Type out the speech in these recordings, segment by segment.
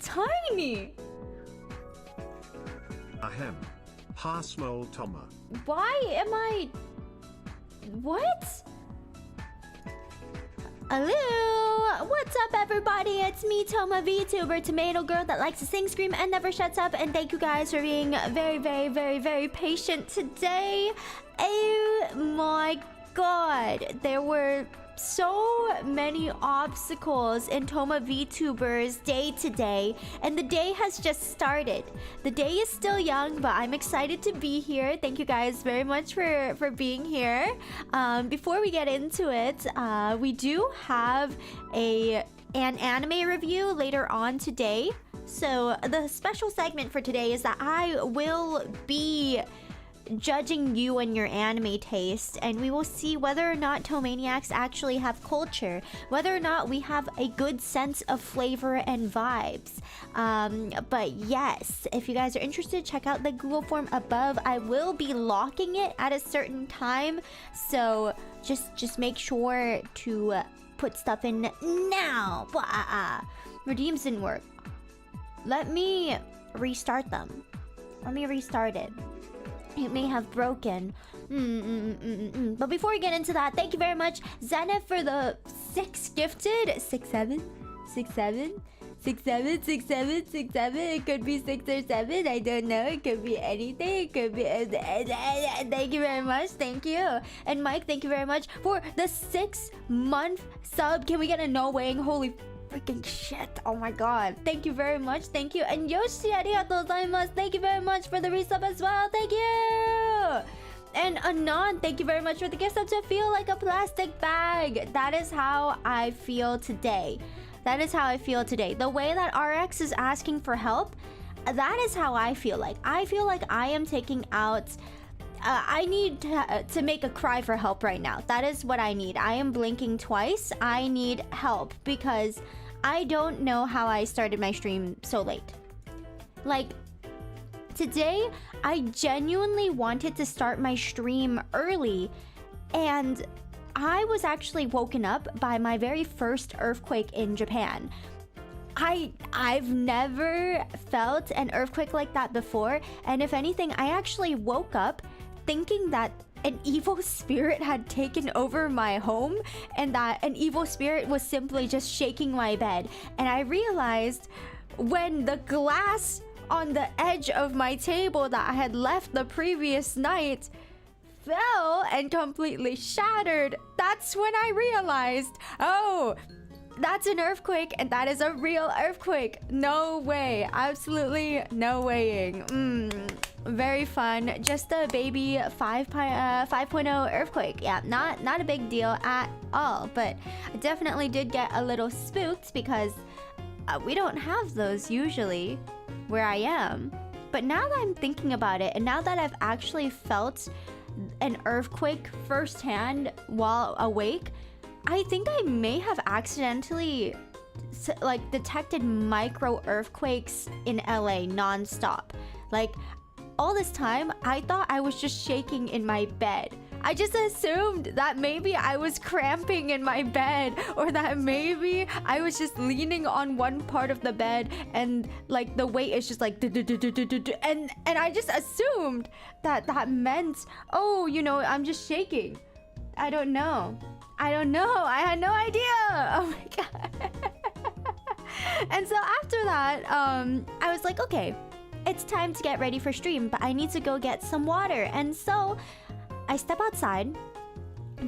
tiny. Ahem. Ha small toma. Why am I... What? Hello! What's up, everybody? It's me, Toma, VTuber, tomato girl that likes to sing, scream, and never shuts up. And thank you guys for being very, very, very, very patient today. Oh my god. There were so many obstacles in Toma VTuber's day today, and the day has just started. The day is still young, but I'm excited to be here. Thank you guys very much for being here. Before we get into it, we do have an anime review later on today. So the special segment for today is that I will be judging you and your anime taste, and we will see whether or not Tomaniacs actually have culture, whether or not we have a good sense of flavor and vibes. But yes, if you guys are interested, check out the Google form above. I will be locking it at a certain time, so just make sure to put stuff in now. Redeems didn't work. Let me restart them. Let me restart it. It may have broken. But before we get into that, thank you very much, Zenith, for the 6 gifted. 6, 7? 6, 7? 6, 7, 6, 7, 6, 7. It could be 6 or 7. I don't know. It could be anything. It could be... Thank you very much. Thank you. And Mike, thank you very much for the 6-month sub. Can we get a no weighing? Holy freaking shit. Oh my god. Thank you very much. Thank you. And Yoshi, arigatou gozaimasu. Thank you very much for the resub as well. Thank you. And Anon, thank you very much for the gift sub to feel like a plastic bag. That is how I feel today. That is how I feel today. The way that RX is asking for help, that is how I feel like. I feel like I am taking out... I need to make a cry for help right now. That is what I need. I am blinking twice. I need help because I don't know how I started my stream so late. Like, today, I genuinely wanted to start my stream early, and I was actually woken up by my very first earthquake in Japan. I've never felt an earthquake like that before, and if anything, I actually woke up thinking that an evil spirit had taken over my home and that an evil spirit was simply just shaking my bed. And I realized when the glass on the edge of my table that I had left the previous night fell and completely shattered, that's when I realized, oh, that's an earthquake, and that is a real earthquake. No way. Absolutely no weighing. Very fun. Just a baby 5.0 earthquake. Yeah, not a big deal at all. But I definitely did get a little spooked because we don't have those usually where I am. But now that I'm thinking about it, and now that I've actually felt an earthquake firsthand while awake, I think I may have accidentally like detected micro earthquakes in LA non-stop. Like, all this time, I thought I was just shaking in my bed. I just assumed that maybe I was cramping in my bed, or that maybe I was just leaning on one part of the bed and like the weight is just like and I just assumed that meant, oh, you know, I'm just shaking. I don't know. I had no idea. Oh my god. And so after that, I was like, okay, it's time to get ready for stream, but I need to go get some water. And so I step outside,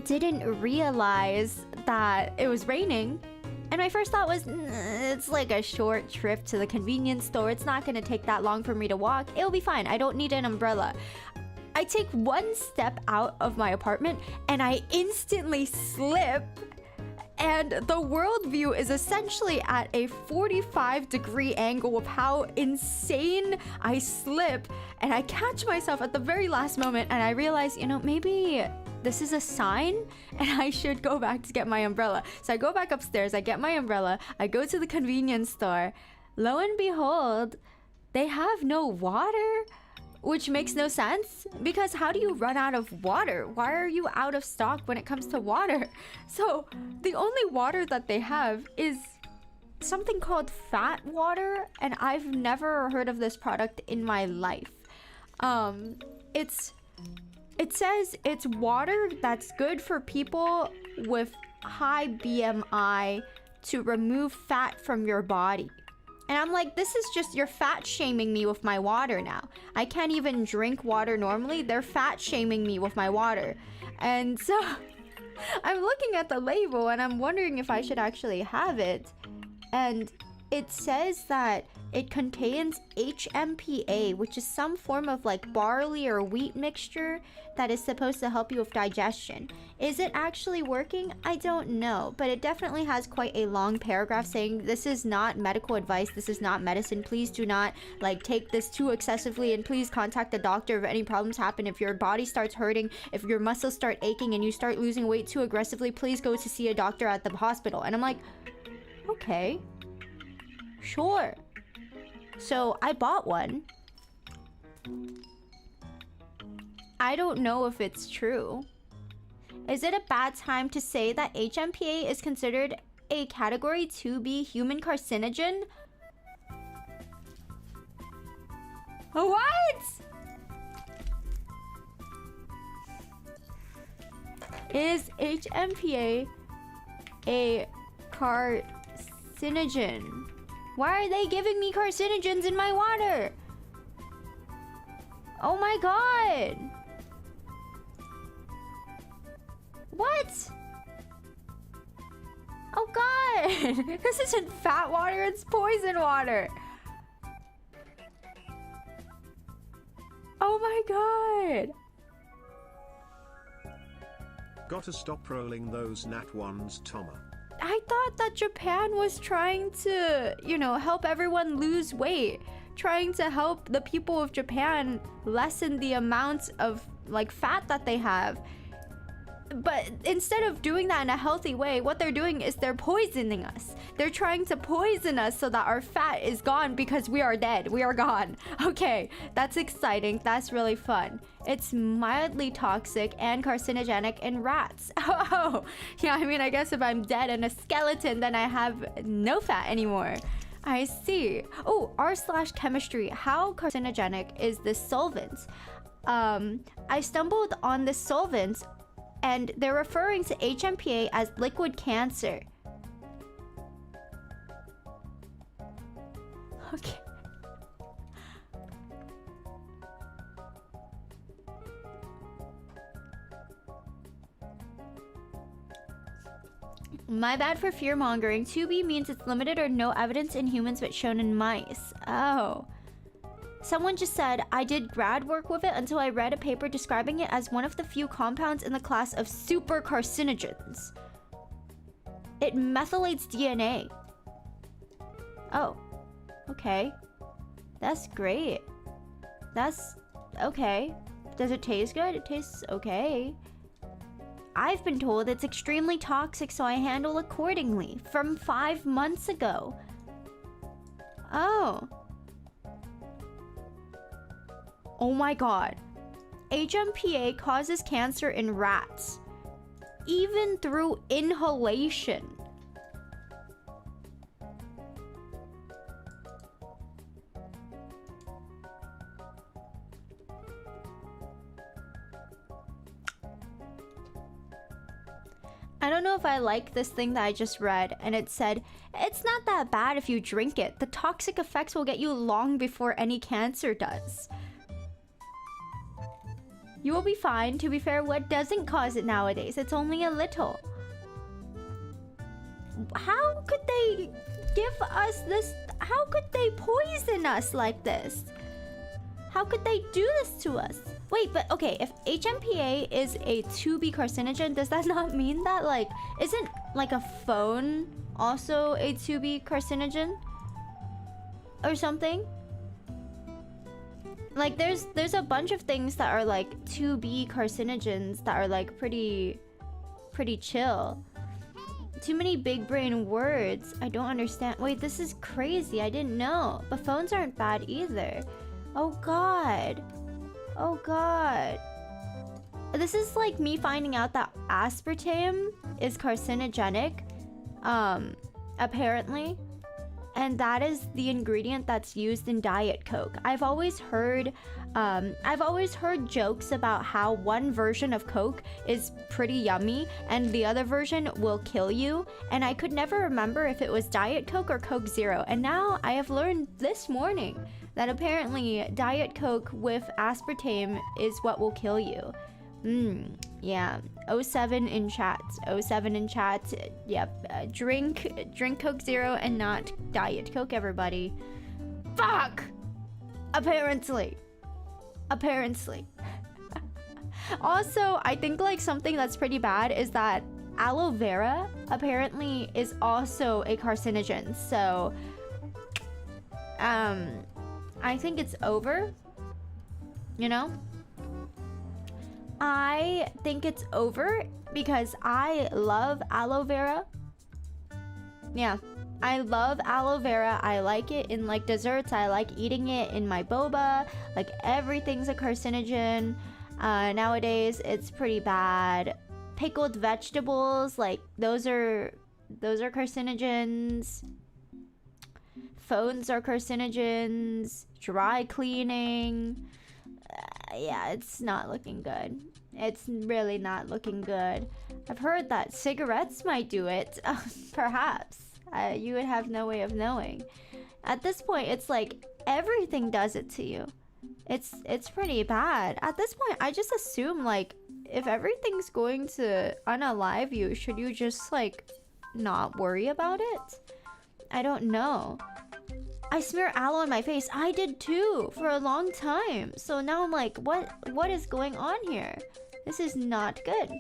didn't realize that it was raining. And my first thought was, it's like a short trip to the convenience store. It's not gonna take that long for me to walk. It'll be fine. I don't need an umbrella. I take one step out of my apartment and I instantly slip, and the world view is essentially at a 45-degree angle of how insane I slip, and I catch myself at the very last moment and I realize, you know, maybe this is a sign and I should go back to get my umbrella. So I go back upstairs, I get my umbrella, I go to the convenience store. Lo and behold, they have no water. Which makes no sense, because how do you run out of water? Why are you out of stock when it comes to water? So the only water that they have is something called fat water, and I've never heard of this product in my life. It says it's water that's good for people with high BMI to remove fat from your body. And I'm like, this is just, you're fat shaming me with my water now. I can't even drink water normally. They're fat shaming me with my water. And so I'm looking at the label and I'm wondering if I should actually have it. And it says that it contains HMPA, which is some form of like barley or wheat mixture that is supposed to help you with digestion. Is it actually working? I don't know, but it definitely has quite a long paragraph saying this is not medical advice, this is not medicine, please do not like take this too excessively, and please contact the doctor if any problems happen. If your body starts hurting, if your muscles start aching and you start losing weight too aggressively, please go to see a doctor at the hospital. And I'm like, okay, sure. So I bought one. I don't know if it's true. Is it a bad time to say that HMPA is considered a category 2B human carcinogen? What? Is HMPA a carcinogen? Why are they giving me carcinogens in my water? Oh my god! What? Oh god! This isn't fat water, it's poison water! Oh my god! Gotta stop rolling those nat ones, Toma. I thought that Japan was trying to, you know, help everyone lose weight. Trying to help the people of Japan lessen the amount of, like, fat that they have. But instead of doing that in a healthy way, what they're doing is they're poisoning us. They're trying to poison us so that our fat is gone because we are dead. We are gone. Okay, that's exciting. That's really fun. It's mildly toxic and carcinogenic in rats. Oh, yeah, I mean, I guess if I'm dead and a skeleton, then I have no fat anymore. I see. Oh, r/chemistry. How carcinogenic is this solvent? I stumbled on this solvent and they're referring to HMPA as liquid cancer. Okay. My bad for fear-mongering. 2B means it's limited or no evidence in humans but shown in mice. Oh. Someone just said, I did grad work with it until I read a paper describing it as one of the few compounds in the class of super carcinogens. It methylates DNA. Oh. Okay. That's great. That's okay. Does it taste good? It tastes okay. I've been told it's extremely toxic, so I handle accordingly. From 5 months ago. Oh. Oh my god. HMPA causes cancer in rats. Even through inhalation. I don't know if I like this thing that I just read, and it said, it's not that bad if you drink it. The toxic effects will get you long before any cancer does. You will be fine. To be fair, what doesn't cause it nowadays? It's only a little. How could they give us this? How could they poison us like this? How could they do this to us? Wait, but okay, if HMPA is a 2B carcinogen, does that not mean that, like, isn't like a phone also a 2B carcinogen? Or something? Like, there's a bunch of things that are like 2B carcinogens that are like pretty chill. Too many big brain words. I don't understand. Wait, this is crazy. I didn't know. But phones aren't bad either. Oh god. Oh god. This is like me finding out that aspartame is carcinogenic. Apparently. and that is the ingredient that's used in Diet Coke. I've always heard jokes about how one version of Coke is pretty yummy and the other version will kill you, and I could never remember if it was Diet Coke or Coke Zero. And now I have learned this morning that apparently Diet Coke with aspartame is what will kill you. Yeah. 07 in chat. 07 in chat. Yep. Drink Coke Zero and not Diet Coke, everybody. Fuck! Apparently. Also, I think like something that's pretty bad is that aloe vera apparently is also a carcinogen. So, I think it's over. You know? I think it's over because I love aloe vera. Yeah, I love aloe vera. I like it in like desserts. I like eating it in my boba. Like everything's a carcinogen. Nowadays, it's pretty bad. Pickled vegetables, like those are carcinogens. Phones are carcinogens. Dry cleaning. Yeah, it's not looking good. It's really not looking good. I've heard that cigarettes might do it. Perhaps. You would have no way of knowing. At this point, it's like everything does it to you. It's pretty bad. At this point, I just assume like if everything's going to unalive you, should you just like not worry about it? I don't know. I smear aloe in my face. I did too for a long time. So now I'm like, what is going on here? This is not good.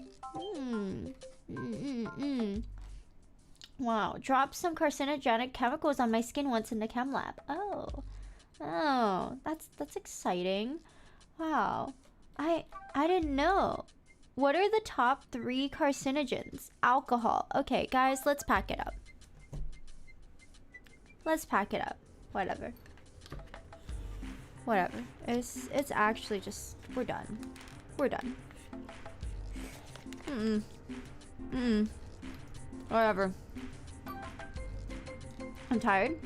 Wow, dropped some carcinogenic chemicals on my skin once in the chem lab. Oh, that's exciting. Wow, I didn't know. What are the top 3 carcinogens? Alcohol. Okay, guys, let's pack it up. Whatever. It's actually just we're done. Whatever. I'm tired.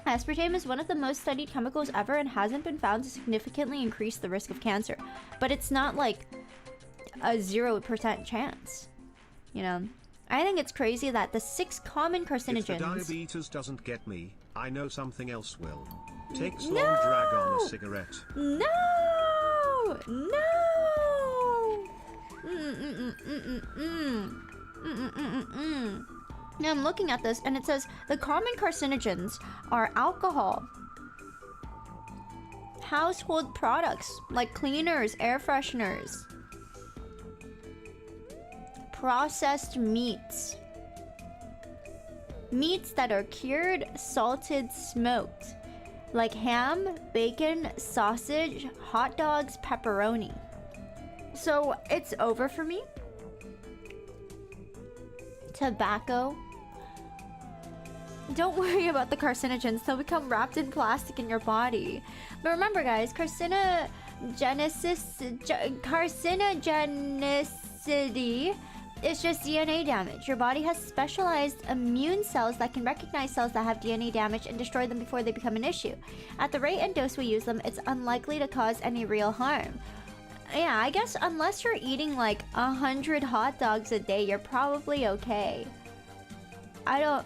Aspartame is one of the most studied chemicals ever and hasn't been found to significantly increase the risk of cancer. But it's not like a 0% chance. You know? I think it's crazy that the 6 common carcinogens... If the diabetes doesn't get me, I know something else will. Takes long drag on a cigarette. No! Now I'm looking at this and it says the common carcinogens are alcohol, household products like cleaners, air fresheners, processed meats that are cured, salted, smoked, like ham, bacon, sausage, hot dogs, pepperoni. So it's over for me. Tobacco. Don't worry about the carcinogens. They'll become wrapped in plastic in your body. But remember, guys, carcinogenicity is just DNA damage. Your body has specialized immune cells that can recognize cells that have DNA damage and destroy them before they become an issue. At the rate and dose we use them, it's unlikely to cause any real harm. Yeah, I guess unless you're eating like 100 hot dogs a day, you're probably okay. I don't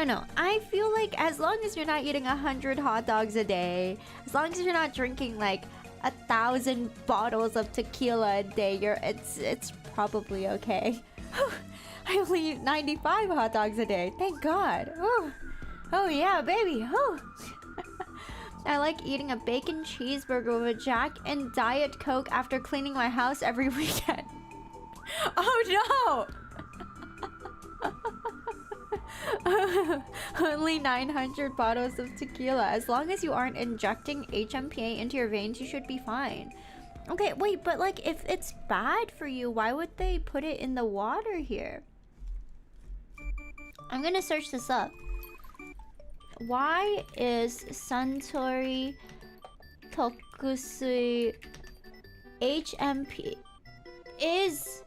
know. I feel like as long as you're not eating 100 hot dogs a day, as long as you're not drinking like 1,000 bottles of tequila a day, it's probably okay. I only eat 95 hot dogs a day. Thank God. Oh yeah, baby. I like eating a bacon cheeseburger with a Jack and Diet Coke after cleaning my house every weekend. Oh no! Only 900 bottles of tequila. As long as you aren't injecting HMPA into your veins, you should be fine. Okay, wait, but like if it's bad for you, why would they put it in the water here? I'm gonna search this up. Why is Suntory Tokusui HMP is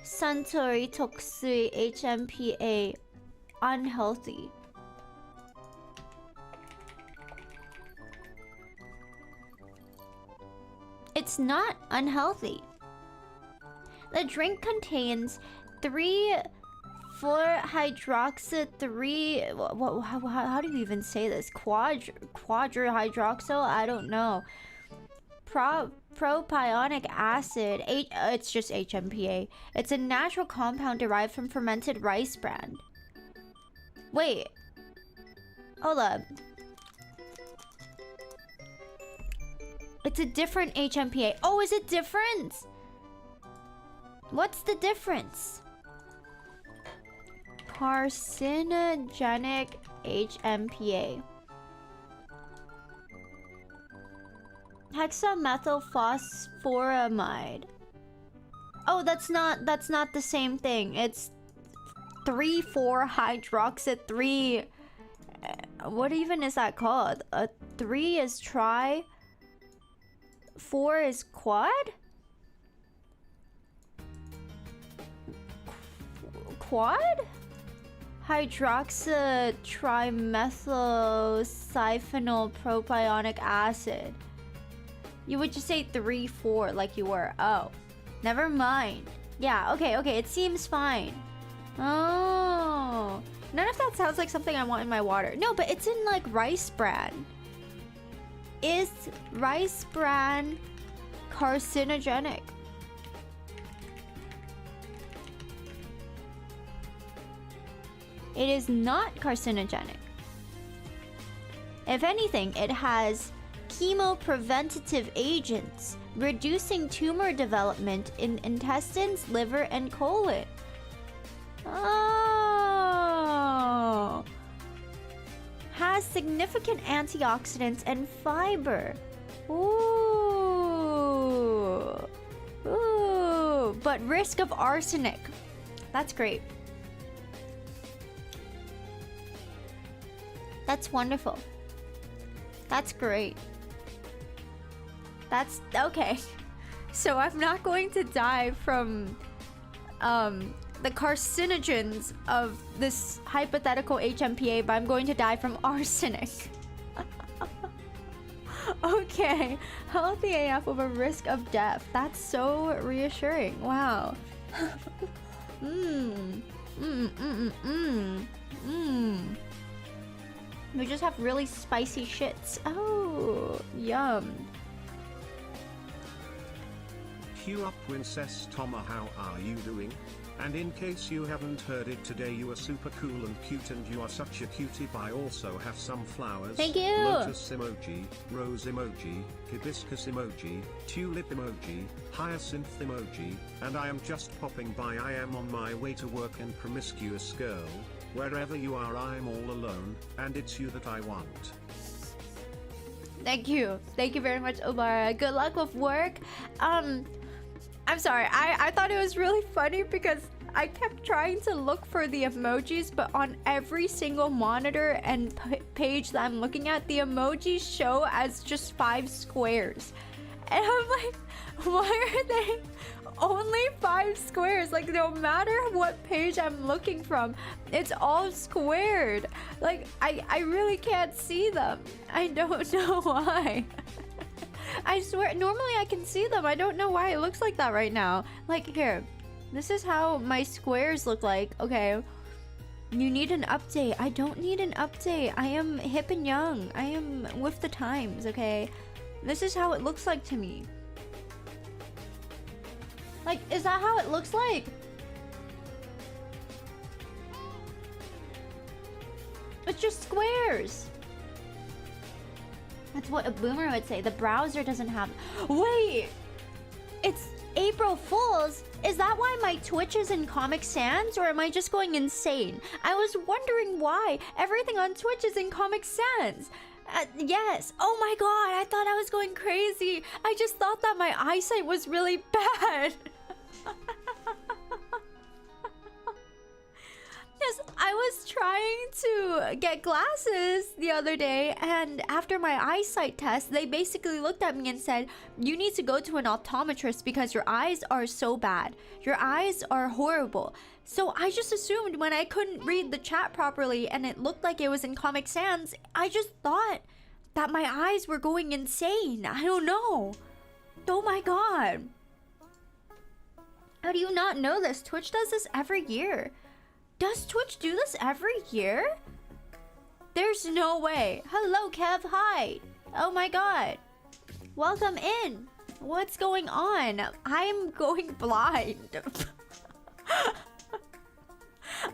Suntory Tokusui HMPA unhealthy? It's not unhealthy. The drink contains 3,4-hydroxy 3. How do you even say this? Quadrihydroxyl? I don't know. Propionic acid. It's just HMPA. It's a natural compound derived from fermented rice bran. Wait. Hold up. It's a different HMPA. Oh, is it different? What's the difference? Carcinogenic HMPA. Hexamethylphosphoramide. Oh, that's not the same thing. It's 3,4-hydroxy 3. What even is that called? 3 is tri. 4 is quad? Quad? Hydroxy trimethylsiphonyl propionic acid. You would just say 3, 4 like you were. Oh, never mind. Yeah, okay, it seems fine. Oh, none of that sounds like something I want in my water. No, but it's in like rice bran. Is rice bran carcinogenic? It is not carcinogenic. If anything, it has chemopreventative agents, reducing tumor development in intestines, liver, and colon. Oh. Has significant antioxidants and fiber. Ooh. Ooh. But risk of arsenic. That's great. That's wonderful. That's great. That's okay. So I'm not going to die from the carcinogens of this hypothetical HMPA, but I'm going to die from arsenic. Okay. Healthy AF over risk of death. That's so reassuring. Wow. We just have really spicy shits. Oh, yum. Queue up Princess Toma, how are you doing? And in case you haven't heard it today, you are super cool and cute, and you are such a cutie. I also have some flowers. Thank you. Lotus emoji, rose emoji, hibiscus emoji, tulip emoji, hyacinth emoji, and I am just popping by. I am on my way to work and promiscuous girl. Wherever you are, I'm all alone, and it's you that I want. Thank you. Thank you very much, Obara. Good luck with work. I'm sorry. I thought it was really funny because I kept trying to look for the emojis, but on every single monitor and page that I'm looking at, the emojis show as just 5 squares. And I'm like, why are they only 5 squares? Like, no matter what page I'm looking from, it's all squared. Like, I really can't see them. I don't know why. I swear, normally I can see them. I don't know why it looks like that right now. Like, here. This is how my squares look like. Okay. You need an update. I don't need an update. I am hip and young. I am with the times, okay? This is how it looks like to me. Like, is that how it looks like? It's just squares. That's what a boomer would say. The browser doesn't have... Wait! It's April Fools? Is that why my Twitch is in Comic Sans, or am I just going insane? I was wondering why everything on Twitch is in Comic Sans. Yes. Oh my god, I thought I was going crazy. I just thought that my eyesight was really bad. Yes, I was trying to to get glasses the other day, and after my eyesight test, they basically looked at me and said, you need to go to an optometrist because your eyes are so bad. Your eyes are horrible. So I just assumed when I couldn't read the chat properly and it looked like it was in Comic Sans, I just thought that my eyes were going insane. I don't know. Oh my god. How do you not know this? Twitch does this every year. Does Twitch do this every year? There's no way. Hello, Kev. Hi. Oh my god. Welcome in. What's going on? I'm going blind.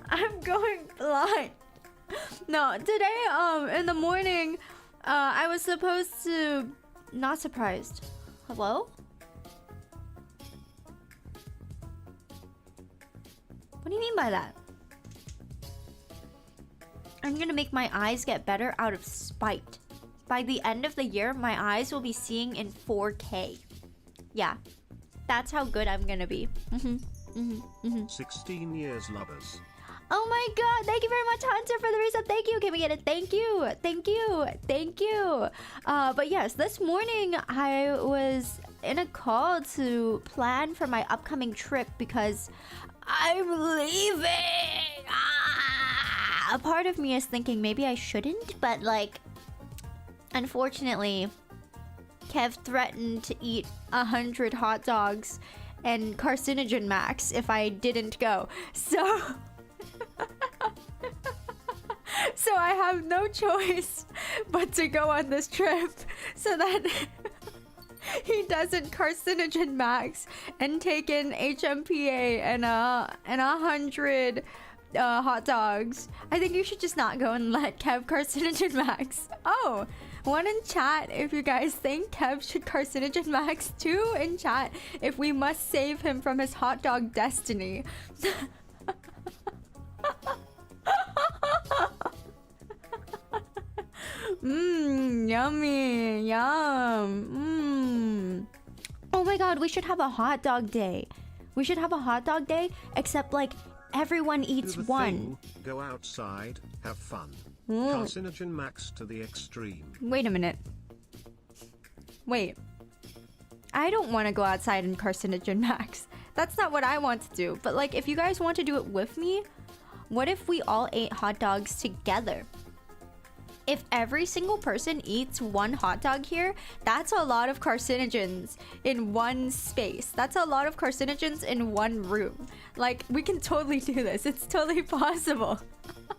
I'm going blind. No, today, in the morning, I was supposed to... Not surprised. Hello? What do you mean by that? I'm gonna make my eyes get better out of spite. By the end of the year, my eyes will be seeing in 4K. Yeah, that's how good I'm gonna be. 16 years, lovers. Oh my god, thank you very much, Hunter, for the resub. Thank you. Can we get it? Thank you. Thank you. Thank you. But yes, this morning I was in a call to plan for my upcoming trip because I'm leaving. A part of me is thinking maybe I shouldn't, but like, unfortunately, Kev threatened to eat 100 hot dogs and Carcinogen max if I didn't go. So... So I have no choice but to go on this trip so that he doesn't Carcinogen max and take in HMPA and 100 hot dogs. I think you should just not go and let Kev Carcinogen max. Oh, one in chat if you guys think Kev should Carcinogen max. Two in chat if we must save him from his hot dog destiny. Yummy, yum. Oh my god, we should have a hot dog day. We should have a hot dog day, except like everyone eats one. Go outside, have fun. Carcinogen max to the extreme. Wait a minute. Wait. I don't want to go outside and Carcinogen max. That's not what I want to do. But like, if you guys want to do it with me, what if we all ate hot dogs together? If every single person eats one hot dog here, that's a lot of carcinogens in one space. That's a lot of carcinogens in one room. Like, we can totally do this. It's totally possible.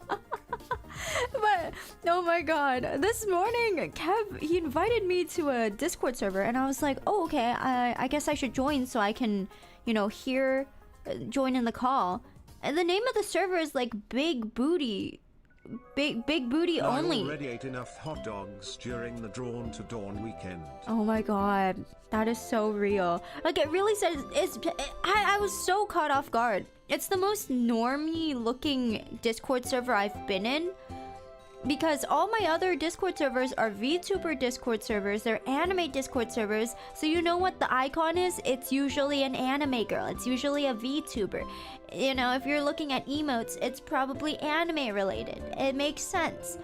But, oh my god. This morning, Kev, he invited me to a Discord server, and I was like, oh, okay, I guess I should join so I can, you know, join in the call. And the name of the server is like Big Booty. Big booty only. I already ate enough hot dogs during the Drawn to Dawn weekend. Oh my god, that is so real. Like, it really says I was so caught off guard. It's the most normie looking Discord server I've been in, because all my other Discord servers are VTuber Discord servers, they're anime Discord servers, so you know what the icon is? It's usually an anime girl, it's usually a VTuber. You know, if you're looking at emotes, it's probably anime related. It makes sense.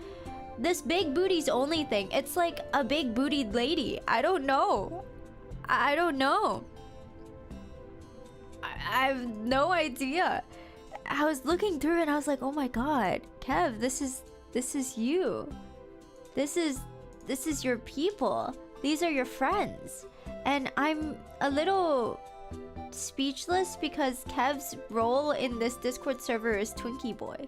This big booties only thing, it's like a big bootied lady. I don't know. I don't know. I have no idea. I was looking through and I was like, oh my god, Kev, this is you. This is your people. These are your friends. And I'm a little speechless because Kev's role in this Discord server is Twinkie Boy.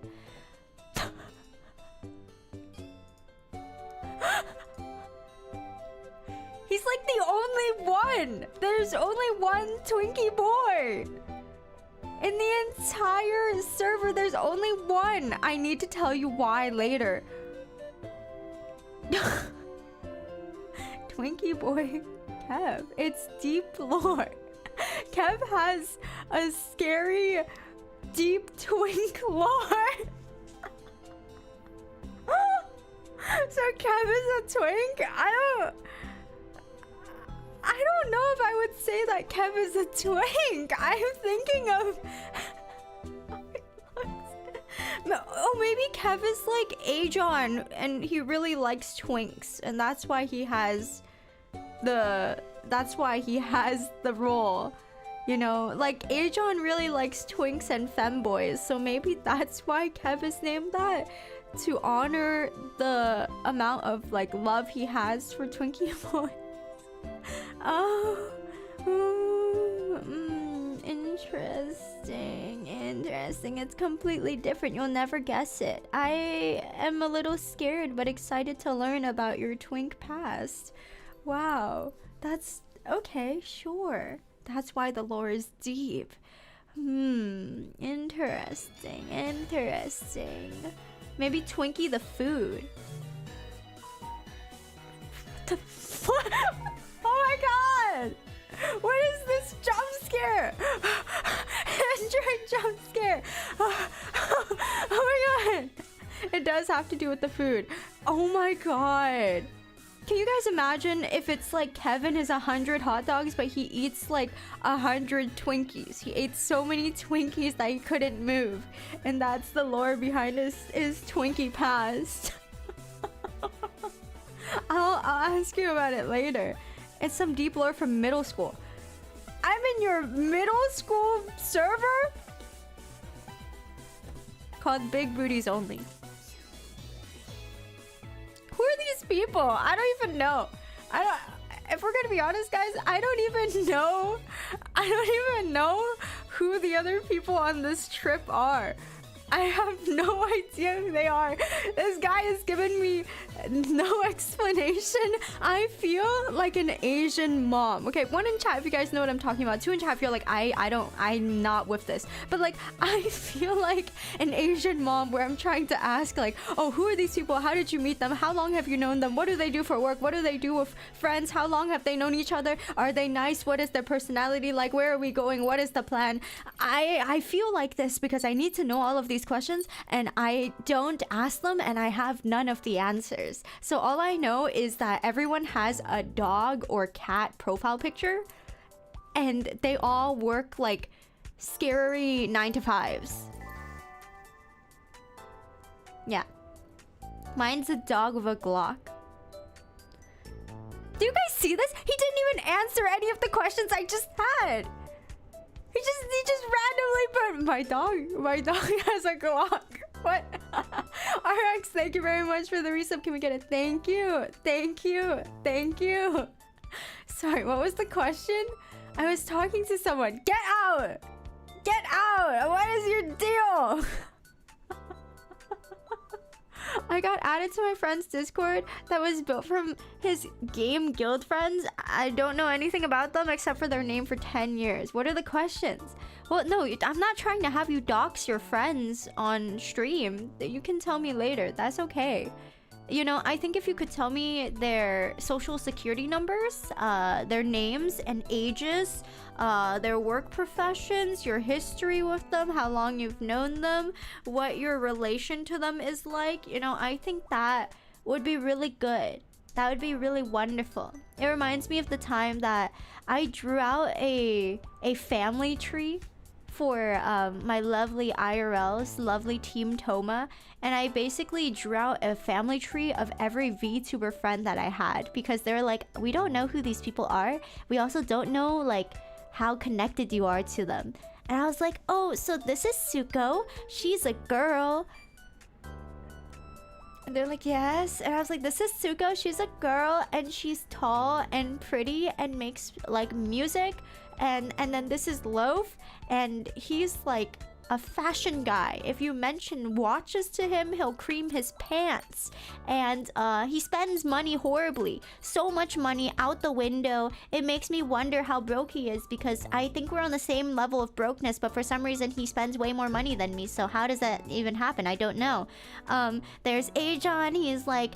He's like the only one. There's only one Twinkie Boy. In the entire server, there's only one. I need to tell you why later. Twinkie Boy Kev. It's deep lore. Kev has a scary, deep twink lore. So Kev is a twink? I don't know if I would say that Kev is a twink. I'm thinking of... Oh, maybe Kev is like Ajon and he really likes twinks, and that's why he has the role. You know, like Ajon really likes twinks and femboys, so maybe that's why Kev is named that, to honor the amount of like love he has for Twinkie boys. Oh, interesting. It's completely different. You'll never guess it. I am a little scared but excited to learn about your twink past. Wow, that's okay, sure. That's why the lore is deep. Interesting. Maybe Twinkie the food. What the fuck? Oh my god! What is this jump scare? Android jump scare. Oh my god! It does have to do with the food. Oh my god. Can you guys imagine if it's like Kevin is 100 hot dogs, but he eats like 100 Twinkies? He ate so many Twinkies that he couldn't move. And that's the lore behind his Twinkie past. I'll ask you about it later. It's some deep lore from middle school. I'm in your middle school server? Called Big Booties Only. Who are these people? I don't even know. If we're gonna be honest, guys, I don't even know who the other people on this trip are. I have no idea who they are. This guy has given me no explanation. I feel like an Asian mom. Okay, 1 in chat if you guys know what I'm talking about. 2 in chat if you're like, I'm not with this. But like, I feel like an Asian mom where I'm trying to ask like, oh, who are these people? How did you meet them? How long have you known them? What do they do for work? What do they do with friends? How long have they known each other? Are they nice? What is their personality like? Where are we going? What is the plan? I feel like this because I need to know all of these questions and I don't ask them and I have none of the answers. So all I know is that everyone has a dog or cat profile picture and they all work like scary 9-to-5s. Yeah. Mine's a dog with a Glock. Do you guys see this? He didn't even answer any of the questions I just had. He just randomly put my dog has a Glock. What? RX, thank you very much for the resub. Can we get a thank you? Sorry, what was the question? I was talking to someone. Get out! What is your deal? I got added to my friend's Discord that was built from his game guild friends. I don't know anything about them except for their name for 10 years. What are the questions? Well, no, I'm not trying to have you dox your friends on stream. You can tell me later. That's okay. You know, I think if you could tell me their social security numbers, their names and ages, their work professions, your history with them, how long you've known them, what your relation to them is like, you know, I think that would be really good. That would be really wonderful. It reminds me of the time that I drew out a family tree for my lovely IRLs, lovely team Toma, and I basically drew out a family tree of every VTuber friend that I had because they're like, we don't know who these people are. We also don't know like how connected you are to them. And I was like, oh, so this is Suko. She's a girl. And they're like, yes. And I was like, this is Suko. She's a girl and she's tall and pretty and makes like music. And then this is Loaf, and he's like a fashion guy. If you mention watches to him, he'll cream his pants. And he spends money horribly. So much money out the window. It makes me wonder how broke he is because I think we're on the same level of brokenness, but for some reason he spends way more money than me. So how does that even happen? I don't know. There's Ajon. He's like,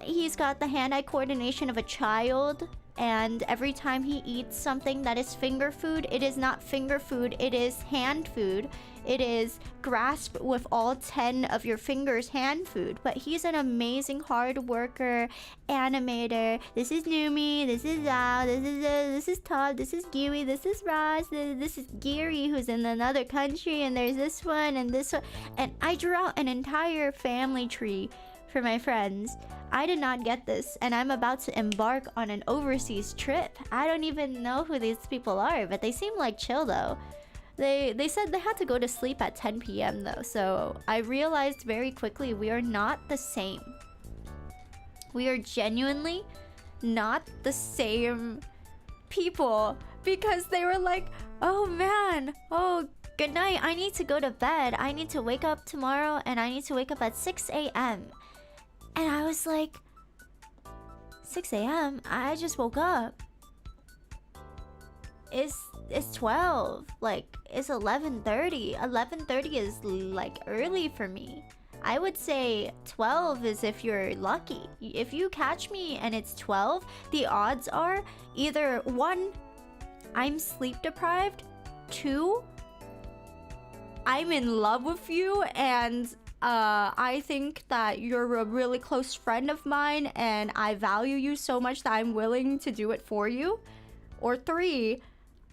he's got the hand-eye coordination of a child. and every time he eats something that is finger food, it is not finger food, it is hand food. It is grasp with all 10 of your fingers hand food. But he's an amazing hard worker, animator. This is Numi, this is Zhao, this is Todd, this is Giri, this is Ross, this is Giri who's in another country, and there's this one and this one. And I drew out an entire family tree for my friends. I did not get this, and I'm about to embark on an overseas trip. I don't even know who these people are, but they seem like chill though. They said they had to go to sleep at 10 p.m. though, so I realized very quickly we are not the same. We are genuinely not the same people, because they were like, oh man, oh good night, I need to go to bed. I need to wake up tomorrow, and I need to wake up at 6 a.m. And I was like, 6 a.m.? I just woke up. It's 12. Like, it's 11:30. 11:30 is like early for me. I would say 12 is if you're lucky. If you catch me and it's 12, the odds are either 1, I'm sleep deprived, 2, I'm in love with you, and I think that you're a really close friend of mine and I value you so much that I'm willing to do it for you. Or 3,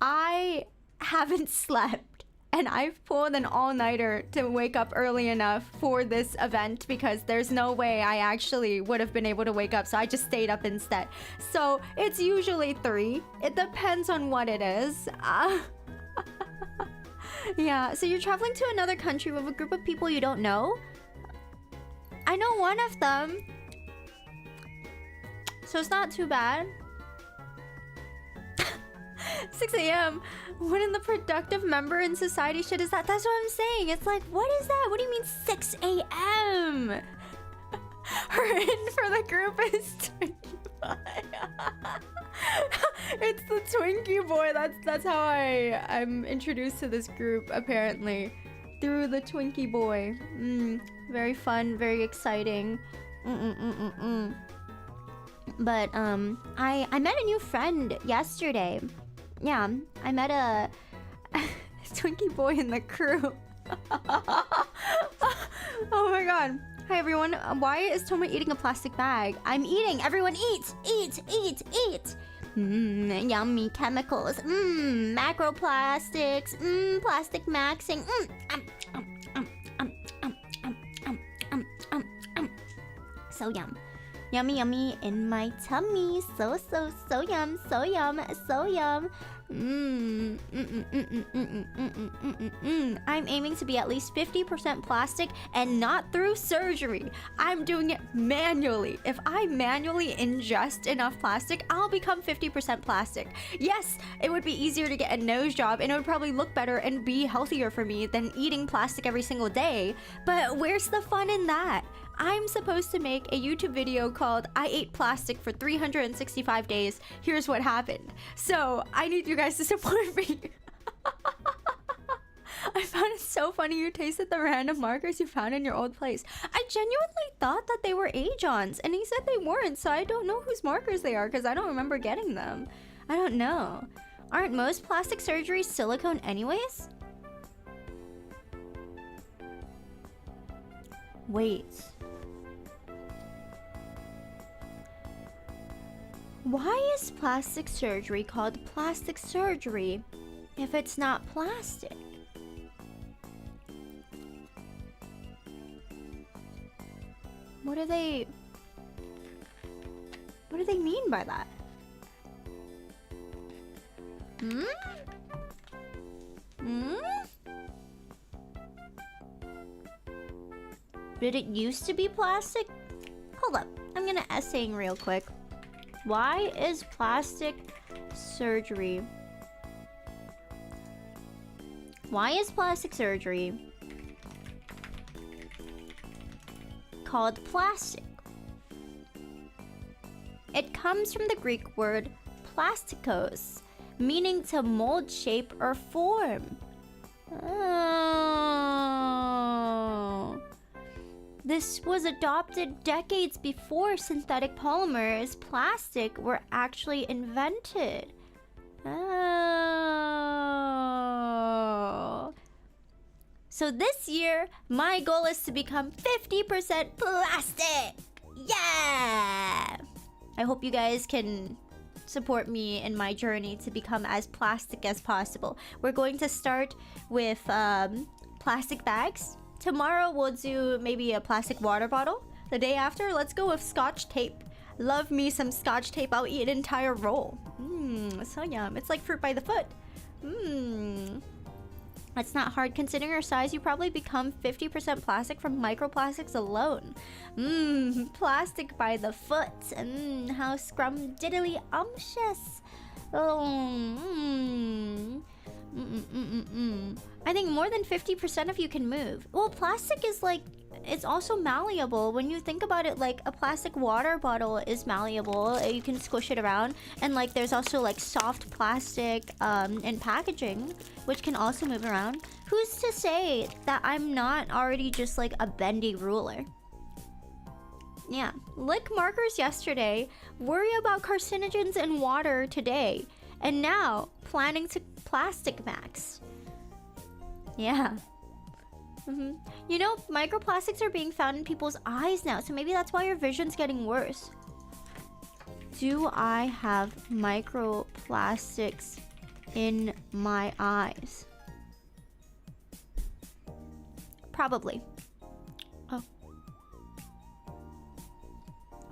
I haven't slept and I've pulled an all-nighter to wake up early enough for this event, because there's no way I actually would have been able to wake up, so I just stayed up instead. So it's usually 3. It depends on what it is. Yeah, so you're traveling to another country with a group of people you don't know? I know one of them, so it's not too bad. 6 a.m. What in the productive member in society shit is that? That's what I'm saying. It's like, what is that? What do you mean 6 a.m.? Her in for the group is Twinkie Boy. It's the Twinkie Boy. That's how I'm introduced to this group, apparently. Through the Twinkie Boy. Very fun, very exciting. But I met a new friend yesterday. Yeah, I met a Twinkie Boy in the crew. Oh my god. Hi everyone. Why is Toma eating a plastic bag? I'm eating. Everyone eat. Eat, eat, eat. Yummy chemicals. Macroplastics. Plastic maxing. So yum. Yummy, yummy in my tummy. So yum, so yum, so yum. I'm aiming to be at least 50% plastic and not through surgery. I'm doing it manually. If I manually ingest enough plastic, I'll become 50% plastic. Yes, it would be easier to get a nose job, and it would probably look better and be healthier for me than eating plastic every single day. But where's the fun in that? I'm supposed to make a YouTube video called I ate plastic for 365 days. Here's what happened. So I need you guys to support me. I found it so funny you tasted the random markers you found in your old place. I genuinely thought that they were Aeons, and he said they weren't, so I don't know whose markers they are because I don't remember getting them. I don't know. Aren't most plastic surgeries silicone anyways? Wait. Why is plastic surgery called plastic surgery if it's not plastic? What do they mean by that? Did it used to be plastic? Hold up, I'm gonna essaying real quick. Why is plastic surgery? Why is plastic surgery called plastic? It comes from the Greek word plastikos, meaning to mold, shape, or form. Oh. This was adopted decades before synthetic polymers, plastic, were actually invented. Oh. So this year, my goal is to become 50% plastic. Yeah! I hope you guys can support me in my journey to become as plastic as possible. We're going to start with plastic bags. Tomorrow we'll do maybe a plastic water bottle. The day after, let's go with Scotch tape. Love me some Scotch tape. I'll eat an entire roll. So yum. It's like fruit by the foot. It's not hard considering your size. You probably become 50% plastic from microplastics alone. Plastic by the foot. How scrumdiddly umptious. I think more than 50% of you can move. Well, plastic is like, it's also malleable. When you think about it, like a plastic water bottle is malleable. You can squish it around. And like there's also like soft plastic in packaging, which can also move around. Who's to say that I'm not already just like a bendy ruler? Yeah, lick markers yesterday, worry about carcinogens in water today, and now planning to plastic max. Yeah. You know, microplastics are being found in people's eyes now, so maybe that's why your vision's getting worse. Do I have microplastics in my eyes? Probably. Oh.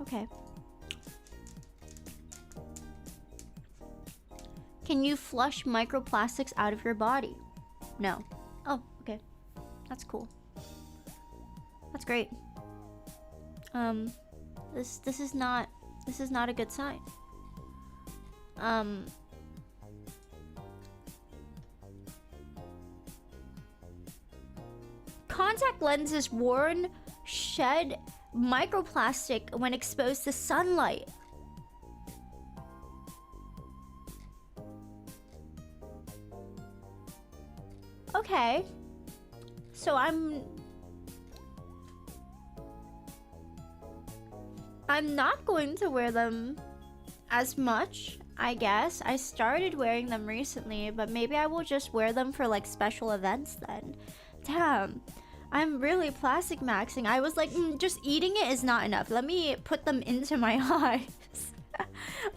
Okay. Can you flush microplastics out of your body? No. Oh, okay. That's cool. That's great. This is not a good sign. Contact lenses worn shed microplastic when exposed to sunlight. Okay. So I'm not going to wear them as much, I guess. I started wearing them recently, but maybe I will just wear them for like special events then. Damn. I'm really plastic maxing. I was like, just eating it is not enough. Let me put them into my eyes.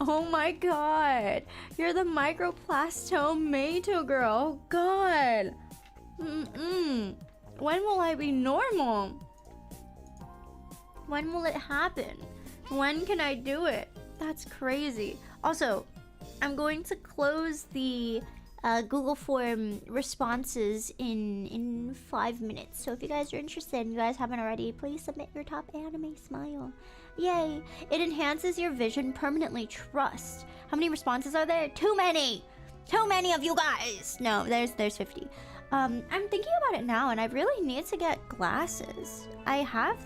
Oh my god. You're the microplastomato girl. Oh god. When will I be normal? When will it happen? When can I do it? That's crazy. Also, I'm going to close the Google form responses in 5 minutes. So if you guys are interested and you guys haven't already, please submit your top anime smile. Yay! It enhances your vision permanently. Trust. How many responses are there? Too many! Too many of you guys! No, there's 50. I'm thinking about it now, and I really need to get glasses. I have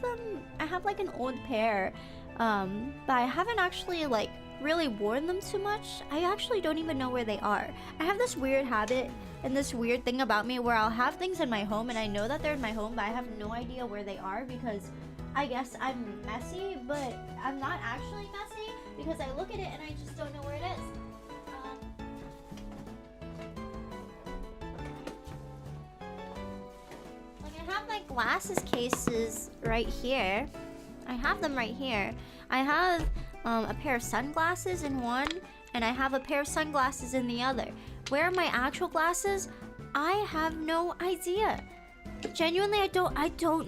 like an old pair, but I haven't actually like really worn them too much. I actually don't even know where they are. I have this weird habit and this weird thing about me where I'll have things in my home and I know that they're in my home, but I have no idea where they are because I guess I'm messy, but I'm not actually messy because I look at it and I just don't know where it is. I have my glasses cases right here. I have them right here. I have a pair of sunglasses in one, and I have a pair of sunglasses in the other. Where are my actual glasses? I have no idea. Genuinely, I don't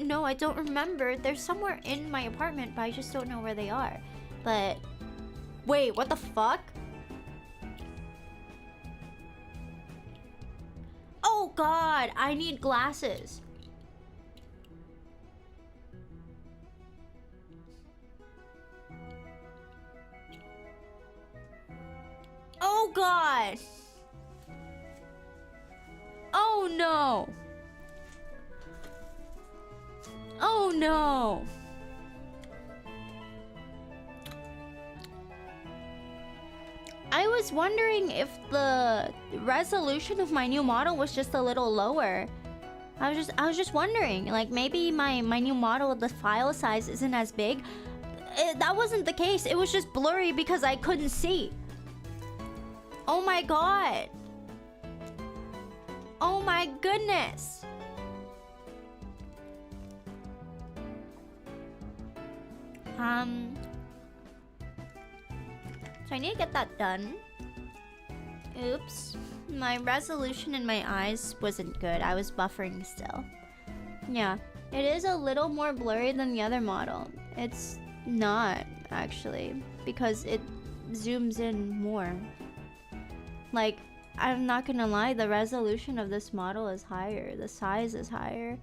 know. I don't remember. They're somewhere in my apartment, but I just don't know where they are. But wait, what the fuck? Oh god, I need glasses. Oh god! Oh no! Oh no! I was wondering if the resolution of my new model was just a little lower. I was just wondering, like maybe my new model, the file size isn't as big. That wasn't the case. It was just blurry because I couldn't see. Oh my god. Oh my goodness. So I need to get that done. Oops. My resolution in my eyes wasn't good. I was buffering still. Yeah. It is a little more blurry than the other model. It's not, actually. Because it zooms in more. Like, I'm not gonna lie, the resolution of this model is higher. The size is higher.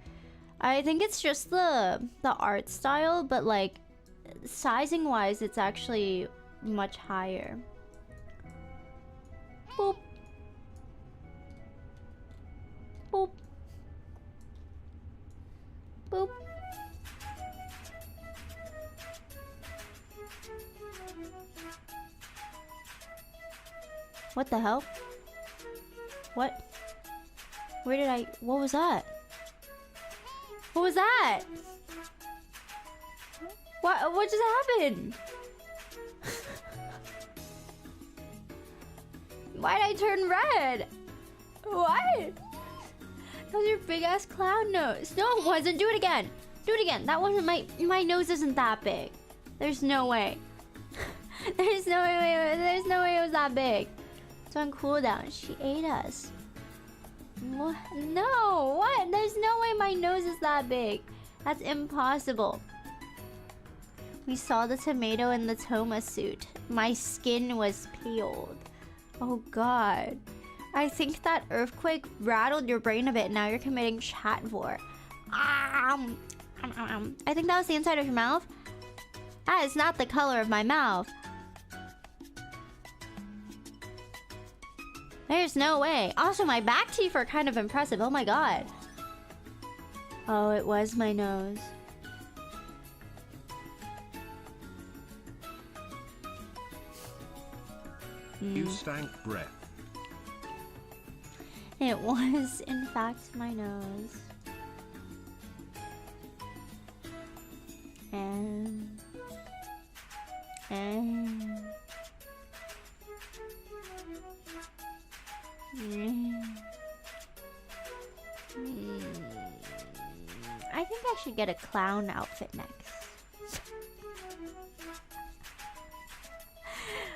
I think it's just the art style, but like, sizing-wise, it's actually much higher. Boop. Boop. Boop. What the hell? What? Where did I... What was that? What was that? What just happened? Why'd I turn red? What? That was your big ass clown nose. No, it wasn't. Do it again. Do it again. That wasn't my nose isn't that big. There's no way. There's no way. There's no way it was that big. It's on cooldown. She ate us. What? No. What? There's no way my nose is that big. That's impossible. We saw the tomato in the Toma suit. My skin was peeled. Oh god. I think that earthquake rattled your brain a bit. Now you're committing chat vor. I think that was the inside of your mouth. That is not the color of my mouth. There's no way. Also, my back teeth are kind of impressive. Oh my god. Oh, it was my nose. You stank breath. It was, in fact, my nose. I think I should get a clown outfit next.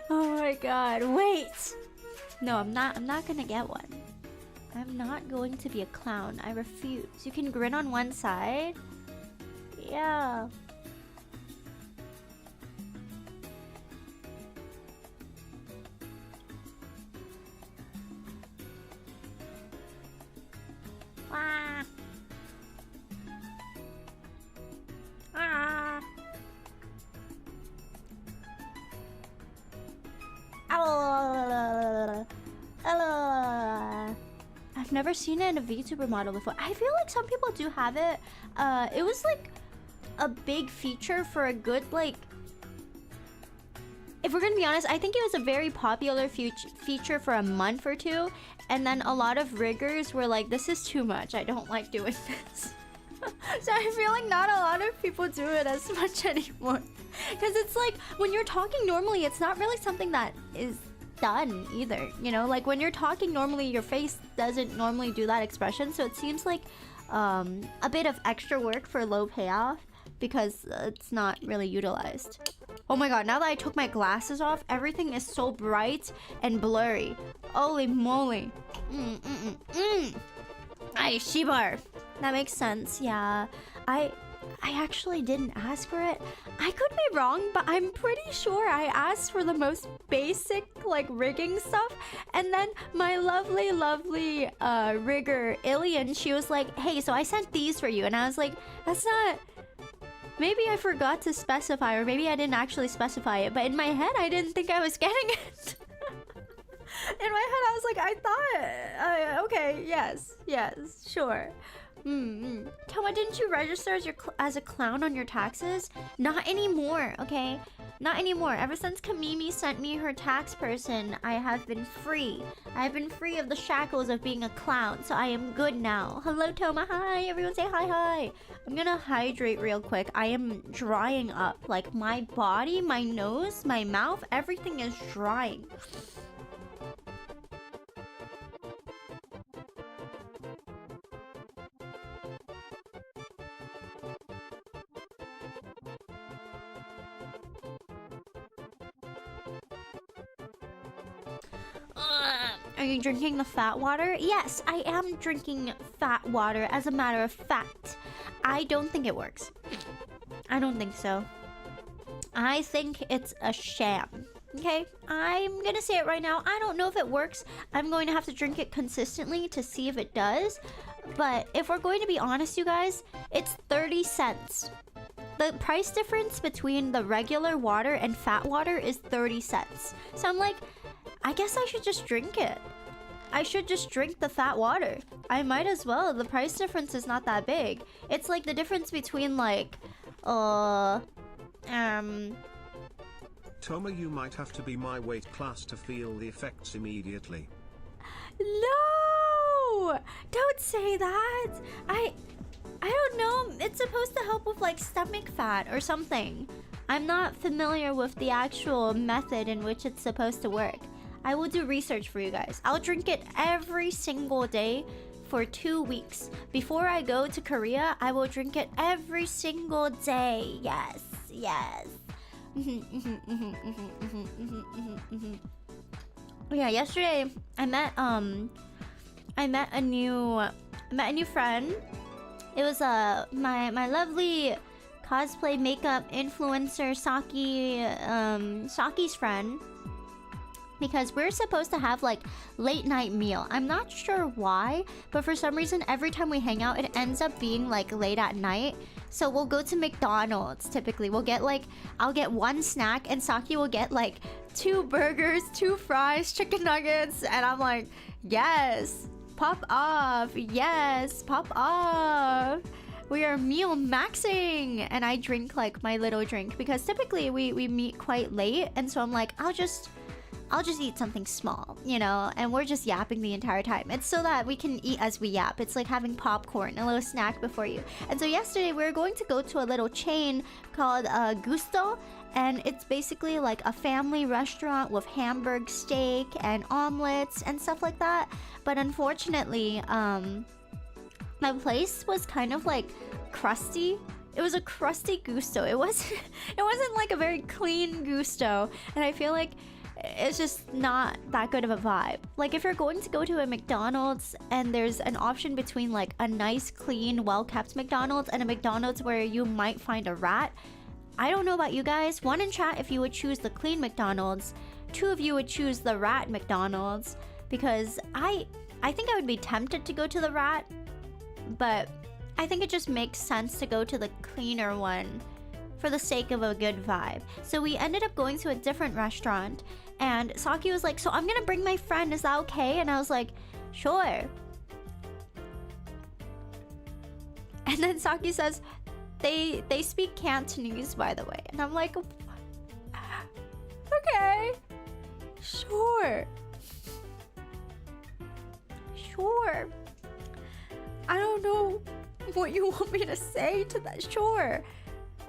Oh my god, wait! No, I'm not gonna get one. I'm not going to be a clown. I refuse. You can grin on one side? Yeah. Ah. Ah. I've never seen it in a VTuber model before. I feel like some people do have it. It was like a big feature for a good, like... If we're gonna be honest, I think it was a very popular feature for a month or two. And then a lot of riggers were like, this is too much. I don't like doing this. So I feel like not a lot of people do it as much anymore. Because it's like, when you're talking normally, it's not really something that is done either. You know, like when you're talking normally, your face doesn't normally do that expression. So it seems like a bit of extra work for low payoff because it's not really utilized. Oh my god, now that I took my glasses off, everything is so bright and blurry. Holy moly. Ay, Shibar. That makes sense, yeah. I actually didn't ask for it. I could be wrong, but I'm pretty sure I asked for the most basic, like, rigging stuff. And then my lovely, lovely rigger, Ilian, she was like, hey, so I sent these for you. And I was like, that's not... Maybe I forgot to specify, or maybe I didn't actually specify it. But in my head, I didn't think I was getting it. In my head, I was like, I thought... okay, yes, sure. Toma, didn't you register as a clown on your taxes? Not anymore, okay? Not anymore. Ever since Kamimi sent me her tax person, I have been free. I have been free of the shackles of being a clown, so I am good now. Hello, Toma. Hi. Everyone say hi, hi. I'm gonna hydrate real quick. I am drying up. Like, my body, my nose, my mouth, everything is drying. Are you drinking the fat water? Yes, I am drinking fat water, as a matter of fact. I don't think it works. I don't think so. I think it's a sham. Okay? I'm gonna say it right now. I don't know if it works. I'm going to have to drink it consistently to see if it does. But if we're going to be honest, you guys, it's 30 cents. The price difference between the regular water and fat water is 30 cents. So I'm like, I guess I should just drink it. I should just drink the fat water. I might as well. The price difference is not that big. It's like the difference between like, Toma, you might have to be my weight class to feel the effects immediately. No! Don't say that. I don't know. It's supposed to help with like stomach fat or something. I'm not familiar with the actual method in which it's supposed to work. I will do research for you guys. I'll drink it every single day for 2 weeks. Before I go to Korea, I will drink it every single day. Yes, yes. Yeah, yesterday I met a new friend. It was my lovely cosplay makeup influencer Saki's friend. Because we're supposed to have like late night meal. I'm not sure why, but for some reason every time we hang out it ends up being like late at night. So we'll go to McDonald's typically. We'll get like, I'll get one snack and Saki will get like 2 burgers, 2 fries, chicken nuggets, and I'm like, yes, pop off, yes, pop off. We are meal maxing, and I drink like my little drink because typically we meet quite late, and so I'm like, I'll just eat something small, you know, and we're just yapping the entire time. It's so that we can eat as we yap. It's like having popcorn, a little snack before you. And so yesterday we were going to go to a little chain called Gusto, and it's basically like a family restaurant with Hamburg steak and omelets and stuff like that. But unfortunately, my place was kind of like crusty. It was a crusty Gusto. It wasn't like a very clean Gusto, and I feel like it's just not that good of a vibe. Like if you're going to go to a McDonald's and there's an option between like a nice, clean, well-kept McDonald's and a McDonald's where you might find a rat, I don't know about you guys. 1 in chat if you would choose the clean McDonald's. 2 of you would choose the rat McDonald's, because I think I would be tempted to go to the rat, but I think it just makes sense to go to the cleaner one for the sake of a good vibe. So we ended up going to a different restaurant, and Saki was like, so I'm gonna bring my friend, is that okay? And I was like, sure. And then Saki says, they speak Cantonese, by the way. And I'm like, okay, sure. Sure. I don't know what you want me to say to that, sure.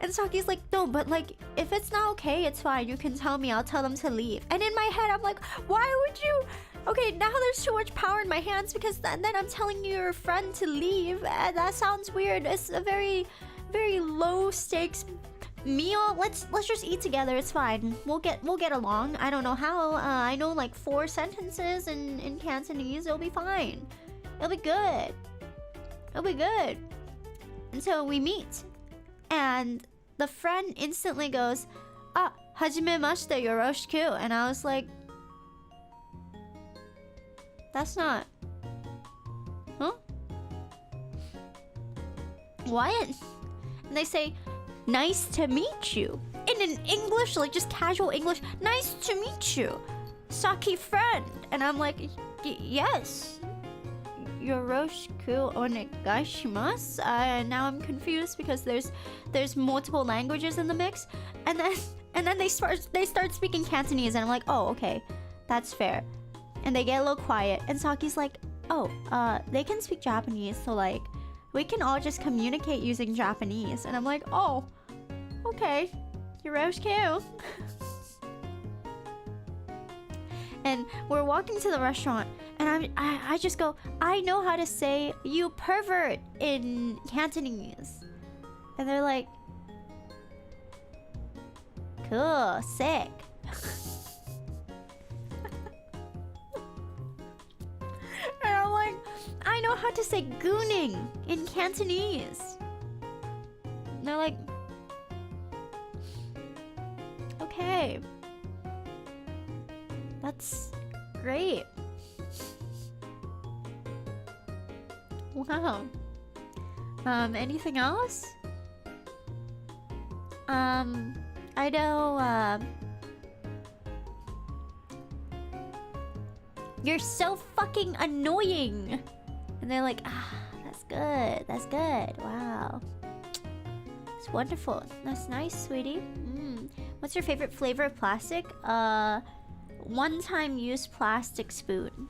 And Saki's like, no, but like, if it's not okay, it's fine. You can tell me. I'll tell them to leave. And in my head, I'm like, why would you? Okay, now there's too much power in my hands because then I'm telling your friend to leave. And that sounds weird. It's a very, very low stakes meal. Let's just eat together. It's fine. We'll get along. I don't know how. I know like 4 sentences in Cantonese. It'll be fine. It'll be good. It'll be good. And so we meet. And the friend instantly goes, ah, hajimemashite yoroshiku. And I was like, that's not... Huh? What? And they say, nice to meet you. In an English, like just casual English, nice to meet you. Saki friend. And I'm like, yes. yoroshiku onegaishimasu. Now I'm confused because there's multiple languages in the mix, and then they start speaking Cantonese, and I'm like, oh, okay, that's fair. And they get a little quiet, and Saki's like, oh, they can speak Japanese, so like we can all just communicate using Japanese. And I'm like, oh, okay, yoroshiku. And we're walking to the restaurant, and I just go, I know how to say "you pervert" in Cantonese. And they're like, cool, sick. And I'm like, I know how to say gooning in Cantonese. And they're like, okay. That's great. Wow. Anything else? I know, you're so fucking annoying. And they're like, that's good. That's good. Wow. It's wonderful. That's nice, sweetie. What's your favorite flavor of plastic? One-time use plastic spoon.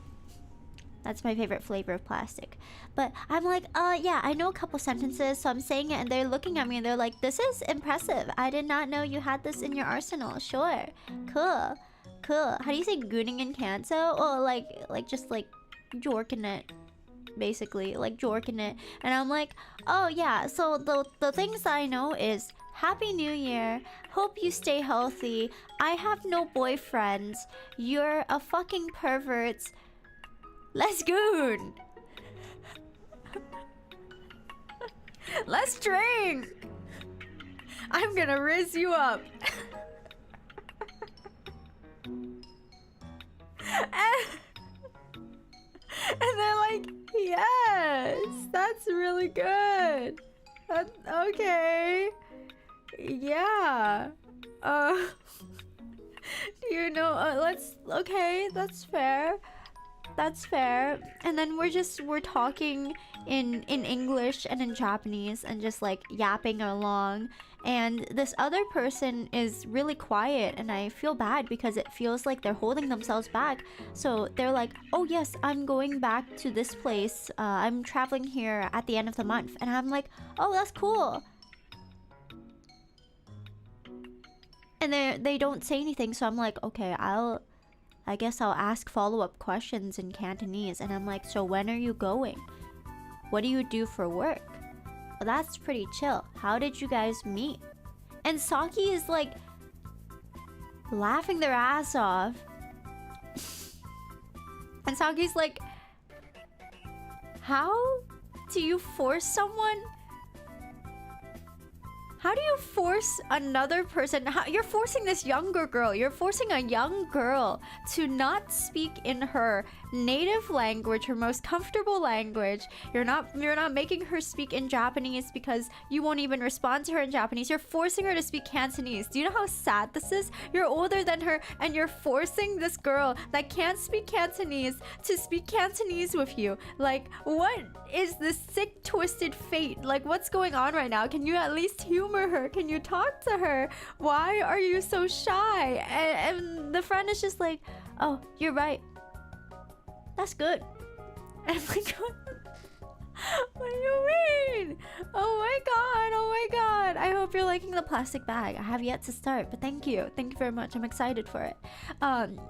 That's my favorite flavor of plastic. But I'm like, yeah, I know a couple sentences, so I'm saying it, and they're looking at me and they're like, this is impressive. I did not know you had this in your arsenal. Sure. Cool. Cool. How do you say gooning in Kanto? Oh, like just like jorking it. Basically, like jorking it. And I'm like, oh yeah, so the things that I know is Happy New Year. Hope you stay healthy. I have no boyfriends. You're a fucking pervert. Let's goon. Let's drink. I'm gonna riz you up. And they're like, yes, that's really good. Okay. Yeah. Do you know, okay, that's fair. That's fair. And then we're talking in English and in Japanese and just like yapping along. And this other person is really quiet, and I feel bad because it feels like they're holding themselves back. So they're like, oh yes, I'm going back to this place. I'm traveling here at the end of the month. And I'm like, oh, that's cool. And they don't say anything, so I'm like, okay, I guess I'll ask follow-up questions in Cantonese. And I'm like, so when are you going? What do you do for work? Well, that's pretty chill. How did you guys meet? And Saki is like laughing their ass off. And Saki's like, how do you force someone? How do you force another person? You're forcing this younger girl. You're forcing a young girl to not speak in her native language, her most comfortable language. You're not making her speak in Japanese because you won't even respond to her in Japanese. You're forcing her to speak Cantonese. Do you know how sad this is? You're older than her, and you're forcing this girl that can't speak Cantonese to speak Cantonese with you. Like, what is this sick, twisted fate? Like, what's going on right now? Can you at least humor her? Can you talk to her? Why are you so shy? And the friend is just like, oh, you're right. That's good. And I'm like, what do you mean? Oh my god, oh my god. I hope you're liking the plastic bag. I have yet to start, but thank you. Thank you very much. I'm excited for it.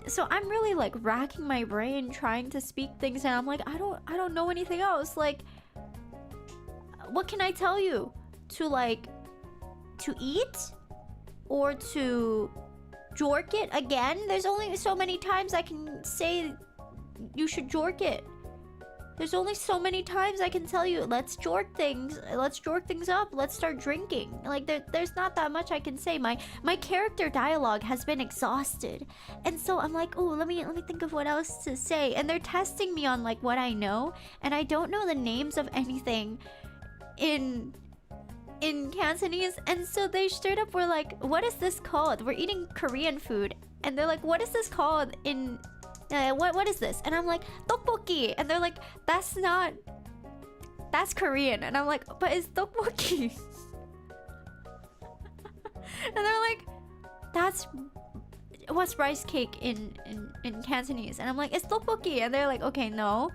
So I'm really like racking my brain trying to speak things, and I'm like, I don't know anything else. Like, what can I tell you? To eat? Or to jork it again? There's only so many times I can say you should jork it. There's only so many times I can tell you, let's jork things up, let's start drinking. Like, there's not that much I can say. My character dialogue has been exhausted. And so I'm like, oh, let me think of what else to say. And they're testing me on like what I know, and I don't know the names of anything in Cantonese. And so they straight up were like, what is this called? We're eating Korean food. And they're like, what is this called in What is this? And I'm like, tteokbokki. And they're like, that's Korean. And I'm like, but it's tteokbokki. And they're like, what's rice cake in Cantonese? And I'm like, it's tteokbokki. And they're like, okay, no.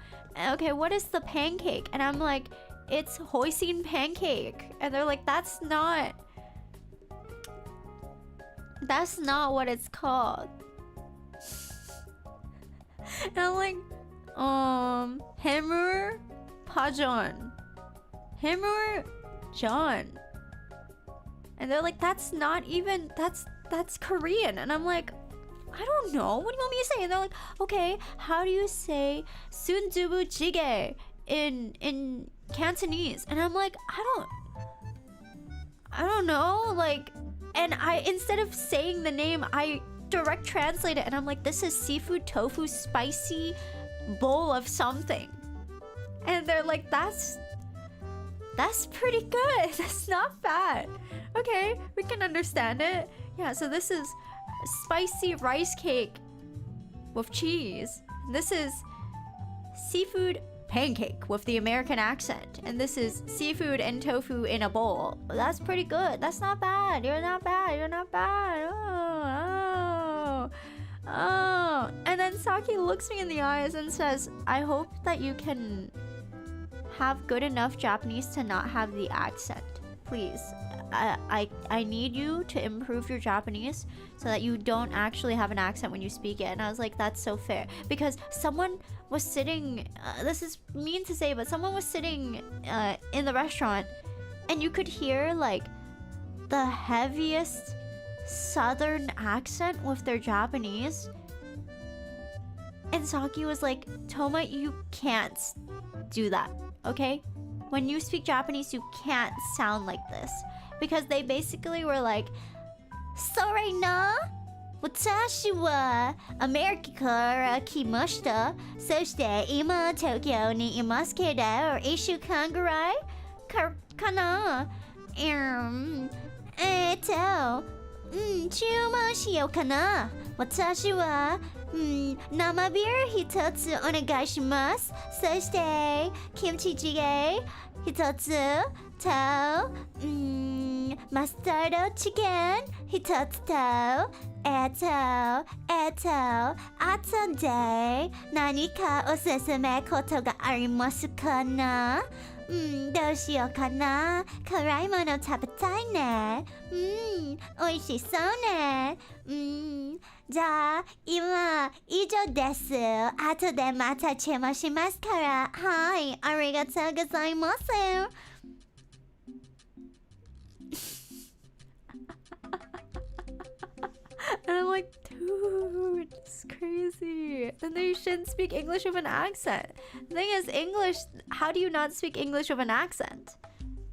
Okay, what is the pancake? And I'm like, it's hoisin pancake. And they're like, that's not what it's called. And I'm like, Hamur Pajon. Hamur John. And they're like, that's Korean. And I'm like, I don't know. What do you want me to say? And they're like, okay, how do you say sundubu jjigae in Cantonese? And I'm like, I don't know. Like, and instead of saying the name, I direct translate it, and I'm like, this is seafood tofu spicy bowl of something. And they're like, that's pretty good. That's not bad. Okay, we can understand it. Yeah, so this is spicy rice cake with cheese. This is seafood pancake with the American accent. And this is seafood and tofu in a bowl. That's pretty good. That's not bad. You're not bad. You're not bad. Oh. And then Saki looks me in the eyes and says, I hope that you can have good enough Japanese to not have the accent. Please. I need you to improve your Japanese so that you don't actually have an accent when you speak it. And I was like, that's so fair. Because someone was sitting, this is mean to say, but someone was sitting in the restaurant, and you could hear like the heaviest southern accent with their Japanese. And Saki was like, Toma, you can't do that, okay? When you speak Japanese, you can't sound like this. Because they basically were like, Sorry na? 私はアメリカから来ました。そして今東京にいますけど、1週間ぐらいかな。注文しようかな。私は生ビール一つお願いします。そしてキムチチゲ一つとマスタードチキン一つとあとで何かおすすめことがありますかな？どうしようかな。辛いもの食べたいね。美味しそうね。じゃあ今以上です。後でまた注文しますから。はい、ありがとうございます。And I'm like, dude, it's crazy. Then you shouldn't speak English with an accent. The thing is, English, how do you not speak English with an accent?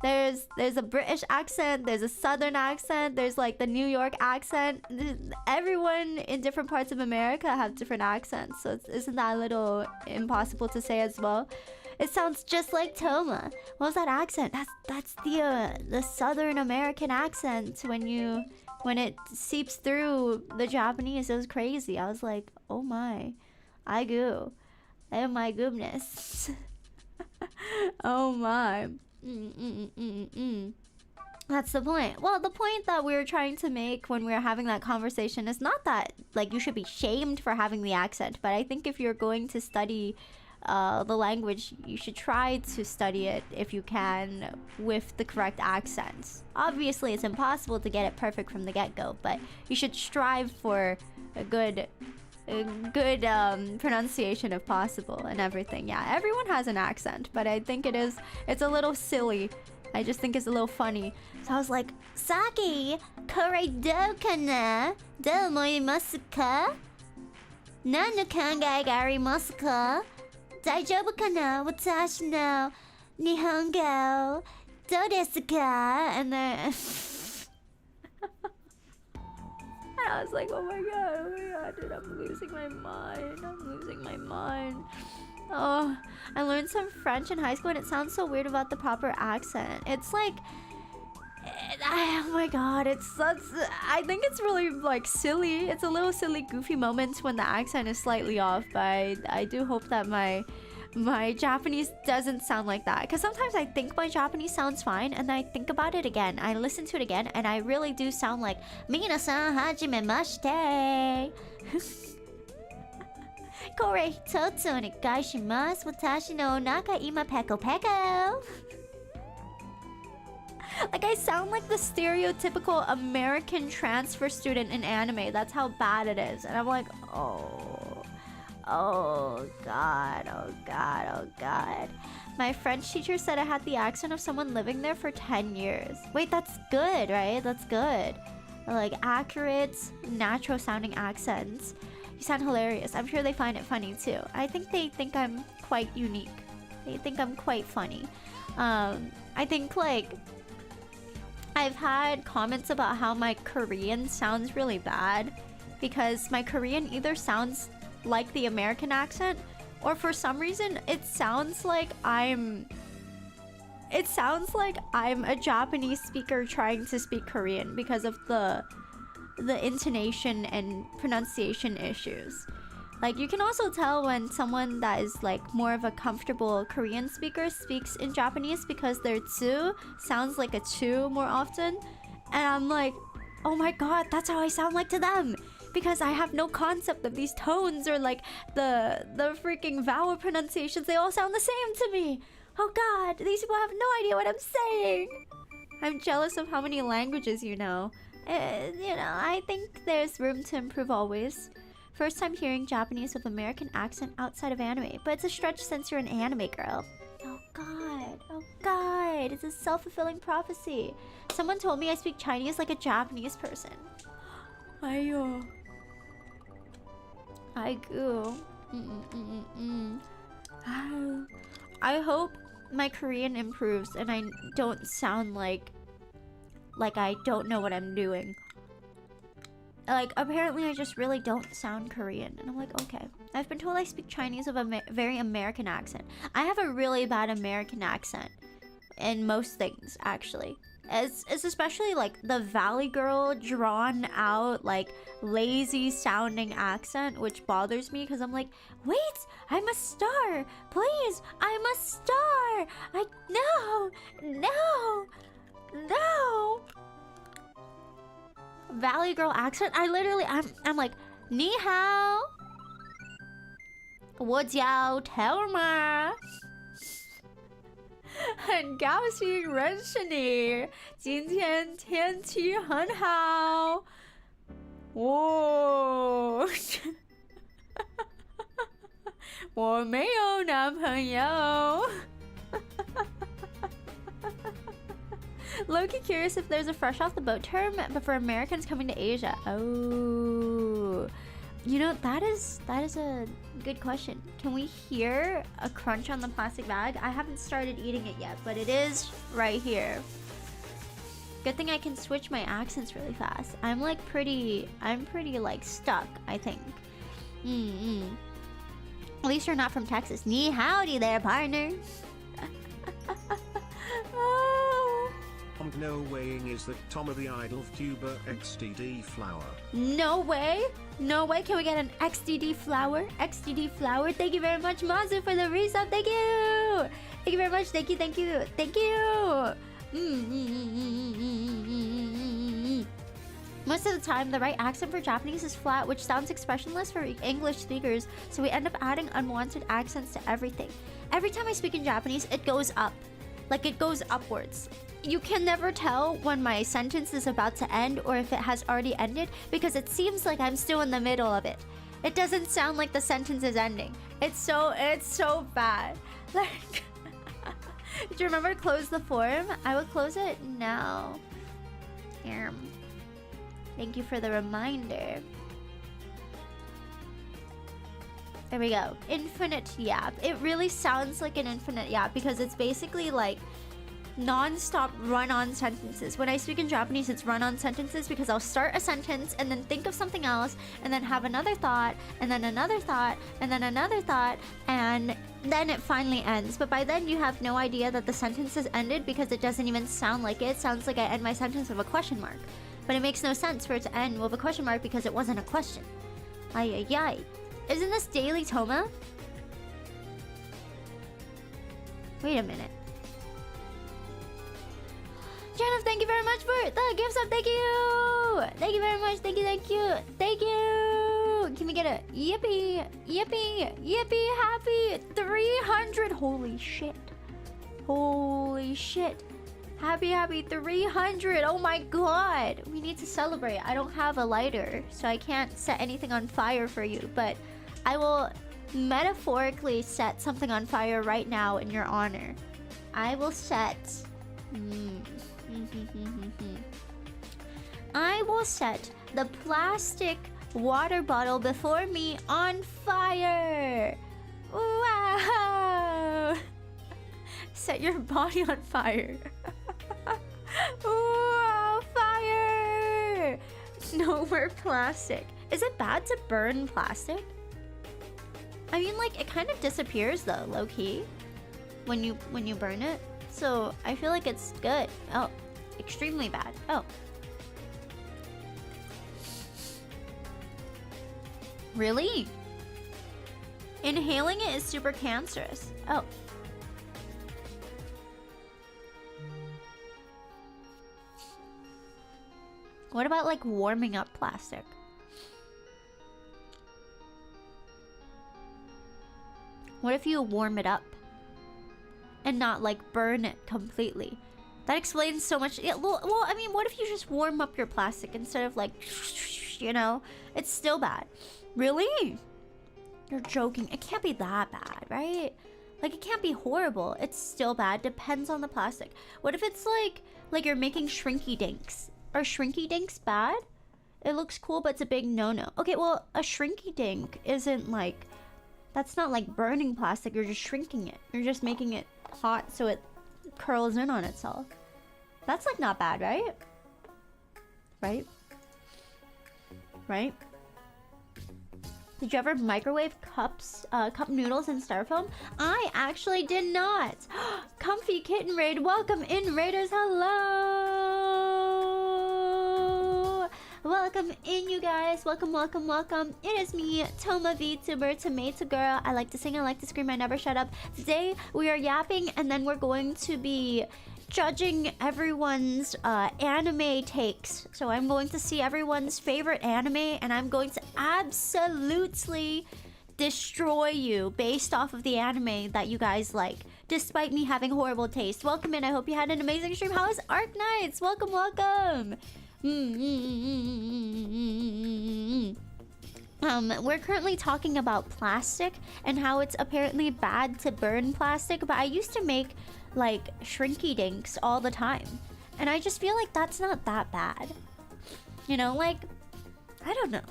There's a British accent, there's a Southern accent, there's like the New York accent. Everyone in different parts of America have different accents. So isn't that a little impossible to say as well? It sounds just like Toma. What was that accent? That's the Southern American accent when it seeps through the Japanese. It was crazy. I was like, oh my, oh my goodness. Oh my. That's the point. Well, the point that we were trying to make when we were having that conversation is not that like you should be shamed for having the accent, but I think if you're going to study the language, you should try to study it if you can with the correct accents. Obviously, it's impossible to get it perfect from the get-go, but you should strive for a good pronunciation if possible and everything. Yeah, everyone has an accent, but I think it's a little silly. I just think it's a little funny. So I was like, Saki, kore do kana? Do omoimasu ka? Nan no kangai ga arimasu ka? 大丈夫かな？私の日本語どうですか？ And then and I was like, oh my god, dude, I'm losing my mind. Oh, I learned some French in high school and it sounds so weird about the proper accent. It's like, Oh my god, I think it's really like silly. It's a little silly, goofy moments when the accent is slightly off, but I do hope that my Japanese doesn't sound like that. Because sometimes I think my Japanese sounds fine, and then I think about it again. I listen to it again, and I really do sound like Minasan hajimemashite. これ一つお願いします。私のお腹今ペコペコ。Like I sound like the stereotypical American transfer student in anime. That's how bad it is. And I'm like, oh god, oh god, oh god. My French teacher said I had the accent of someone living there for 10 years. Wait, that's good, right? That's good. Like accurate, natural sounding accents. You sound hilarious. I'm sure they find it funny too. I think they think I'm quite unique. They think I'm quite funny. I think like I've had comments about how my Korean sounds really bad because my Korean either sounds like the American accent or for some reason it sounds like I'm a Japanese speaker trying to speak Korean because of the intonation and pronunciation issues. Like you can also tell when someone that is like more of a comfortable Korean speaker speaks in Japanese because their tsu sounds like a chu more often. And I'm like, oh my god, that's how I sound like to them. Because I have no concept of these tones or like the freaking vowel pronunciations. They all sound the same to me. Oh god, these people have no idea what I'm saying. I'm jealous of how many languages you know. You know, I think there's room to improve always. First time hearing Japanese with American accent outside of anime, but it's a stretch since you're an anime girl. Oh god, it's a self-fulfilling prophecy. Someone told me I speak Chinese like a Japanese person. Aiyo. I hope my Korean improves and I don't sound like I don't know what I'm doing. Like, apparently I just really don't sound Korean. And I'm like, okay. I've been told I speak Chinese with a very American accent. I have a really bad American accent. In most things, actually. It's especially, like, the Valley Girl drawn out, like, lazy sounding accent, which bothers me because I'm like, wait, I'm a star. Please, I'm a star. No. Valley Girl accent. I'm like, ni hao, wo jiao toma, 很高兴认识你，今天天气很好。我没有男朋友。Low-key curious if there's a fresh off the boat term, but for Americans coming to Asia. Oh, you know, that is a good question. Can we hear a crunch on the plastic bag? I haven't started eating it yet, but it is right here. Good thing I can switch my accents really fast. I'm pretty like stuck, I think. At least you're not from Texas. Ni howdy there, partner. Oh. No weighing is that Toma the idol tuber XDD flower. No way. Can we get an XDD flower? XDD flower. Thank you very much, Mazu, for the resub. Thank you. Thank you very much. Thank you. Most of the time, the right accent for Japanese is flat, which sounds expressionless for English speakers, so we end up adding unwanted accents to everything. Every time I speak in Japanese, it goes up. Like, it goes upwards. You can never tell when my sentence is about to end or if it has already ended because it seems like I'm still in the middle of it. It doesn't sound like the sentence is ending. It's so bad. Like, do you remember to close the form? I will close it now. Thank you for the reminder. There we go. Infinite yap. It really sounds like an infinite yap because it's basically like non-stop run-on sentences. When I speak in Japanese, it's run-on sentences because I'll start a sentence and then think of something else and then have another thought and then another thought and then another thought and then it finally ends. But by then you have no idea that the sentence has ended because it doesn't even sound like it. It sounds like I end my sentence with a question mark. But it makes no sense for it to end with a question mark because it wasn't a question. Ay ay ay. Isn't this daily Toma? Wait a minute. Janov, thank you very much for the gift sub. Thank you. Thank you very much. Thank you, thank you. Thank you. Can we get a yippee, yippee, yippee happy 300? Holy shit. Holy shit. Happy, happy 300. Oh my god. We need to celebrate. I don't have a lighter, so I can't set anything on fire for you, but I will metaphorically set something on fire right now in your honor. I will set... I will set the plastic water bottle before me on fire. Wow! Set your body on fire. Wow, fire! No more plastic. Is it bad to burn plastic? I mean, like, it kind of disappears though, low-key, when you burn it. So I feel like it's good. Oh, extremely bad. Oh. Really? Inhaling it is super cancerous. Oh. What about like warming up plastic? What if you warm it up and not like burn it completely? That explains so much. Yeah, well, I mean, what if you just warm up your plastic instead of like, you know? It's still bad. Really? You're joking. It can't be that bad, right? Like, it can't be horrible. It's still bad. Depends on the plastic. What if it's like you're making shrinky dinks? Are shrinky dinks bad? It looks cool, but it's a big no-no. Okay, well, a shrinky dink isn't like... That's not like burning plastic. You're just shrinking it. You're just making it hot so it curls in on itself. That's like not bad, right? Right? Right? Did you ever microwave cup noodles in styrofoam? I actually did not. Comfy Kitten Raid, welcome in, Raiders. Hello. Welcome in, you guys. Welcome, welcome, welcome. It is me, Toma VTuber, Tomato Girl. I like to sing, I like to scream, I never shut up. Today we are yapping, and then we're going to be judging everyone's anime takes. So I'm going to see everyone's favorite anime, and I'm going to absolutely destroy you based off of the anime that you guys like, despite me having horrible taste. Welcome in. I hope you had an amazing stream. How is Arc Knights? Welcome, welcome. We're currently talking about plastic and how it's apparently bad to burn plastic, but I used to make like shrinky dinks all the time, and I just feel like that's not that bad, you know? Like, I don't know.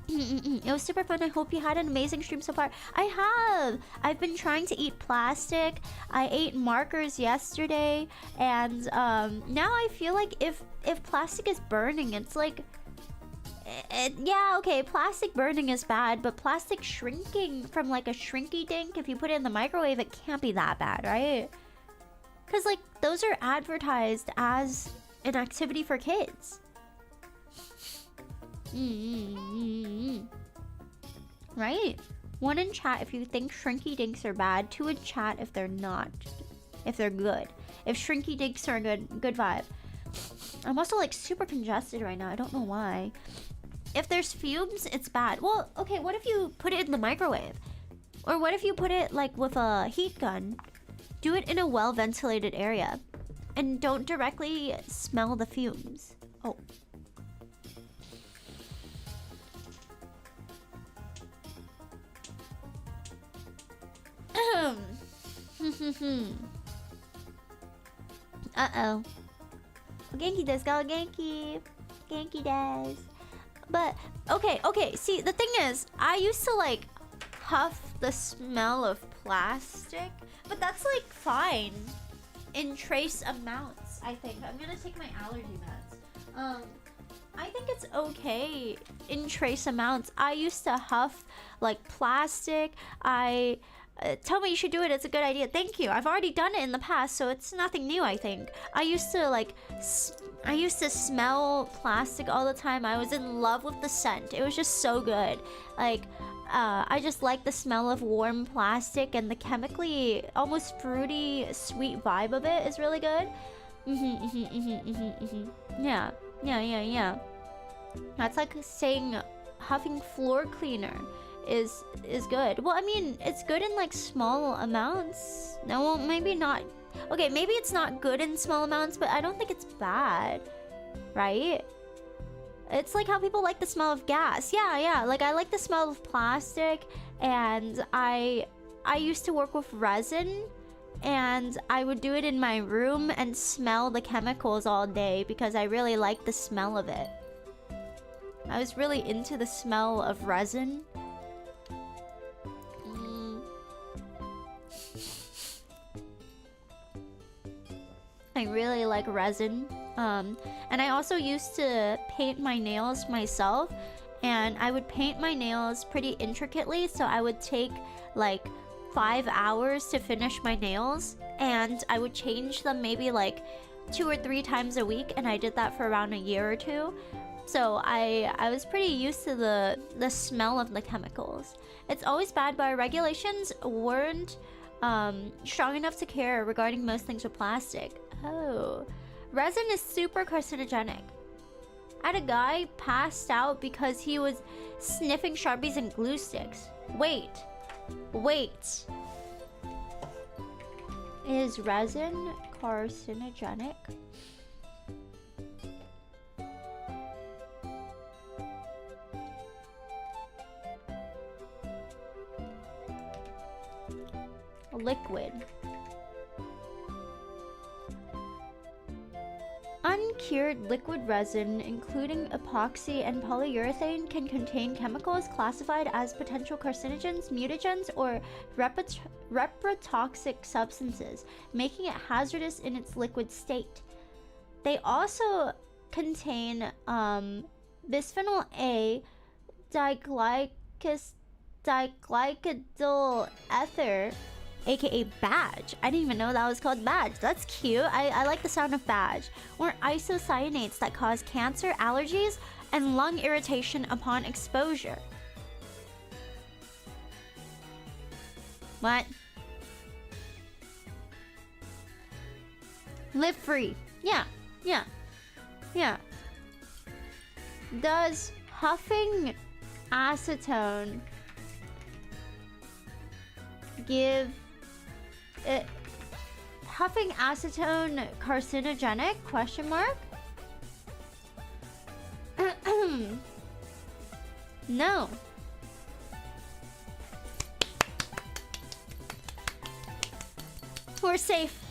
It was super fun. I hope you had an amazing stream so far. I've been trying to eat plastic. I ate markers yesterday, and now I feel like if plastic is burning, it's like yeah, okay, plastic burning is bad, but plastic shrinking from like a shrinky dink, if you put it in the microwave, it can't be that bad, right? Because like those are advertised as an activity for kids. Right? 1 in chat if you think shrinky dinks are bad, 2 in chat if they're not, if they're good. If shrinky dinks are good vibe. I'm also like super congested right now. I don't know why. If there's fumes, it's bad. Well, okay, what if you put it in the microwave? Or what if you put it like with a heat gun? Do it in a well-ventilated area. And don't directly smell the fumes. Oh. Uh-oh. Genki desu ka? Genki. Genki desu. But, okay, see, the thing is, I used to, like, huff the smell of plastic, but that's like fine in trace amounts. I think I'm gonna take my allergy meds. I think it's okay in trace amounts. I used to huff like plastic. Tell me you should do it. It's a good idea. Thank you. I've already done it in the past, so it's nothing new, I think. I used to smell plastic all the time. I was in love with the scent. It was just so good. Like, I just like the smell of warm plastic, and the chemically almost fruity, sweet vibe of it is really good. Yeah. That's like saying huffing floor cleaner is good. Well, I mean, it's good in like small amounts. No, well, maybe not. Okay, maybe it's not good in small amounts, but I don't think it's bad, right? It's like how people like the smell of gas. Yeah. Like I like the smell of plastic, and I used to work with resin, and I would do it in my room and smell the chemicals all day because I really liked the smell of it. I was really into the smell of resin. I really like resin. And I also used to paint my nails myself, and I would paint my nails pretty intricately, so I would take like 5 hours to finish my nails, and I would change them maybe like 2 or 3 times a week, and I did that for around a year or 2. So I was pretty used to the smell of the chemicals. It's always bad, but our regulations weren't strong enough to care regarding most things with plastic. Oh, resin is super carcinogenic. I had a guy passed out because he was sniffing Sharpies and glue sticks. Wait. Is resin carcinogenic? Liquid. Uncured liquid resin, including epoxy and polyurethane, can contain chemicals classified as potential carcinogens, mutagens, or reprotoxic substances, making it hazardous in its liquid state. They also contain bisphenol A, diglycidyl ether, aka badge. I didn't even know that was called badge. That's cute. I like the sound of badge. Or isocyanates that cause cancer, allergies, and lung irritation upon exposure. What? Live free. Yeah. Does huffing acetone give it huffing acetone carcinogenic? Question mark. No. We're safe.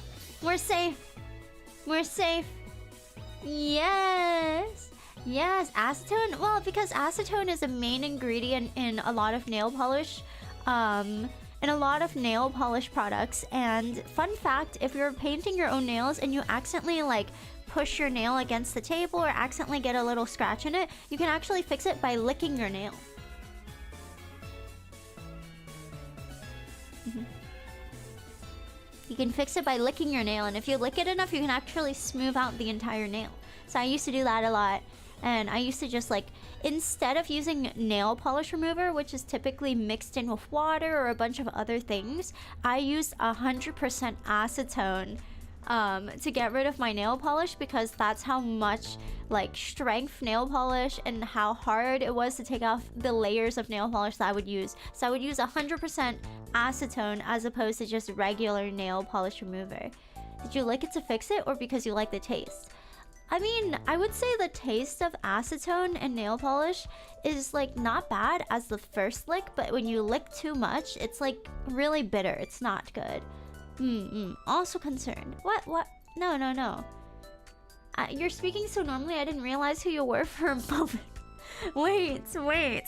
Yes, acetone. Well, because acetone is a main ingredient in a lot of nail polish products. And fun fact, if you're painting your own nails and you accidentally like push your nail against the table or accidentally get a little scratch in it, you can actually fix it by licking your nail. You can fix it by licking your nail, and if you lick it enough, you can actually smooth out the entire nail. So I used to do that a lot. And I used to just like, instead of using nail polish remover, which is typically mixed in with water or a bunch of other things, I used 100% acetone to get rid of my nail polish, because that's how much like strength nail polish and how hard it was to take off the layers of nail polish that I would use. So I would use 100% acetone as opposed to just regular nail polish remover. Did you lick it to fix it, or because you like the taste? I mean, I would say the taste of acetone and nail polish is like not bad as the first lick, but when you lick too much, it's like really bitter. It's not good. Also concerned. What? No. You're speaking so normally, I didn't realize who you were for a moment. Wait.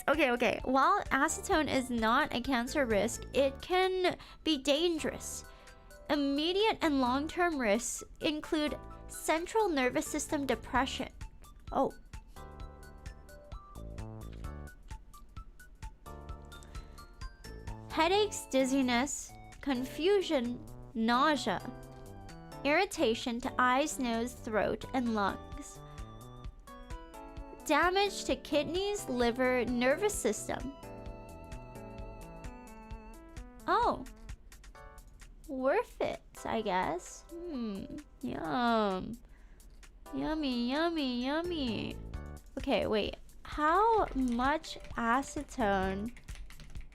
Okay. While acetone is not a cancer risk, it can be dangerous. Immediate and long-term risks include central nervous system depression. Oh. Headaches, dizziness, confusion, nausea, irritation to eyes, nose, throat, and lungs. Damage to kidneys, liver, nervous system. Oh. Worth it, I guess. Yum. Yummy. Okay, wait. How much acetone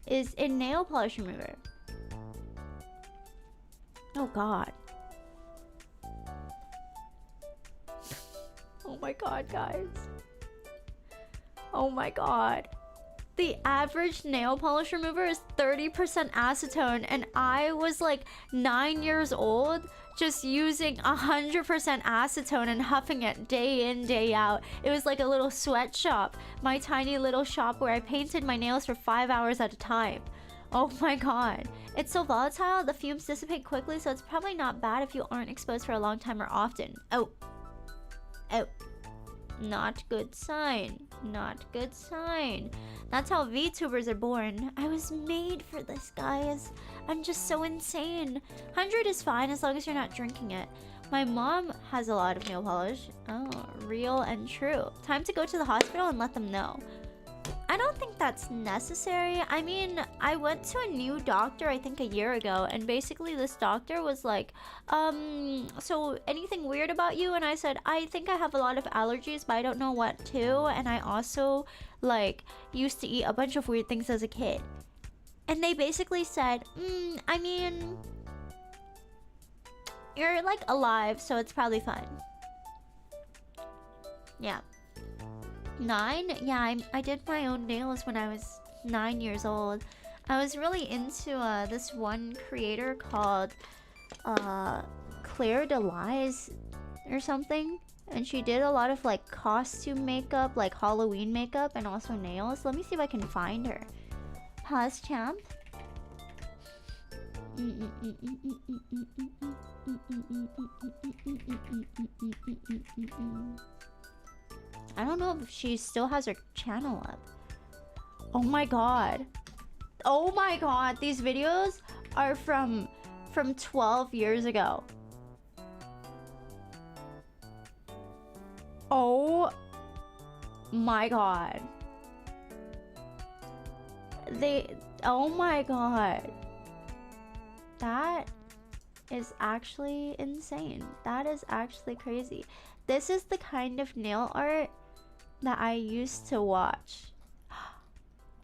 is in nail polish remover? Oh god. Oh my god, guys. Oh my god. The average nail polish remover is 30% acetone, and I was like 9 years old just using 100% acetone and huffing it day in, day out. It was like a little sweatshop, my tiny little shop where I painted my nails for 5 hours at a time. Oh my god. It's so volatile, the fumes dissipate quickly, so it's probably not bad if you aren't exposed for a long time or often. Oh. Not good sign. That's how VTubers are born. I was made for this, guys. I'm just so insane. 100 is fine as long as you're not drinking it. My mom has a lot of nail polish. Oh, real and true. Time to go to the hospital and let them know. I don't think that's necessary. I mean, I went to a new doctor, I think a year ago, and basically this doctor was like, so anything weird about you? And I said, I think I have a lot of allergies, but I don't know what to. And I also, like, used to eat a bunch of weird things as a kid. And they basically said, I mean, you're, like, alive, so it's probably fine. Yeah. 9? Yeah, I did my own nails when I was 9 years old. I was really into this one creator called Claire Delise or something. And she did a lot of like costume makeup, like Halloween makeup, and also nails. Let me see if I can find her. Pause champ. I don't know if she still has her channel up. Oh my god. Oh my god, these videos are from 12 years ago. Oh my god. Oh my god. That is actually insane. That is actually crazy. This is the kind of nail art that I used to watch.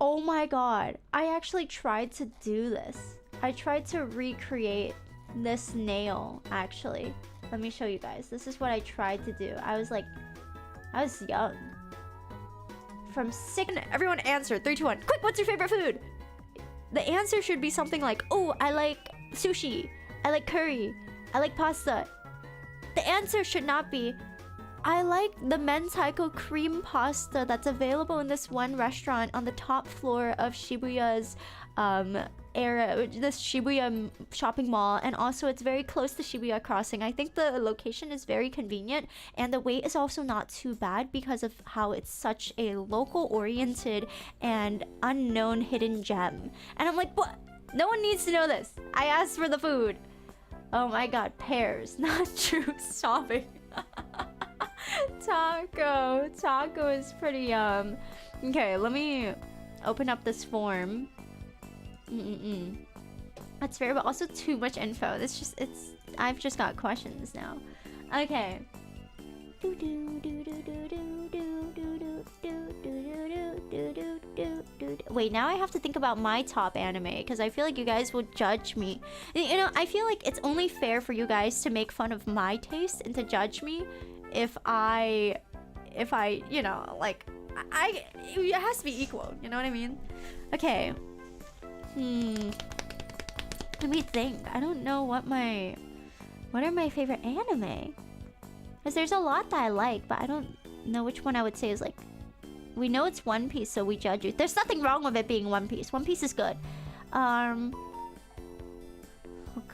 Oh my god. I actually tried to do this. I tried to recreate this nail, actually. Let me show you guys. This is what I tried to do. I was young. From 6... Everyone answer. 3, 2, 1. Quick, what's your favorite food? The answer should be something like, oh, I like sushi. I like curry. I like pasta. The answer should not be, I like the mentaiko cream pasta that's available in this one restaurant on the top floor of Shibuya's this Shibuya shopping mall, and also it's very close to Shibuya Crossing. I think the location is very convenient, and the wait is also not too bad because of how it's such a local oriented and unknown hidden gem. And I'm like, what? No one needs to know this. I asked for the food. Oh my god, pears. Not true. Sobbing. Taco is pretty yum. Okay, let me open up this form. That's fair, but also too much info. I've just got questions now. Okay. Wait, now I have to think about my top anime because I feel like you guys will judge me. You know, I feel like it's only fair for you guys to make fun of my taste and to judge me if I, you know, like, it has to be equal, you know what I mean? Okay. Let me think. I don't know what are my favorite anime? Because there's a lot that I like, but I don't know which one I would say is like We know it's One Piece, so we judge it. There's nothing wrong with it being One Piece. One Piece is good. Oh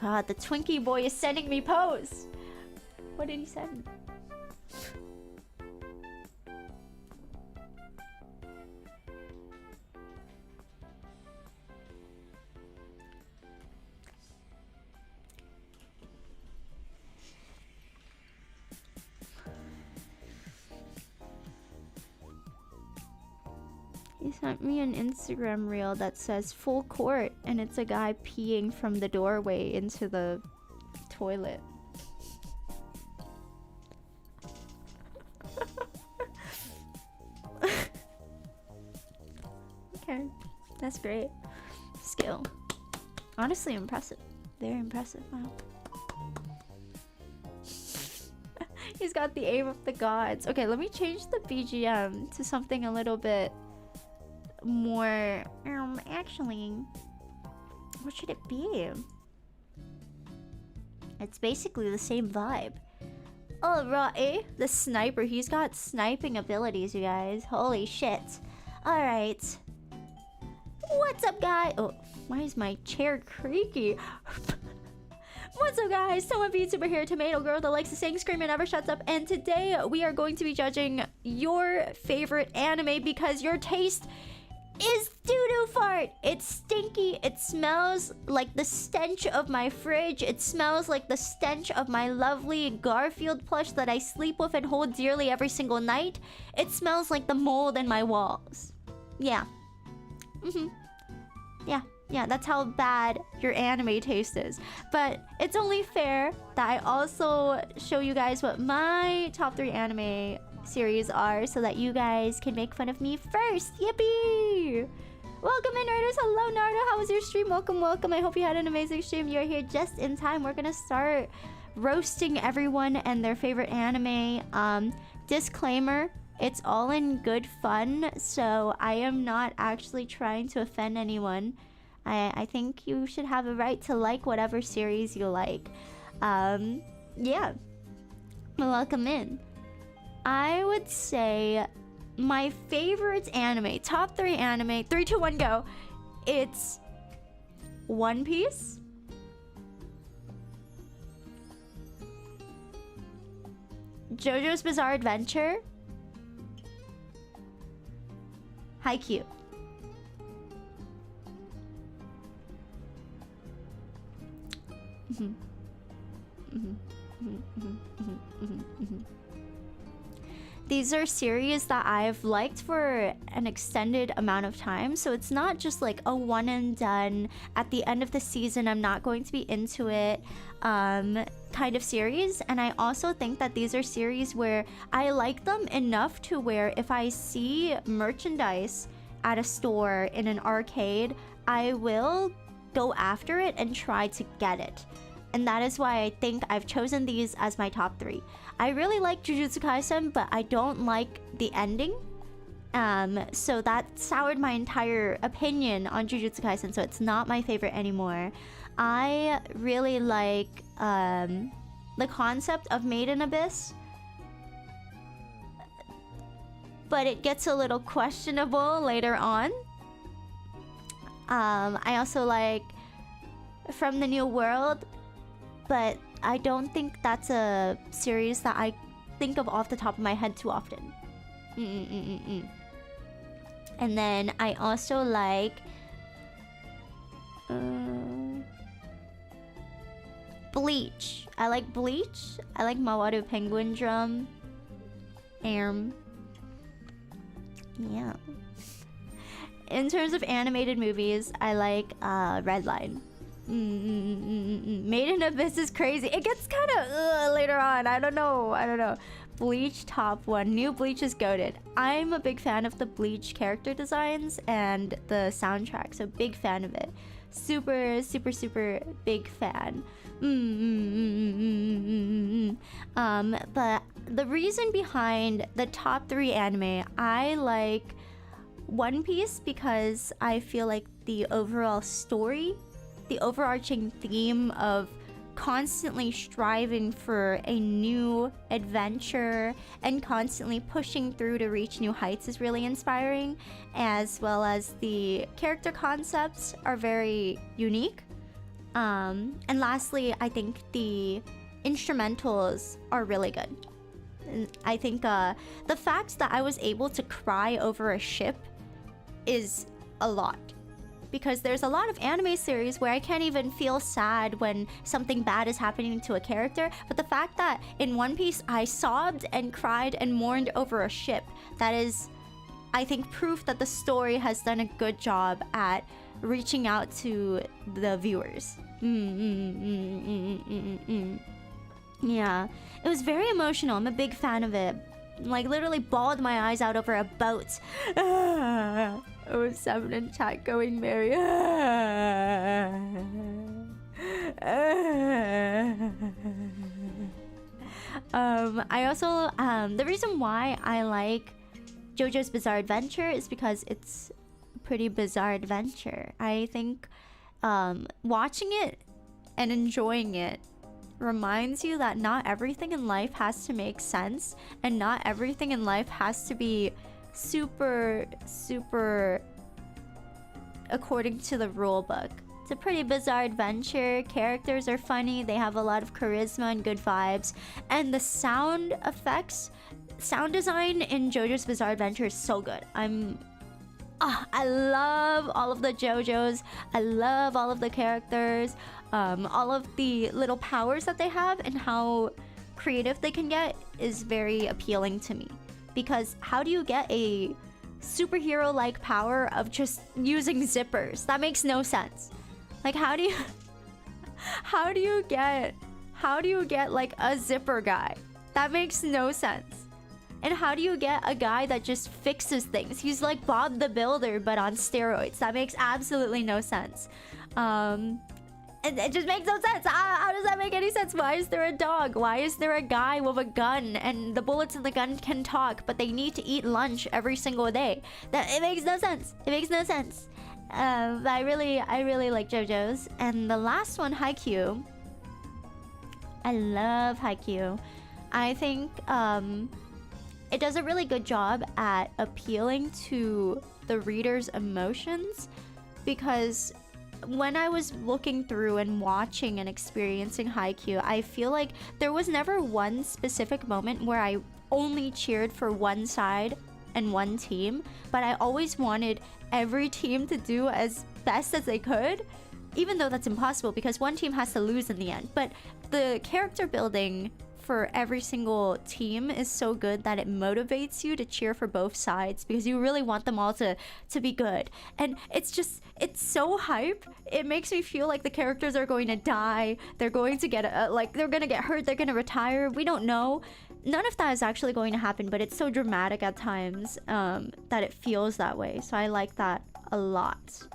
god, the Twinkie boy is sending me posts. What did he send? He sent me an Instagram reel that says full court, and it's a guy peeing from the doorway into the toilet. Okay, that's great. Skill. Honestly impressive. Very impressive. Wow. He's got the aim of the gods. Okay, let me change the BGM to something a little bit more actually, what should it be? It's basically the same vibe. Alright, the sniper, he's got sniping abilities, you guys. Holy shit. Alright, what's up, guys? Oh, why is my chair creaky? What's up, guys? Toma VTuber here, tomato girl that likes to sing, scream, and never shuts up. And today we are going to be judging your favorite anime because your taste is doo-doo fart. It's stinky. It smells like the stench of my fridge. It smells like the stench of my lovely Garfield plush that I sleep with and hold dearly every single night. It smells like the mold in my walls. Yeah. Yeah, that's how bad your anime taste is. But it's only fair that I also show you guys what my top 3 anime series are so that you guys can make fun of me first. Yippee! Welcome in, Nerders. Hello, Naruto. How was your stream? Welcome, welcome. I hope you had an amazing stream. You're here just in time. We're gonna start roasting everyone and their favorite anime. Disclaimer, it's all in good fun, so I am not actually trying to offend anyone. I think you should have a right to like whatever series you like. Yeah. Welcome in. I would say my favorite anime, top 3 anime, 3, 2, 1, go. It's One Piece, JoJo's Bizarre Adventure, Haikyuu. These are series that I've liked for an extended amount of time, so it's not just like a one and done, at the end of the season I'm not going to be into it kind of series. And I also think that these are series where I like them enough to where if I see merchandise at a store, in an arcade, I will go after it and try to get it. And that is why I think I've chosen these as my top 3. I really like Jujutsu Kaisen, but I don't like the ending. So that soured my entire opinion on Jujutsu Kaisen, so it's not my favorite anymore. I really like the concept of Made in Abyss, but it gets a little questionable later on. I also like From the New World, but I don't think that's a series that I think of off the top of my head too often. And then I also like Bleach. I like Bleach. I like Mawaru Penguin Drum. Yeah. In terms of animated movies, I like Redline. Made in Abyss is crazy. It gets kind of later on. I don't know. Bleach top 1. New Bleach is goated. I'm a big fan of the Bleach character designs and the soundtrack, so big fan of it. Super big fan. But the reason behind the top 3 anime, I like One Piece because I feel like the overall story, the overarching theme of constantly striving for a new adventure and constantly pushing through to reach new heights is really inspiring, as well as the character concepts are very unique. And lastly, I think the instrumentals are really good. And I think the fact that I was able to cry over a ship is a lot. Because there's a lot of anime series where I can't even feel sad when something bad is happening to a character. But the fact that in One Piece I sobbed and cried and mourned over a ship, that is, I think, proof that the story has done a good job at reaching out to the viewers. Yeah, it was very emotional. I'm a big fan of it. Like, literally bawled my eyes out over a boat. Oh, 7 in chat going Mary. I also, the reason why I like JoJo's Bizarre Adventure is because it's a pretty bizarre adventure. I think watching it and enjoying it reminds you that not everything in life has to make sense, and not everything in life has to be super according to the rule book. It's a pretty bizarre adventure. Characters are funny, they have a lot of charisma and good vibes, and the sound effects, sound design in JoJo's Bizarre Adventure is so good. I love all of the JoJos. I love all of the characters, all of the little powers that they have, and how creative they can get is very appealing to me. Because how do you get a superhero-like power of just using zippers? That makes no sense. Like, how do you get like a zipper guy? That makes no sense. And how do you get a guy that just fixes things? He's like Bob the Builder, but on steroids. That makes absolutely no sense. It just makes no sense. How does that make any sense? Why is there a dog? Why is there a guy with a gun and the bullets in the gun can talk, but they need to eat lunch every single day? It makes no sense. It makes no sense. But I really like JoJo's. And the last one, Haikyuu. I love Haikyuu. I think it does a really good job at appealing to the reader's emotions, because when I was looking through and watching and experiencing Haikyuu, I feel like there was never one specific moment where I only cheered for one side and one team, but I always wanted every team to do as best as they could, even though that's impossible because one team has to lose in the end. But the character building for every single team is so good that it motivates you to cheer for both sides, because you really want them all to be good. And it's so hype. It makes me feel like the characters are going to die, they're going to get they're gonna get hurt, they're gonna retire. We don't know. None of that is actually going to happen, but it's so dramatic at times that it feels that way. So I like that a lot.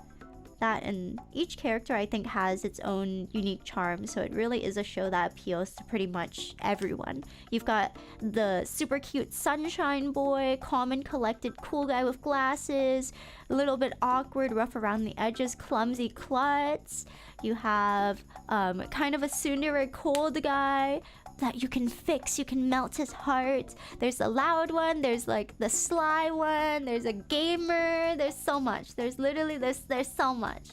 That, and each character I think has its own unique charm, so it really is a show that appeals to pretty much everyone. You've got the super cute sunshine boy, calm and collected cool guy with glasses, a little bit awkward, rough around the edges, clumsy klutz. You have kind of a tsundere cold guy that you can fix, you can melt his heart. There's the loud one, there's like the sly one, there's a gamer, there's so much. There's literally, there's so much.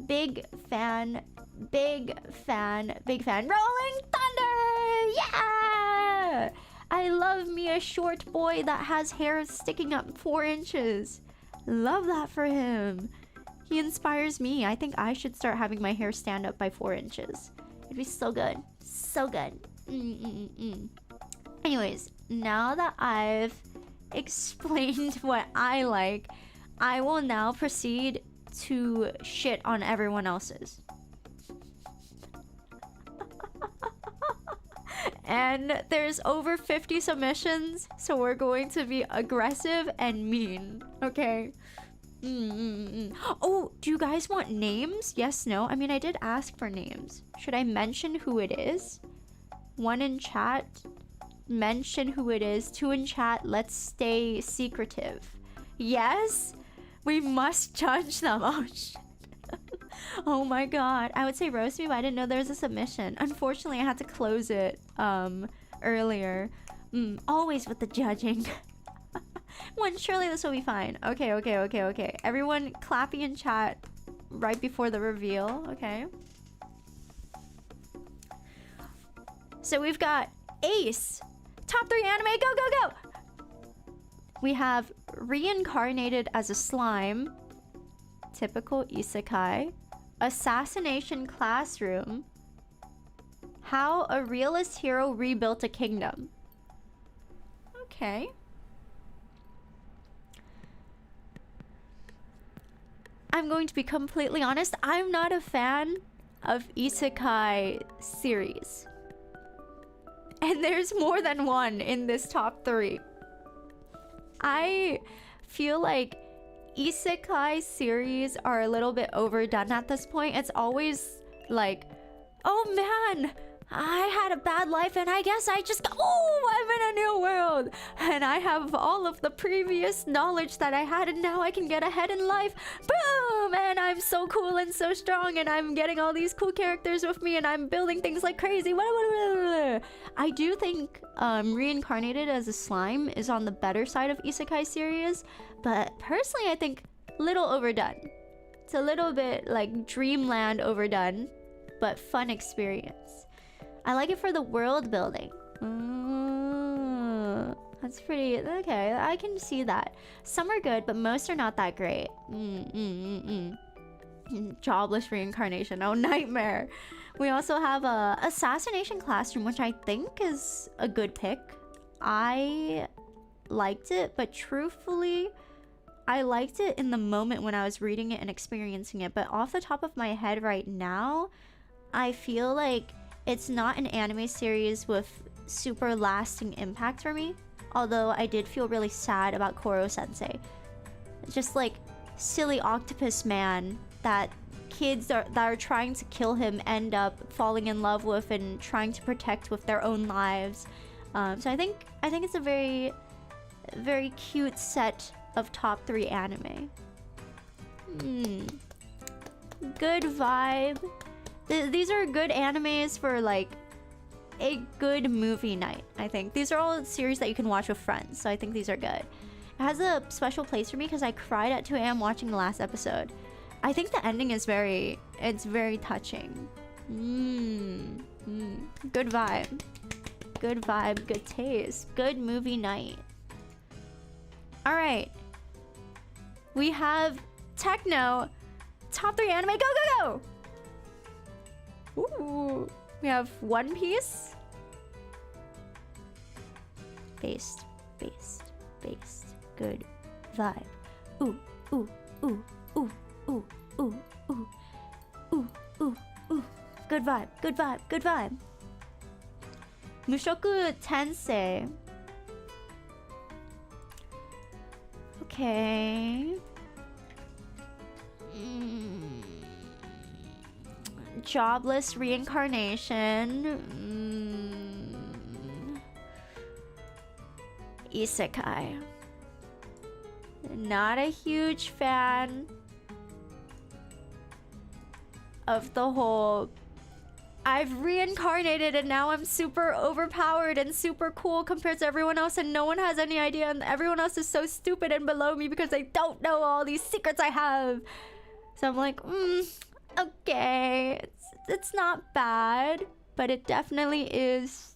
Big fan. Rolling Thunder! Yeah! I love me a short boy that has hair sticking up 4 inches. Love that for him. He inspires me. I think I should start having my hair stand up by 4 inches. It'd be so good. So good. Anyways, now that I've explained what I like, I will now proceed to shit on everyone else's. And there's over 50 submissions, so we're going to be aggressive and mean, okay? Oh, do you guys want names? Yes, no? I mean, I did ask for names. Should I mention who it is? 1 in chat, mention who it is. 2 in chat, let's stay secretive. Yes? We must judge them. Oh, shit. Oh my god. I would say roast me, but I didn't know there was a submission. Unfortunately, I had to close it earlier. Always with the judging. When surely this will be fine. Okay. Everyone clappy in chat right before the reveal. Okay. So we've got Ace. Top 3 anime. Go. We have Reincarnated as a Slime. Typical isekai. Assassination Classroom. How a Realist Hero Rebuilt a Kingdom. Okay. I'm going to be completely honest. I'm not a fan of isekai series. And there's more than one in this top 3. I feel like isekai series are a little bit overdone at this point. It's always like, oh man, I had a bad life and I guess I'm in a new world. And I have all of the previous knowledge that I had and now I can get ahead in life. Boom! And I'm so cool and so strong and I'm getting all these cool characters with me and I'm building things like crazy. I do think Reincarnated as a Slime is on the better side of isekai series. But personally, I think little overdone. It's a little bit like Dreamland overdone, but fun experience. I like it for the world building. That's pretty... Okay, I can see that. Some are good, but most are not that great. Jobless Reincarnation. Oh, nightmare. We also have a Assassination Classroom, which I think is a good pick. I liked it, but truthfully, I liked it in the moment when I was reading it and experiencing it. But off the top of my head right now, I feel like it's not an anime series with super lasting impact for me. Although I did feel really sad about Koro-sensei. Just like silly octopus man that kids that are trying to kill him end up falling in love with and trying to protect with their own lives. So I think it's a very, very cute set of top 3 anime. Good vibe. These are good animes for like a good movie night, I think. These are all series that you can watch with friends, so I think these are good. It has a special place for me because I cried at 2 a.m. watching the last episode. I think the ending is very touching. Good vibe. Good vibe, good taste. Good movie night. Alright. We have Techno. Top 3 anime. Go! Ooh. We have One Piece. Based. Good vibe. Ooh. Good vibe. Mushoku Tensei. Okay. Jobless Reincarnation. Isekai. Not a huge fan of the whole I've reincarnated and now I'm super overpowered and super cool compared to everyone else and no one has any idea and everyone else is so stupid and below me because they don't know all these secrets I have. So I'm like, okay, it's not bad, but it definitely is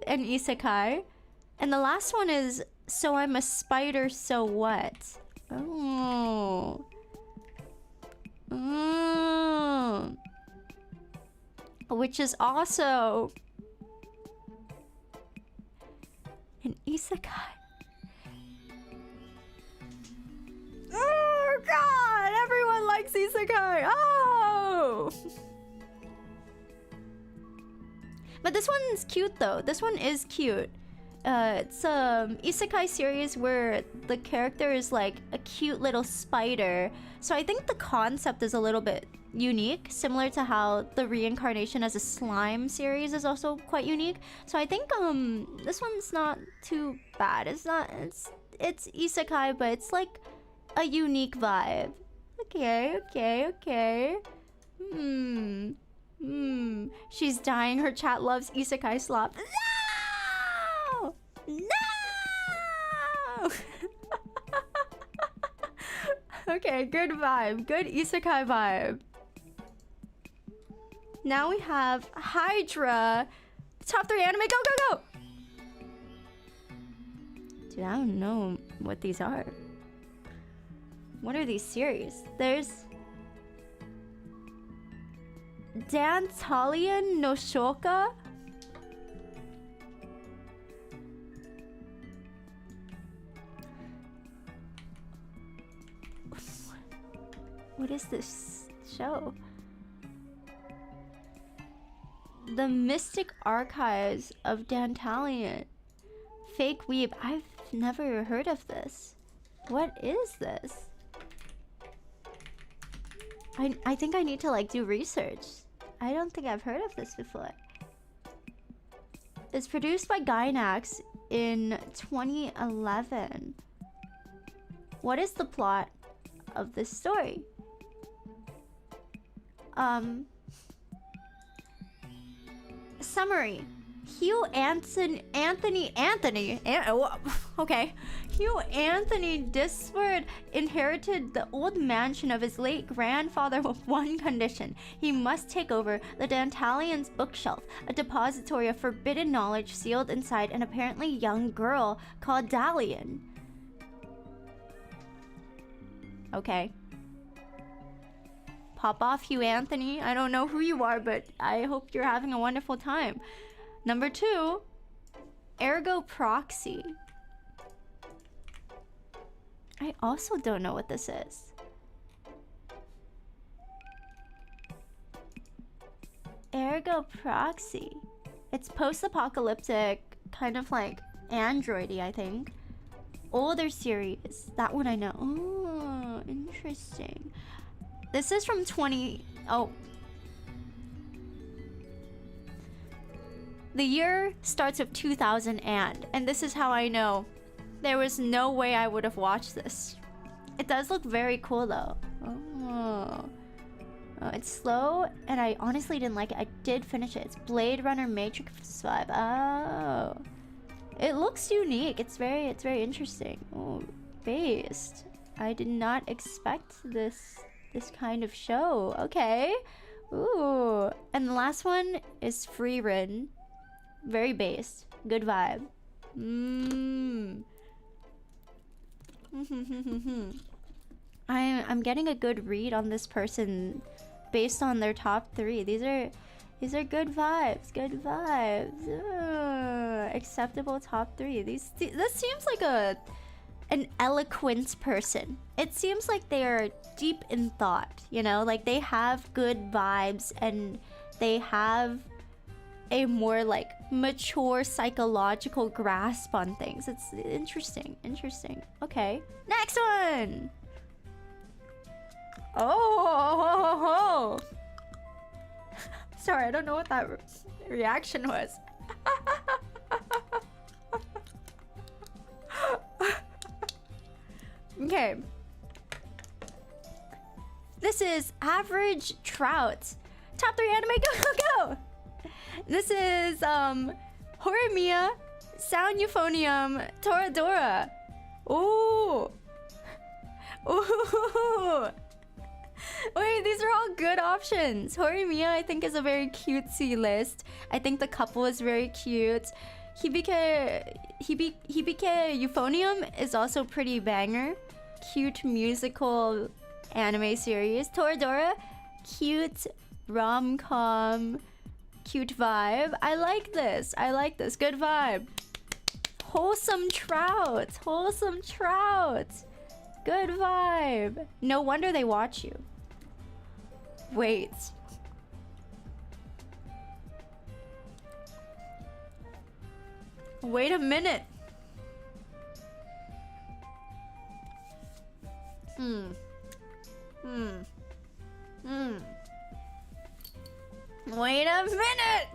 an isekai. And the last one is So I'm a Spider, So What? Oh. Which is also an isekai. Oh god, everyone likes isekai. Oh. But this one's cute though. This one is cute. It's a isekai series where the character is like a cute little spider. So I think the concept is a little bit unique, similar to how the Reincarnation as a Slime series is also quite unique. So I think this one's not too bad. It's isekai, but it's like a unique vibe. Okay. She's dying. Her chat loves isekai slop. No! No! Okay, good vibe. Good isekai vibe. Now we have Hydra. Top 3 anime. Go, go, go! Dude, I don't know what these are. What are these series? There's Dantalian no Shoka. What is this show? The Mystic Archives of Dantalian. Fake weeb. I've never heard of this. What is this? I think I need to like do research. I don't think I've heard of this before. It's produced by Gainax in 2011. What is the plot of this story? Summary. Hugh Anthony Disford inherited the old mansion of his late grandfather with one condition. He must take over the Dantalian's bookshelf, a depository of forbidden knowledge sealed inside an apparently young girl called Dalian. Okay. Pop off, Hugh Anthony. I don't know who you are, but I hope you're having a wonderful time. Number 2, Ergo Proxy. I also don't know what this is. Ergo Proxy. It's post-apocalyptic, kind of like androidy, I think. Older series. That one I know. Oh, interesting. This is from 20... Oh. The year starts with 2000 and this is how I know. There was no way I would have watched this. It does look very cool though. Oh. Oh, it's slow and I honestly didn't like it. I did finish it. It's Blade Runner Matrix vibe. Oh. It looks unique. It's very interesting. Oh, based. I did not expect this kind of show. Okay. Ooh. And the last one is Free Rin. Very based. Good vibe. I'm getting a good read on this person based on their top 3. These are good vibes. Good vibes. Acceptable top 3. This seems like an eloquent person. It seems like they are deep in thought, you know? Like they have good vibes and they have a more like mature psychological grasp on things. It's interesting. Okay, next one. Oh. Sorry, I don't know what that reaction was. Okay. This is Average Trout. Top 3 anime, go, go, go! This is, Horimiya, Sound Euphonium, Toradora. Ooh. Ooh. Wait, these are all good options. Horimiya, I think, is a very cutesy list. I think the couple is very cute. Hibike Euphonium is also pretty banger. Cute musical anime series. Toradora, cute rom-com, cute vibe. I like this. Good vibe. Wholesome trout. Good vibe. No wonder they watch you. Wait. Wait a minute. Wait a minute.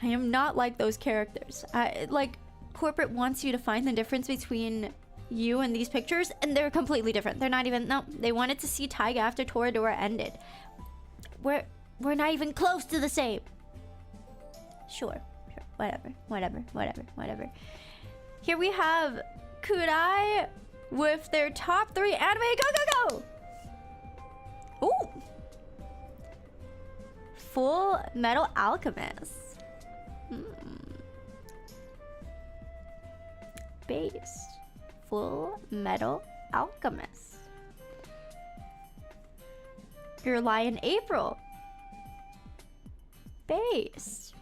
I am not like those characters. Like, corporate wants you to find the difference between you and these pictures, and they're completely different. They're not even... No, they wanted to see Taiga after Toradora ended. we're not even close to the same. Sure. Whatever. Here we have Kudai with their top 3 anime. Go! Ooh. Full Metal Alchemist. Based. Full Metal Alchemist. Your Lion April. Based.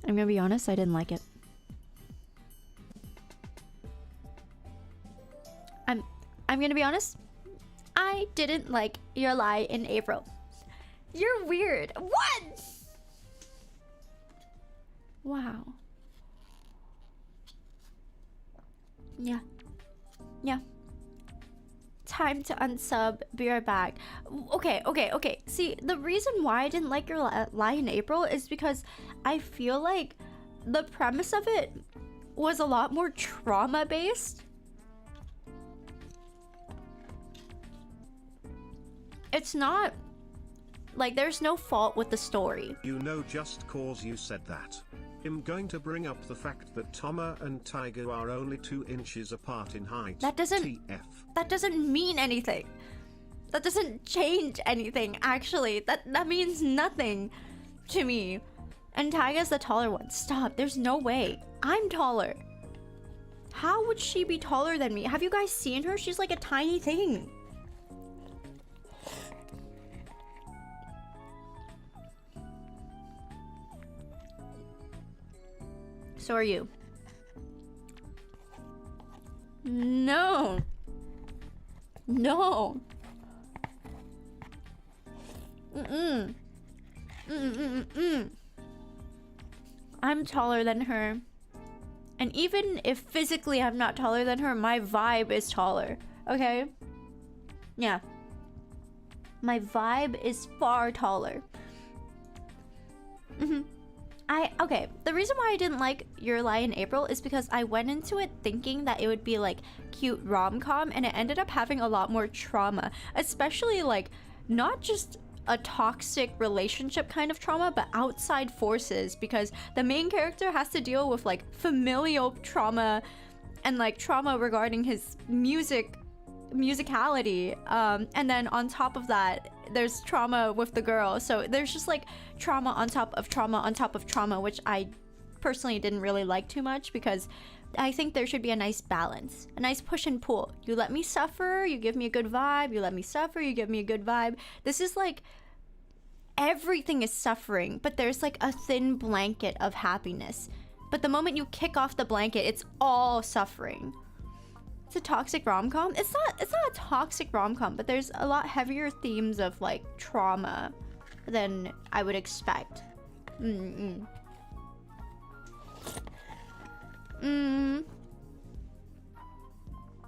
I'm gonna be honest, I didn't like it. I'm gonna be honest, I didn't like Your Lie in April. You're weird. What? Wow. Yeah. Time to unsub. Be right back. Okay. See, the reason why I didn't like Your Lie in April is because I feel like the premise of it was a lot more trauma based. It's not like there's no fault with the story. You know, just cause you said that, I'm going to bring up the fact that Toma and Tiger are only 2 inches apart in height. That doesn't mean anything. That doesn't change anything, actually. That means nothing to me. And Taiga's the taller one. Stop, there's no way. I'm taller. How would she be taller than me? Have you guys seen her? She's like a tiny thing. So are you. No. I'm taller than her. And even if physically I'm not taller than her, my vibe is taller. Okay? Yeah. My vibe is far taller. Okay, the reason why I didn't like Your Lie in April is because I went into it thinking that it would be like cute rom-com, and it ended up having a lot more trauma, especially like not just a toxic relationship kind of trauma, but outside forces, because the main character has to deal with like familial trauma and like trauma regarding his musicality, and then on top of that there's trauma with the girl. So there's just like trauma on top of trauma on top of trauma, which I personally didn't really like too much, because I think there should be a nice balance, a nice push and pull. You let me suffer, you give me a good vibe. You let me suffer, you give me a good vibe. This is like everything is suffering, but there's like a thin blanket of happiness. But the moment you kick off the blanket, it's all suffering. It's a toxic rom-com. It's not a toxic rom-com, but there's a lot heavier themes of like trauma than I would expect. And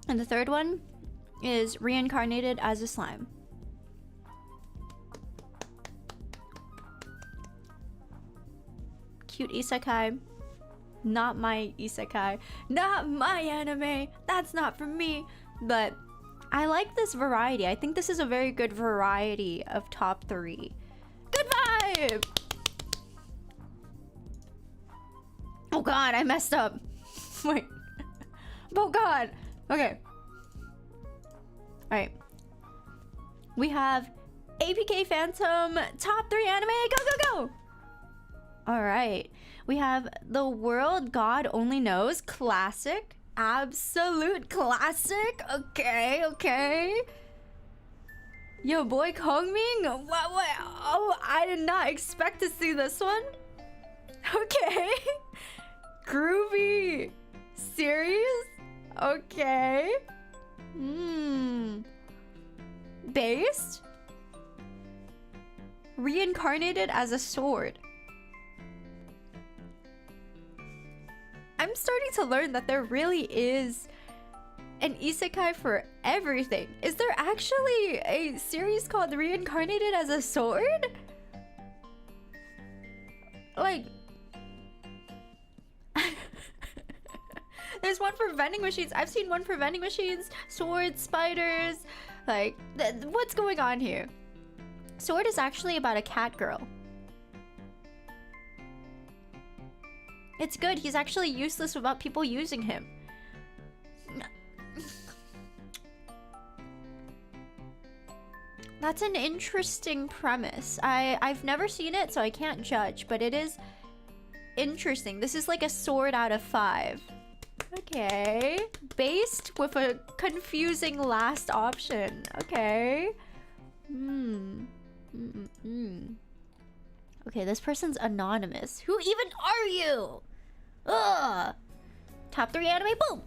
the third one is Reincarnated as a Slime. Cute isekai. Not my isekai. Not my anime. That's not for me. But I like this variety. I think this is a very good variety of top 3. Good vibe! Oh god, I messed up. Wait. Oh god. Okay. Alright. We have APK Phantom top 3 anime. Go! Alright. We have The World God Only Knows. Classic. Absolute classic. Okay. Yo, boy Kongming? What? Oh, I did not expect to see this one. Okay. Groovy. Serious? Okay. Based? Reincarnated as a sword. I'm starting to learn that there really is an isekai for everything. Is there actually a series called Reincarnated as a Sword? Like... There's one for vending machines. I've seen one for vending machines, swords, spiders, Like, what's going on here? Sword is actually about a cat girl. It's good. He's actually useless without people using him. That's an interesting premise. I've never seen it, so I can't judge, but it is interesting. This is like a sword out of 5. Okay. Based with a confusing last option. Okay. Okay, this person's anonymous. Who even are you? Ugh. Top 3 anime, boom.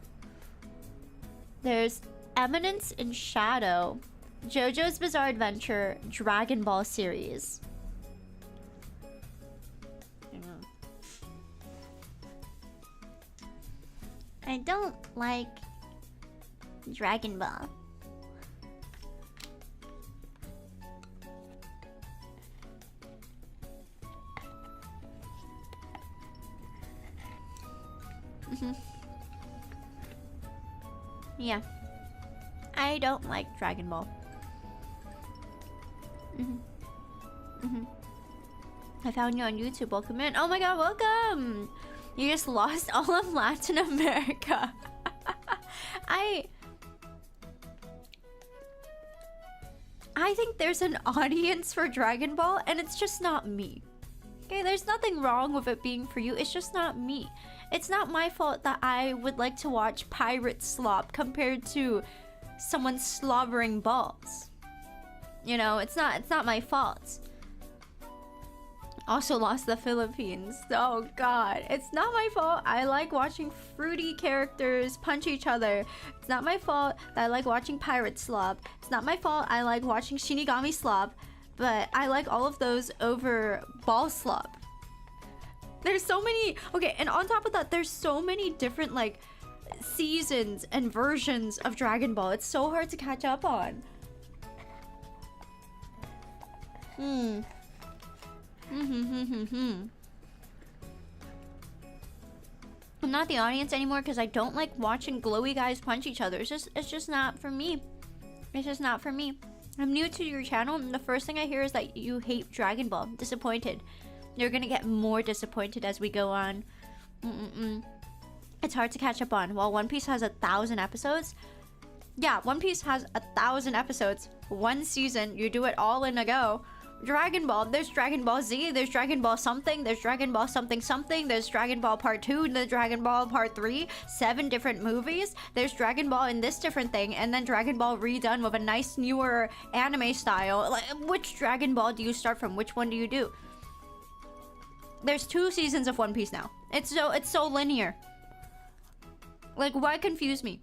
There's Eminence in Shadow, JoJo's Bizarre Adventure, Dragon Ball series. I don't like Dragon Ball. Yeah. I don't like Dragon Ball. I found you on YouTube. Welcome in. Oh my god, welcome! You just lost all of Latin America. I think there's an audience for Dragon Ball, and it's just not me. Okay, there's nothing wrong with it being for you. It's just not me. It's not my fault that I would like to watch pirate slop compared to someone slobbering balls. You know, it's not my fault. Also lost the Philippines. Oh god, it's not my fault. I like watching fruity characters punch each other. It's not my fault that I like watching pirate slop. It's not my fault I like watching Shinigami slop. But I like all of those over ball slop. There's so many. Okay, and on top of that, there's so many different like seasons and versions of Dragon Ball. It's so hard to catch up on. I'm not the audience anymore because I don't like watching glowy guys punch each other. It's just not for me. It's just not for me. I'm new to your channel, and the first thing I hear is that you hate Dragon Ball. Disappointed. You're gonna get more disappointed as we go on. It's hard to catch up on. While One Piece has 1,000 episodes. Yeah, One Piece has 1,000 episodes. One season, you do it all in a go. Dragon Ball, there's Dragon Ball Z, there's Dragon Ball something, there's Dragon Ball something something, there's Dragon Ball Part 2, there's Dragon Ball Part 3, 7 different movies, there's Dragon Ball in this different thing, and then Dragon Ball redone with a nice newer anime style. Like, which Dragon Ball do you start from? Which one do you do? There's 2 seasons of One Piece now. It's so linear. Like, why confuse me?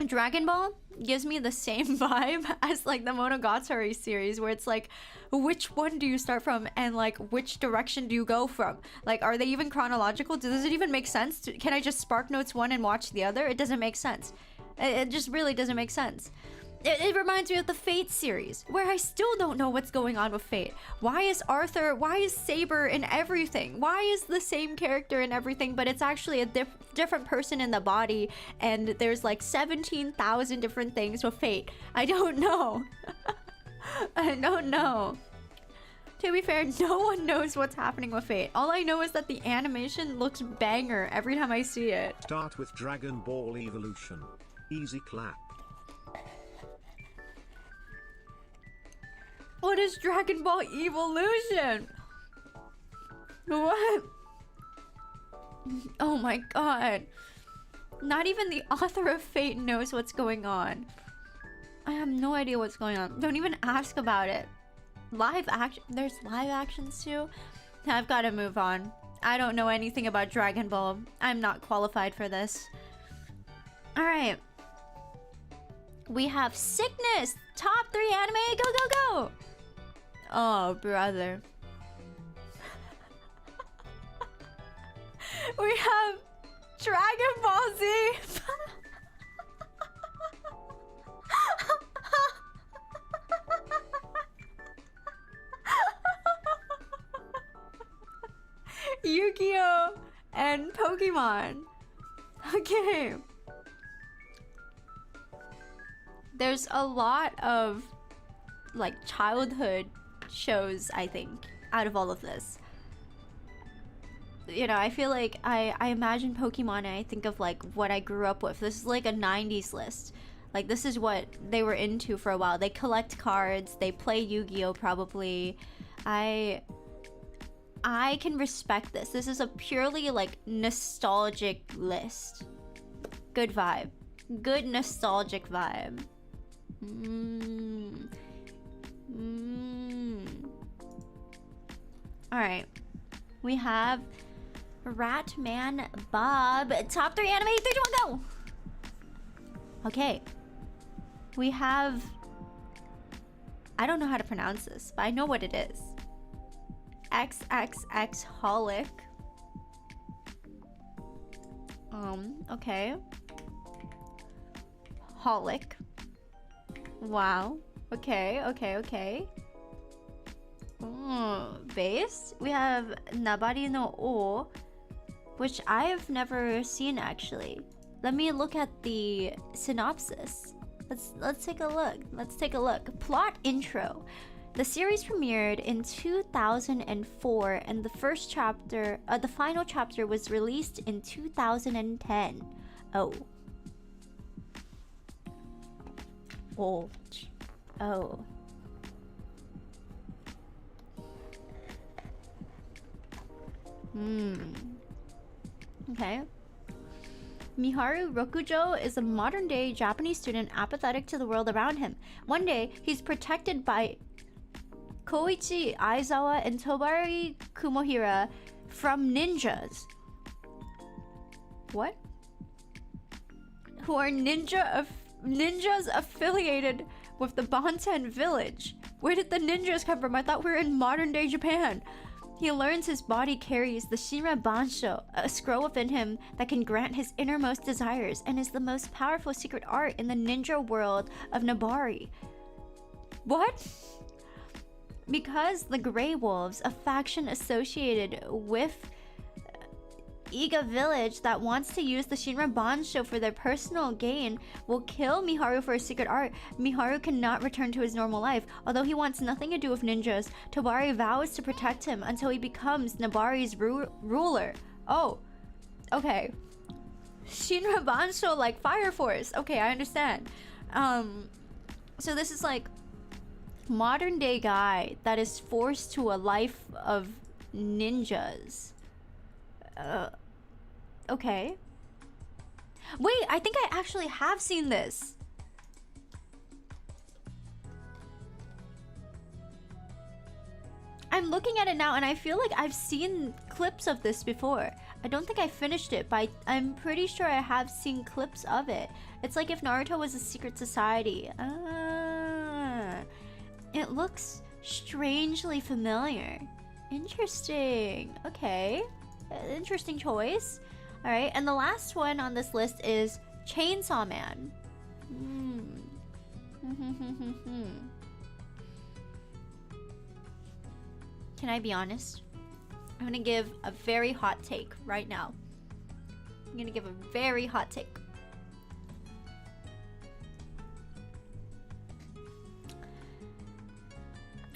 Dragon Ball gives me the same vibe as like the Monogatari series, where it's like, which one do you start from and like which direction do you go from? Like, are they even chronological? Does it even make sense? Can I just Spark Notes one and watch the other? It doesn't make sense. It just really doesn't make sense. It reminds me of the Fate series, where I still don't know what's going on with Fate. Why is Saber in everything? Why is the same character in everything, but it's actually a different person in the body, and there's like 17,000 different things with Fate? I don't know. I don't know. To be fair, no one knows what's happening with Fate. All I know is that the animation looks banger every time I see it. Start with Dragon Ball Evolution. Easy clap. What is Dragon Ball Evolution? What? Oh my god. Not even the author of Fate knows what's going on. I have no idea what's going on. Don't even ask about it. Live action? There's live actions too? I've got to move on. I don't know anything about Dragon Ball. I'm not qualified for this. Alright. We have Sickness! Top 3 anime! Go, go, go! Oh, brother. We have Dragon Ball Z! Yu-Gi-Oh! And Pokemon. Okay. there's a lot of like childhood shows, I think, out of all of this. You know, I feel like I imagine Pokemon and I think of like what I grew up with. This is like a 90s list. Like this is what they were into for a while. They collect cards, they play Yu-Gi-Oh probably. I can respect this. This is a purely like nostalgic list. Good vibe. Good nostalgic vibe. Alright. We have Ratman Bob. Top 3 anime. 3, 2, 1, go! Okay. We have... I don't know how to pronounce this, but I know what it is. XXX Holic. Okay. Holic. Wow. Okay. Based. We have Nabari no O, which I have never seen actually. Let me look at the synopsis. Let's take a look. Plot intro. The series premiered in 2004 and the final chapter was released in 2010. Oh. Okay. Miharu Rokujo is a modern-day Japanese student apathetic to the world around him. One day, he's protected by Koichi Aizawa and Tobari Kumohira from ninjas. What? Who are ninjas affiliated with the Banten village. Where did the ninjas come from? I thought we were in modern-day Japan. He learns his body carries the Shinra Bansho, a scroll within him that can grant his innermost desires and is the most powerful secret art in the ninja world of Nabari. What? Because the Grey Wolves, a faction associated with Iga village that wants to use the Shinra Bansho for their personal gain, will kill Miharu for his secret art. Miharu cannot return to his normal life. Although he wants nothing to do with ninjas, Tobari vows to protect him until he becomes Nabari's ruler. Oh, okay. Shinra Bansho like Fire Force. Okay, I understand. So this is like modern day guy that is forced to a life of ninjas. Okay. Wait, I think I actually have seen this. I'm looking at it now and I feel like I've seen clips of this before. I don't think I finished it, but I'm pretty sure I have seen clips of it. It's like if Naruto was a secret society. It looks strangely familiar. Interesting. Okay. Interesting choice. Alright, and the last one on this list is Chainsaw Man. Can I be honest? I'm gonna give a very hot take right now. I'm gonna give a very hot take.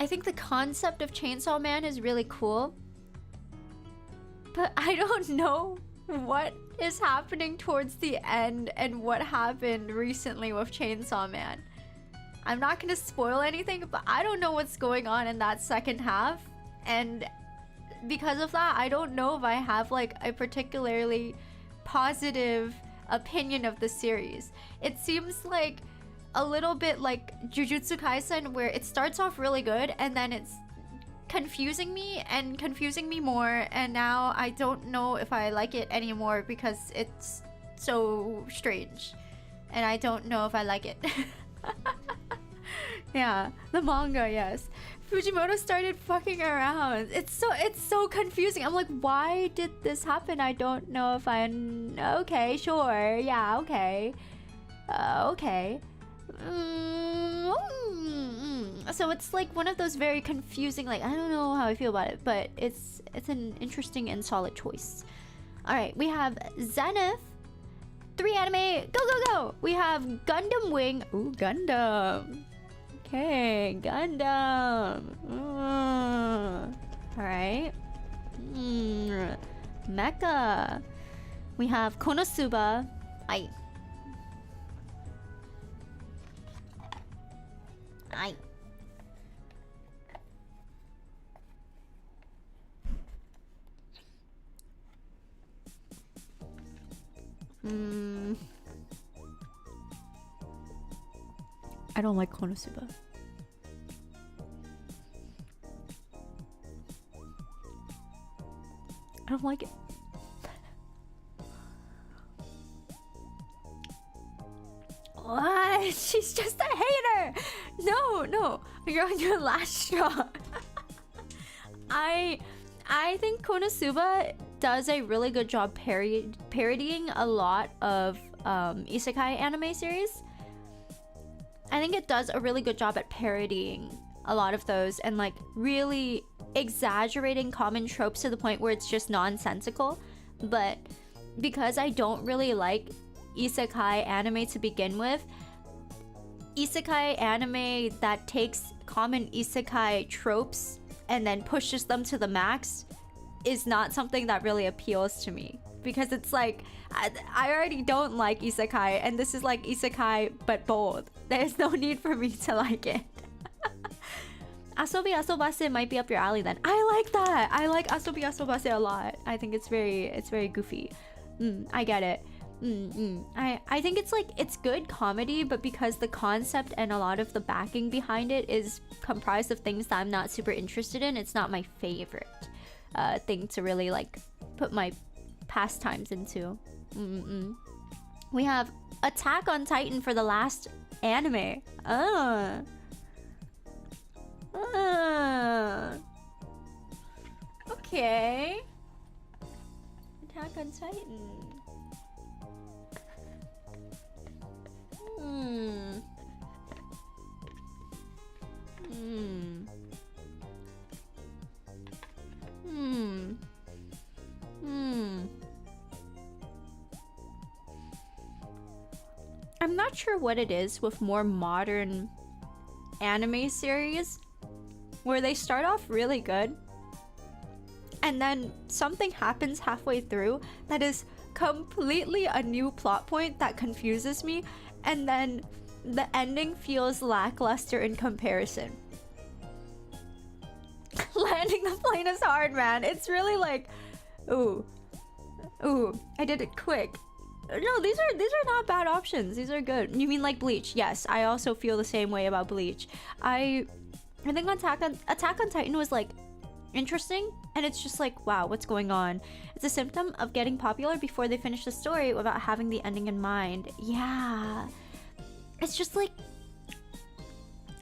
I think the concept of Chainsaw Man is really cool. But I don't know what is happening towards the end and what happened recently with Chainsaw Man. I'm not gonna spoil anything, but I don't know what's going on in that second half. And because of that, I don't know if I have like a particularly positive opinion of the series. It seems like a little bit like Jujutsu Kaisen, where it starts off really good and then it's confusing me more, and now I don't know if I like it anymore because it's so strange and I don't know if I like it. Yeah, the manga, yes. Fujimoto started fucking around. It's so confusing. I'm like, why did this happen? I don't know if I'm okay, sure, yeah, okay. Okay. So it's like one of those very confusing, like, I don't know how I feel about it, but it's an interesting and solid choice. Alright, we have Zenith 3 anime. Go, go, go. We have Gundam Wing. Ooh, Gundam. Okay, Gundam. Alright. Mecha. We have Konosuba. Ai. Ai. I don't like Konosuba. I don't like it. What? She's just a hater. No, no. You're on your last straw. I think Konosuba does a really good job parodying a lot of isekai anime series. I think it does a really good job at parodying a lot of those and like really exaggerating common tropes to the point where it's just nonsensical. But because I don't really like isekai anime to begin with, isekai anime that takes common isekai tropes and then pushes them to the max is not something that really appeals to me, because it's like I already don't like isekai, and this is like isekai but bold. There's no need for me to like it. Asobi Asobase might be up your alley then. I like that. I like Asobi Asobase a lot. I think it's very goofy. I get it. I think it's like, it's good comedy, but because the concept and a lot of the backing behind it is comprised of things that I'm not super interested in, it's not my favorite thing to really like put my pastimes into. We have Attack on Titan for the last anime. Okay. Attack on Titan. I'm not sure what it is with more modern anime series where they start off really good and then something happens halfway through that is completely a new plot point that confuses me, and then the ending feels lackluster in comparison. Landing the plane is hard, man. It's really like, ooh, I did it quick. No, these are not bad options. These are good. You mean like Bleach? Yes, I also feel the same way about Bleach. I think Attack on Titan was like interesting, and it's just like, wow, what's going on? It's a symptom of getting popular before they finish the story without having the ending in mind. Yeah, it's just like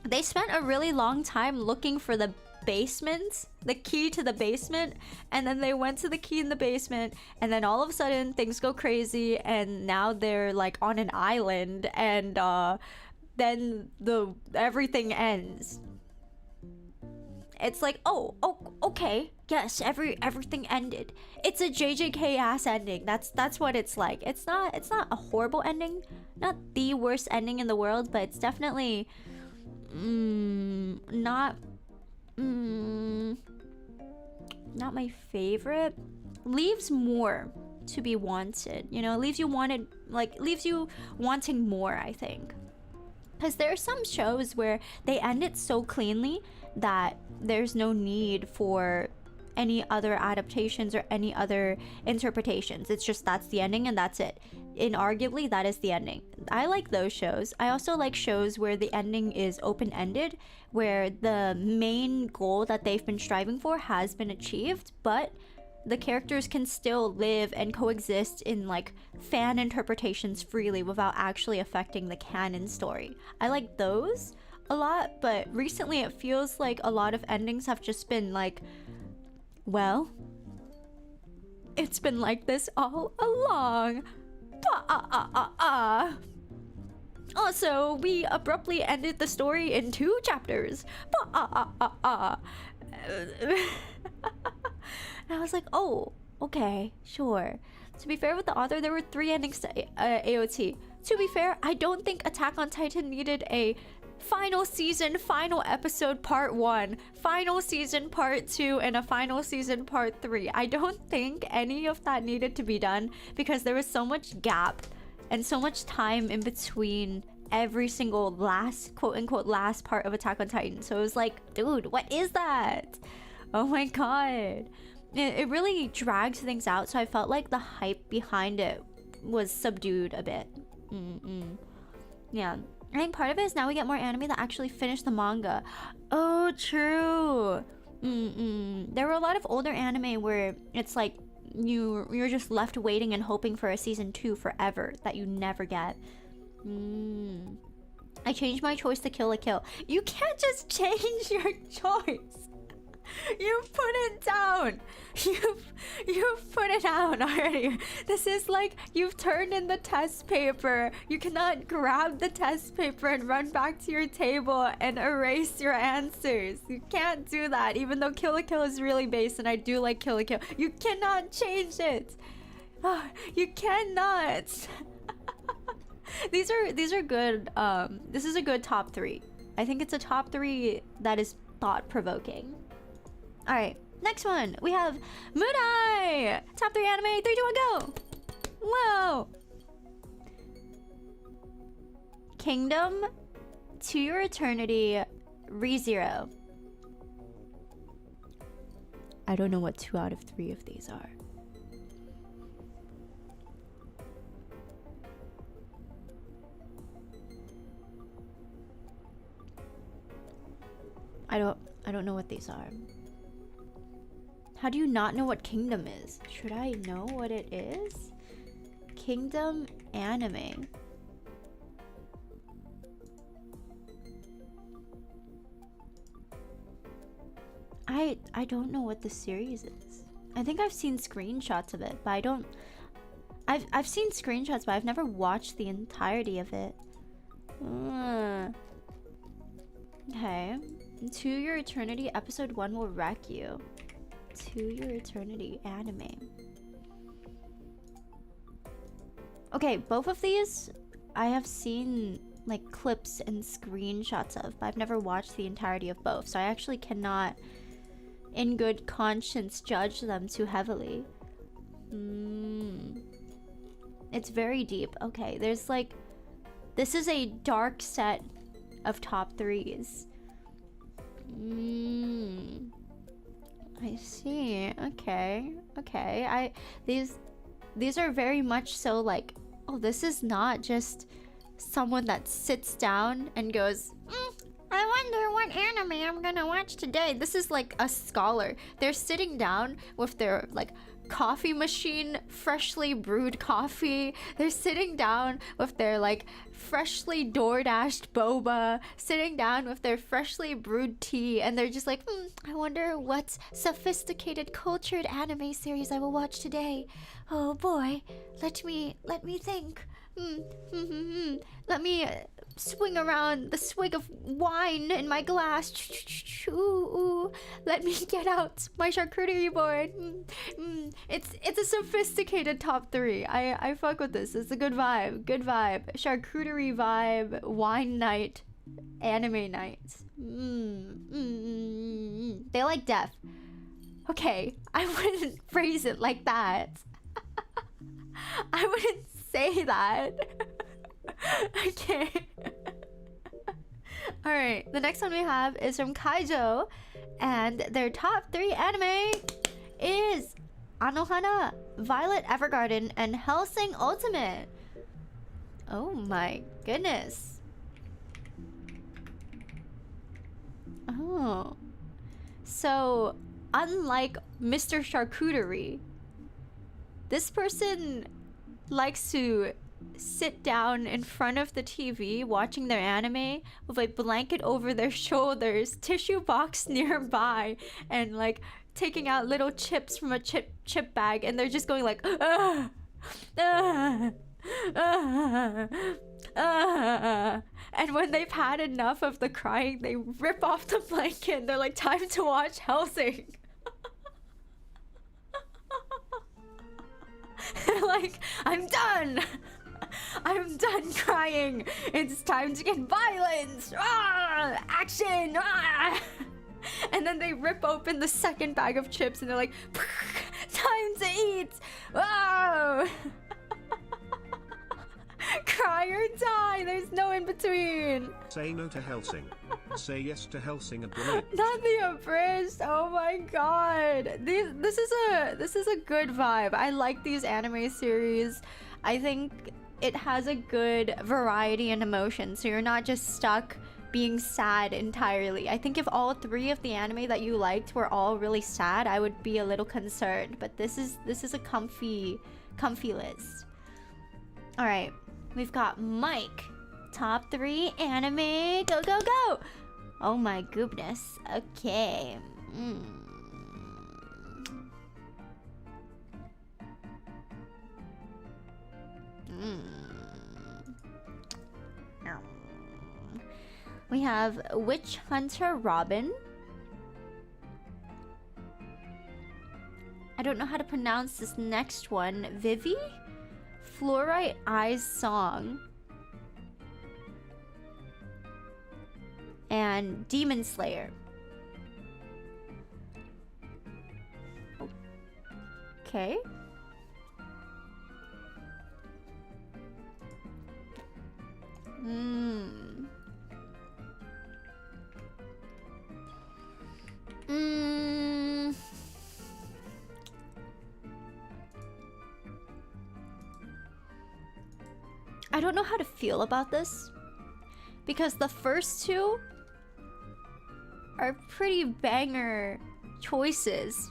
they spent a really long time looking for the basement, the key to the basement, and then they went to the key in the basement, and then all of a sudden things go crazy, and now they're like on an island, and then everything ends. It's like, oh, okay, yes, everything ended. It's a JJK ass ending. That's what it's like. It's not a horrible ending, not the worst ending in the world, but it's definitely not my favorite. Leaves more to be wanted, you know, leaves you wanting more, I think. Because there are some shows where they end it so cleanly that there's no need for any other adaptations or any other interpretations. It's just, that's the ending and that's it. Inarguably, that is the ending. I like those shows. I also like shows where the ending is open-ended, where the main goal that they've been striving for has been achieved, but the characters can still live and coexist in like fan interpretations freely without actually affecting the canon story. I like those a lot, but recently it feels like a lot of endings have just been like, well, it's been like this all along. Also, we abruptly ended the story in 2 chapters. And I was like, oh, okay, sure. To be fair with the author, there were 3 endings to AOT. To be fair, I don't think Attack on Titan needed a final season, final episode part 1, final season part 2, and a final season part 3. I don't think any of that needed to be done because there was so much gap and so much time in between every single last, quote-unquote, last part of Attack on Titan. So it was like, dude, what is that? Oh my god. It really dragged things out, so I felt like the hype behind it was subdued a bit. Yeah. I think part of it is now we get more anime that actually finish the manga. Oh, true. There were a lot of older anime where it's like you're just left waiting and hoping for a season 2 forever that you never get. I changed my choice to Kill la Kill. You can't just change your choice. You've put it down. You've put it down already. This is like you've turned in the test paper. You cannot grab the test paper and run back to your table and erase your answers. You can't do that, even though Kill la Kill is really based and I do like Kill la Kill. You cannot change it. Oh, you cannot. These are good. This is a good top 3. I think it's a top 3 that is thought-provoking. Alright, next one. We have Moonai! Top 3 anime, 3, 2, 1, go! Whoa! Kingdom, To Your Eternity, ReZero. I don't know what 2 out of 3 of these are. I don't know what these are. How do you not know what Kingdom is? Should I know what it is? Kingdom anime. I don't know what the series is. I think I've seen screenshots of it, but I don't... I've seen screenshots, but I've never watched the entirety of it. Okay. To Your Eternity, episode 1 will wreck you. To Your Eternity anime. Okay, both of these I have seen like clips and screenshots of, but I've never watched the entirety of both, so I actually cannot in good conscience judge them too heavily. It's very deep. Okay, there's like, this is a dark set of top 3s. I see. Okay. Okay. These are very much so like, oh, this is not just someone that sits down and goes, I wonder what anime I'm gonna watch today. This is like a scholar. They're sitting down with their like coffee machine, freshly brewed coffee. They're sitting down with their like freshly door-dashed boba, sitting down with their freshly brewed tea, and they're just like, I wonder what sophisticated cultured anime series I will watch today. Oh boy, let me think. Let me swing around the swig of wine in my glass. Ooh. Let me get out my charcuterie board. It's a sophisticated top 3. I fuck with this. It's a good vibe. Charcuterie vibe, wine night, anime night. They like death. Okay, I wouldn't phrase it like that. I wouldn't say that. Okay. Alright, the next one we have is from Kaijo, and their top 3 anime is Anohana, Violet Evergarden, and Hellsing Ultimate. Oh my goodness. Oh. So, unlike Mr. Charcuterie, this person likes to sit down in front of the TV watching their anime with a blanket over their shoulders, tissue box nearby, and like taking out little chips from a chip bag, and they're just going like, and when they've had enough of the crying, they rip off the blanket and they're like, time to watch Hellsing. like, I'm done. I'm done crying. It's time to get violence. Ah, action. Ah. And then they rip open the second bag of chips and they're like, time to eat. Wow. Cry or die. There's no in between. Say no to Helsing. Say yes to Helsing abridged. Not the abridged. Oh my god. This is a good vibe. I like these anime series. I think it has a good variety and emotion, so you're not just stuck being sad entirely. I think if all 3 of the anime that you liked were all really sad, I would be a little concerned. But this is a comfy list. All right, we've got Mike. Top 3 anime. Go, go, go. Oh my goodness. Okay. We have Witch Hunter Robin. I don't know how to pronounce this next one. Vivi? Fluorite Eyes Song. And Demon Slayer. Okay. I don't know how to feel about this because the first 2 are pretty banger choices.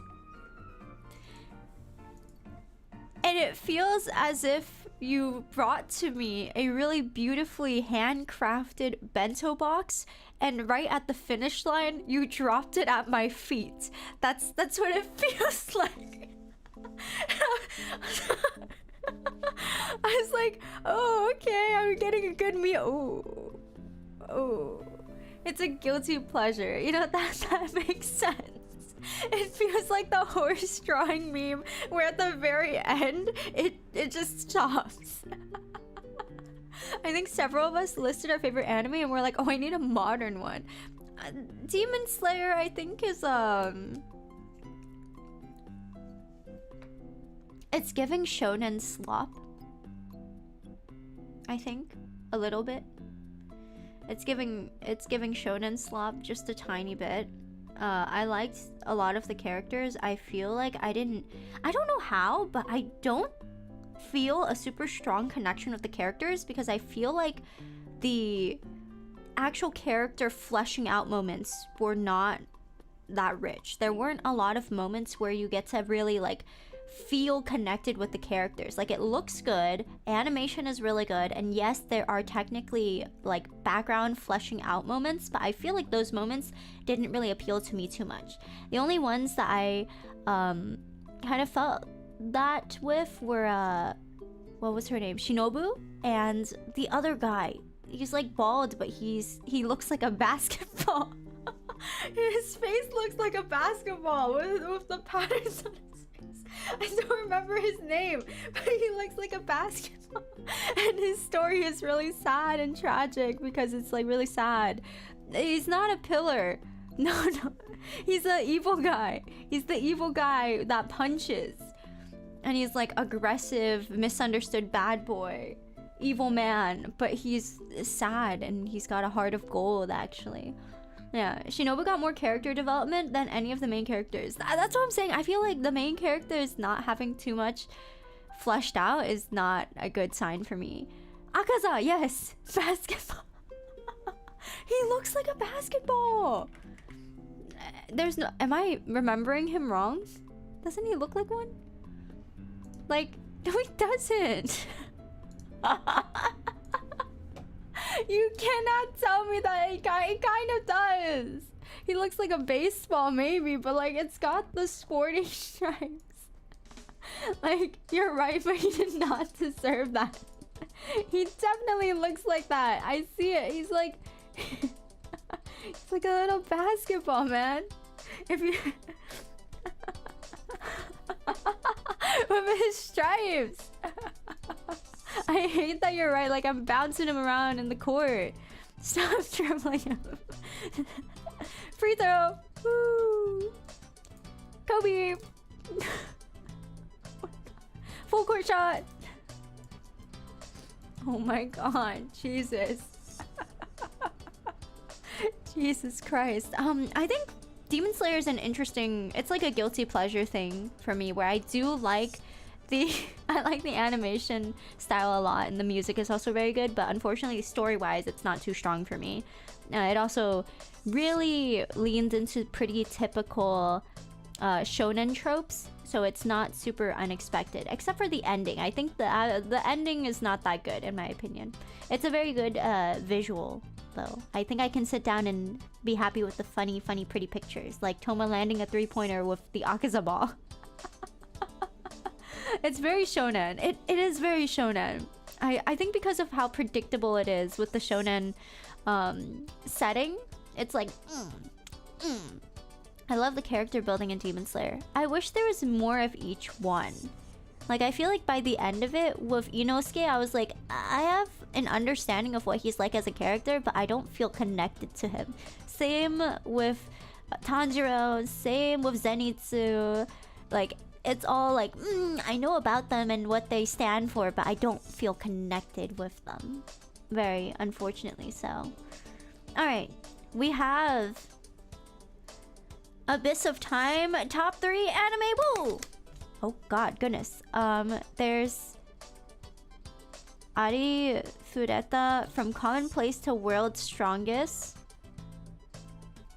And it feels as if you brought to me a really beautifully handcrafted bento box, and right at the finish line, you dropped it at my feet. That's what it feels like. I was like, oh, okay, I'm getting a good meal. Oh. It's a guilty pleasure. You know, that makes sense. It feels like the horse drawing meme where at the very end, it just stops. I think several of us listed our favorite anime and we're like, oh, I need a modern one. Demon Slayer, I think, is, it's giving shonen slop. I think. A little bit. It's giving shonen slop just a tiny bit. I liked a lot of the characters. I feel like I don't know how, but I don't feel a super strong connection with the characters because I feel like the actual character fleshing out moments were not that rich. There weren't a lot of moments where you get to really like feel connected with the characters. Like, it looks good, animation is really good, and yes, there are technically like background fleshing out moments, but I feel like those moments didn't really appeal to me too much. The only ones that I kind of felt that with were what was her name, Shinobu, and the other guy. He's like bald, but he looks like a basketball. His face looks like a basketball with the patterns on his face. I don't remember his name, but he looks like a basketball. And his story is really sad and tragic because it's like really sad. He's not a pillar. No. He's an evil guy. He's the evil guy that punches. And he's like aggressive, misunderstood bad boy. Evil man, but he's sad and he's got a heart of gold, actually. Yeah, Shinobu got more character development than any of the main characters. That's what I'm saying. I feel like the main characters not having too much fleshed out is not a good sign for me. Akaza, yes, basketball. He looks like a basketball. There's no, am I remembering him wrong? Doesn't he look like one? Like, no, he doesn't. You cannot tell me that it kind of does. He looks like a baseball maybe, but like it's got the sporting stripes. Like, you're right, but he did not deserve that. He definitely looks like that. I see it. He's like he's like a little basketball, man. If you with his stripes. I hate that you're right. Like, I'm bouncing him around in the court. Stop dribbling him. Free throw. Woo. Kobe. Full court shot. Oh my god. Jesus. Jesus Christ. I think Demon Slayer is an interesting... It's like a guilty pleasure thing for me, where I do like the... I like the animation style a lot, and the music is also very good, but unfortunately, story-wise, it's not too strong for me. It also really leans into pretty typical shonen tropes, so it's not super unexpected, except for the ending. I think the ending is not that good, in my opinion. It's a very good visual, though. I think I can sit down and be happy with the funny, pretty pictures, like Toma landing a three-pointer with the Akaza ball. It's very shonen. It is very shonen. I think because of how predictable it is with the shonen setting, it's like, I love the character building in Demon Slayer. I wish there was more of each one. Like, I feel like by the end of it, with Inosuke, I was like, I have an understanding of what he's like as a character, but I don't feel connected to him. Same with Tanjiro, same with Zenitsu. Like, it's all like, I know about them and what they stand for, but I don't feel connected with them. Very unfortunately so. Alright, we have Abyss of Time, top 3 anime. Woo! Oh god, goodness. There's Ari Fureta, From Commonplace to World's Strongest,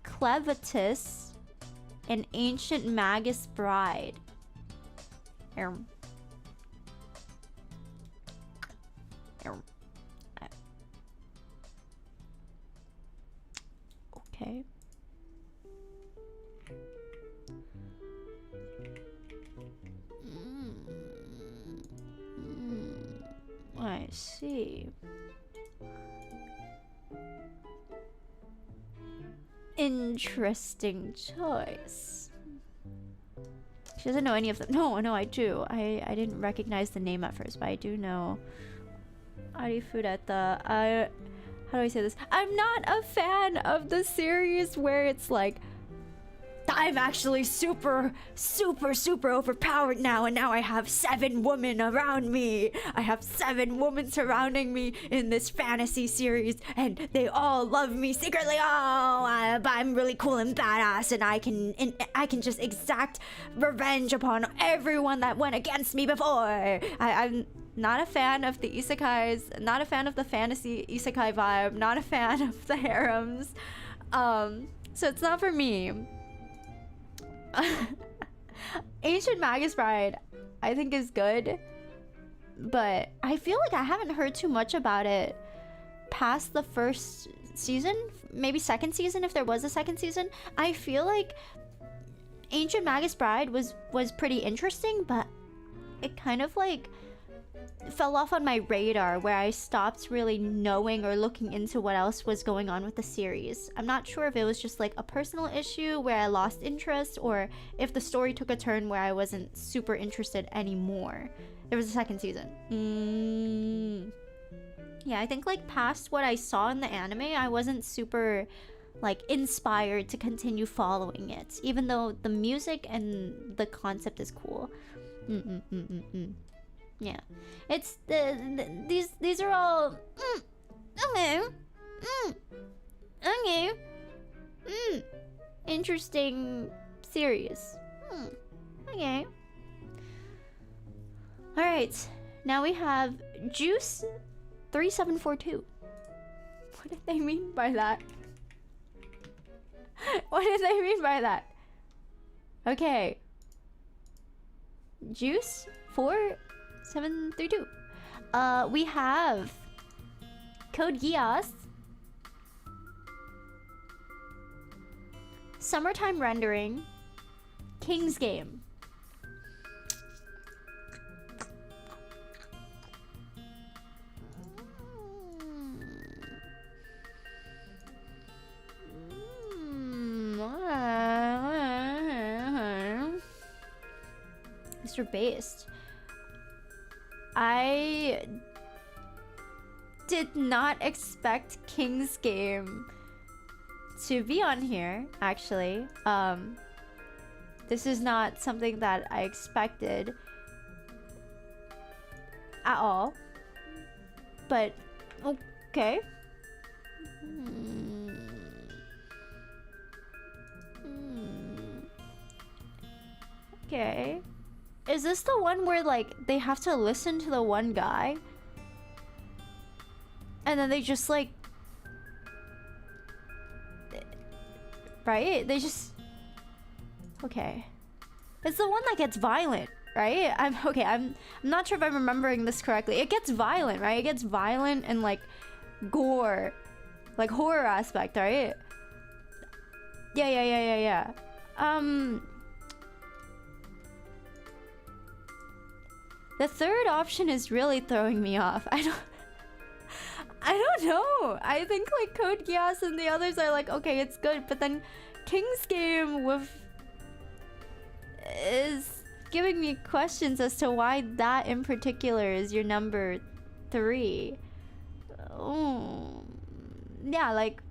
Clevitus, and Ancient Magus Bride. Okay. I see. Interesting choice. She doesn't know any of them. No, I do. I didn't recognize the name at first, but I do know Ari Fureta. How do I say this? I'm not a fan of the series where it's like, I'm actually super overpowered now, and now I have 7 women around me. I have 7 women surrounding me in this fantasy series, and they all love me secretly. Oh, I'm really cool and badass, and I can just exact revenge upon everyone that went against me before. I'm not a fan of the isekais, not a fan of the fantasy isekai vibe, not a fan of the harems. So it's not for me. Ancient Magus Bride, I think, is good, but I feel like I haven't heard too much about it past the first season, maybe second season, if there was a second season. I feel like Ancient Magus Bride was pretty interesting, but it kind of like fell off on my radar, where I stopped really knowing or looking into what else was going on with the series. I'm not sure if it was just like a personal issue where I lost interest, or if the story took a turn where I wasn't super interested anymore. There was a second season. Yeah, I think like past what I saw in the anime, I wasn't super like inspired to continue following it, even though the music and the concept is cool. Yeah, it's these are all okay, interesting series. Okay. All right, now we have Juice 3742. What did they mean by that? What did they mean by that? Okay. Juice 4732. We have Code Geass, Summertime Rendering, King's Game. Mr. Based. I did not expect King's Game to be on here, actually. This is not something that I expected at all. But, okay. Okay. Is this the one where, like, they have to listen to the one guy? And then they just, like... Right? They just... Okay. It's the one that gets violent, right? I'm not sure if I'm remembering this correctly. It gets violent, right? It gets violent and, like, gore. Like, horror aspect, right? Yeah. The third option is really throwing me off. I don't know. I think like Code Geass and the others are like, okay, it's good, but then King's Game is giving me questions as to why that in particular is your number 3. Oh, yeah, like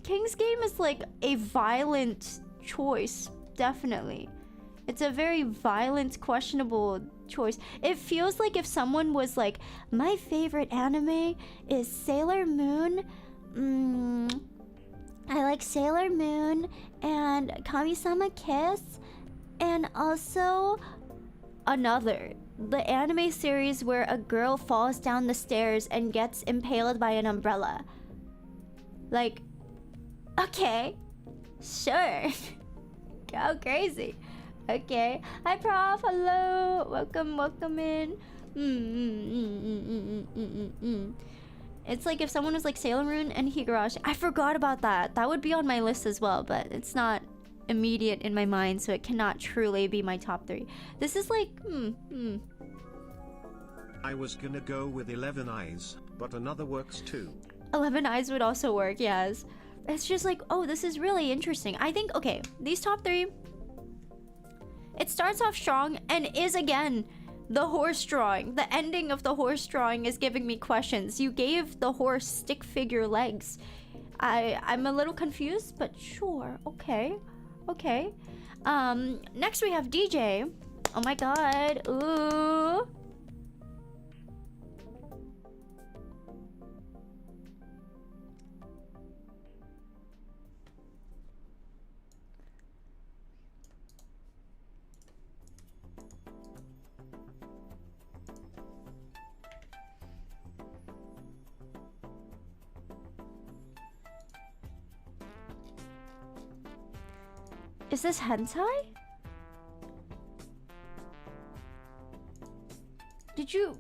King's Game is like a violent choice, definitely. It's a very violent, questionable choice. It feels like if someone was like, my favorite anime is Sailor Moon. I like Sailor Moon and Kami-sama Kiss. And also another. The anime series where a girl falls down the stairs and gets impaled by an umbrella. Like, okay, sure. Go crazy. Okay. Hi, Prof. Hello. Welcome in. It's like if someone was like Sailor Moon and Higurashi. I forgot about that. That would be on my list as well, but it's not immediate in my mind, so it cannot truly be my top 3. This is like, I was gonna go with 11 Eyes, but another works too. 11 Eyes would also work, yes. It's just like, oh, this is really interesting. I think, okay, these top 3... It starts off strong and is again the horse drawing. The ending of the horse drawing is giving me questions. You gave the horse stick figure legs. I'm a little confused, but sure. Okay. Next we have DJ. Oh my god. Ooh. Is this hentai? Did you...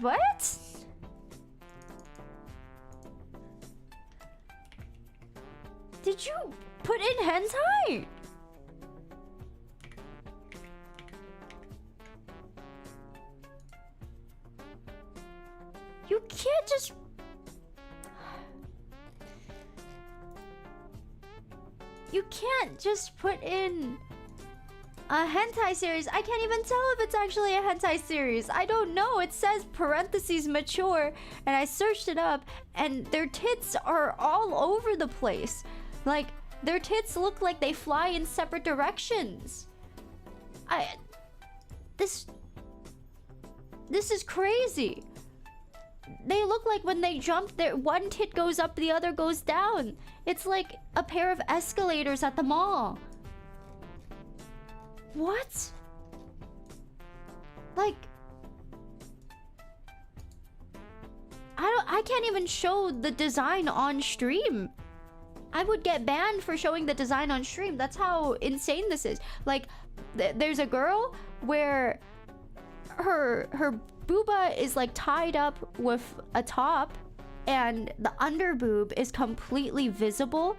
What? Did you put in hentai? You can't just... You can't just put in a hentai series. I can't even tell if it's actually a hentai series. I don't know. It says parentheses mature, and I searched it up, and their tits are all over the place. Like, their tits look like they fly in separate directions. This is crazy. They look like when they jump, their one tit goes up, the other goes down. It's like a pair of escalators at the mall. What? Like, I can't even show the design on stream. I would get banned for showing the design on stream. That's how insane this is. Like, there's a girl where her booba is like tied up with a top and the under boob is completely visible.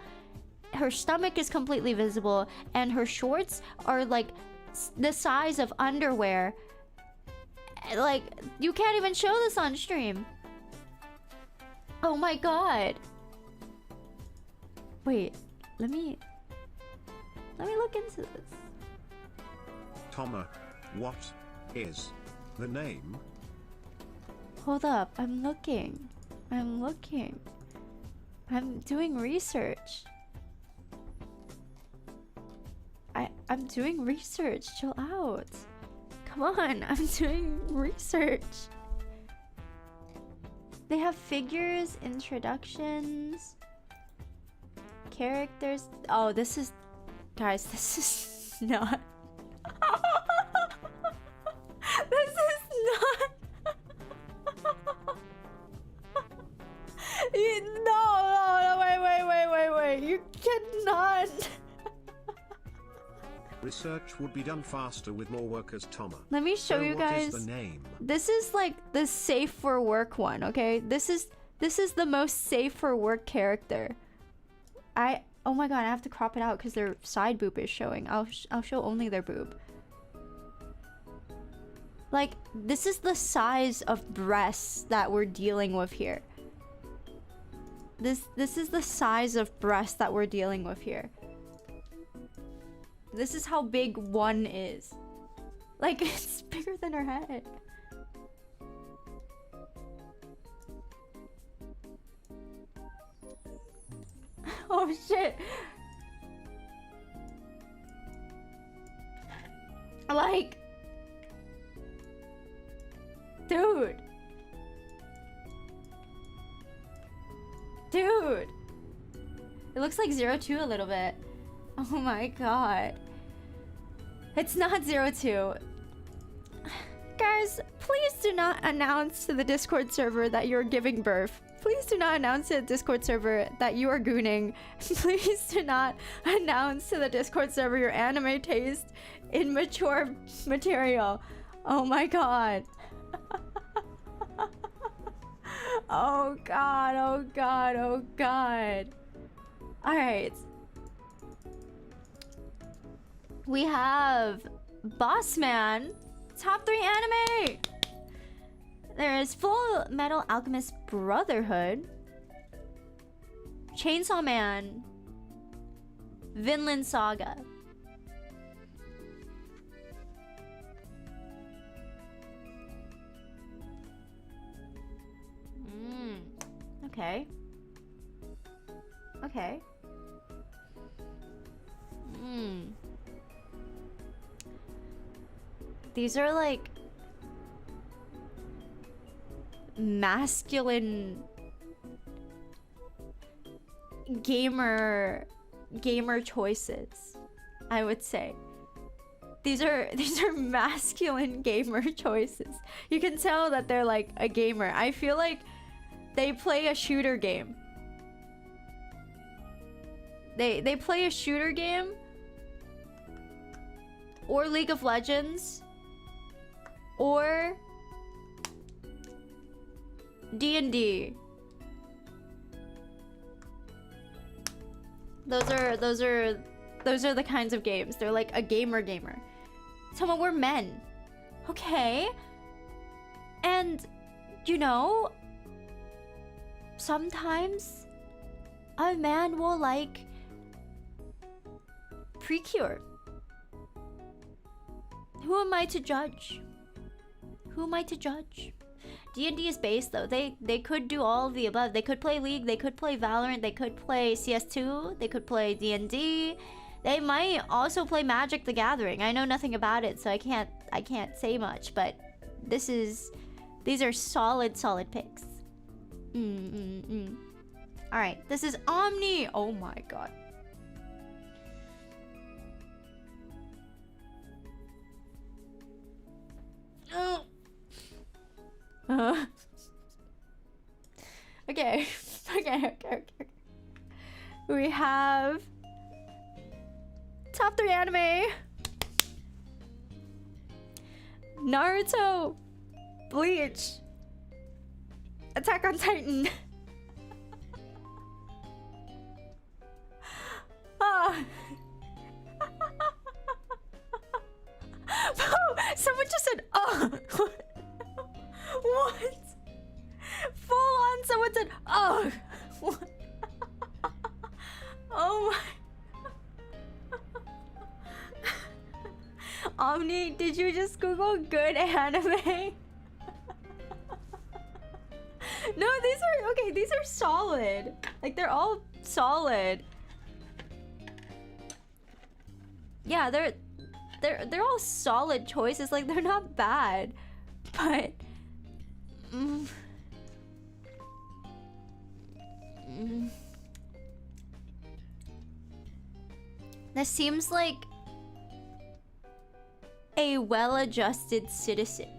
Her stomach is completely visible and her shorts are like the size of underwear. Like, you can't even show this on stream. Oh my god. Wait, let me look into this. Toma, What is the name? Hold up, I'm looking. I'm doing research. I'm doing research. Chill out. Come on, I'm doing research. They have figures, introductions, characters. Oh, this is... Guys, this is not... This is not... No, wait. You cannot... Research would be done faster with more workers, Toma. Let me show you guys. What is the name? This is like the safe for work one, okay? This is the most safe for work character. Oh my god, I have to crop it out because their side boob is showing. I'll show only their boob. Like, this is the size of breasts that we're dealing with here. This is the size of breasts that we're dealing with here. This is how big one is. Like, it's bigger than her head. Oh shit. Like, dude. It looks like 02 a little bit. Oh my god. It's not 02. Guys, please do not announce to the Discord server that you're giving birth. Please do not announce to the Discord server that you are gooning. Please do not announce to the Discord server your anime taste in mature material. Oh my god. Oh god. Alright. We have Boss Man, top 3 anime. There is Full Metal Alchemist Brotherhood, Chainsaw Man, Vinland Saga. Okay. These are like masculine gamer choices, I would say. These are masculine gamer choices. You can tell that they're like a gamer. I feel like they play a shooter game. They play a shooter game or League of Legends or D&D. Those are the kinds of games. They're like a gamer. Toma, we're men. Okay. And you know, sometimes a man will like Precure. Who am I to judge? D&D is based though. They could do all of the above. They could play League, they could play Valorant, they could play CS2, they could play D&D. They might also play Magic the Gathering. I know nothing about it, so I can't say much, but these are solid picks. Alright, this is Omni. Oh my god. Okay. We have top 3 anime. Naruto, Bleach, Attack on Titan. Someone just said, What? Full on, someone said, What? Oh my. Omni, did you just Google good anime? No, these are okay. These are solid. Like they're all solid. Yeah, they're all solid choices. Like they're not bad, but this seems like a well-adjusted citizen.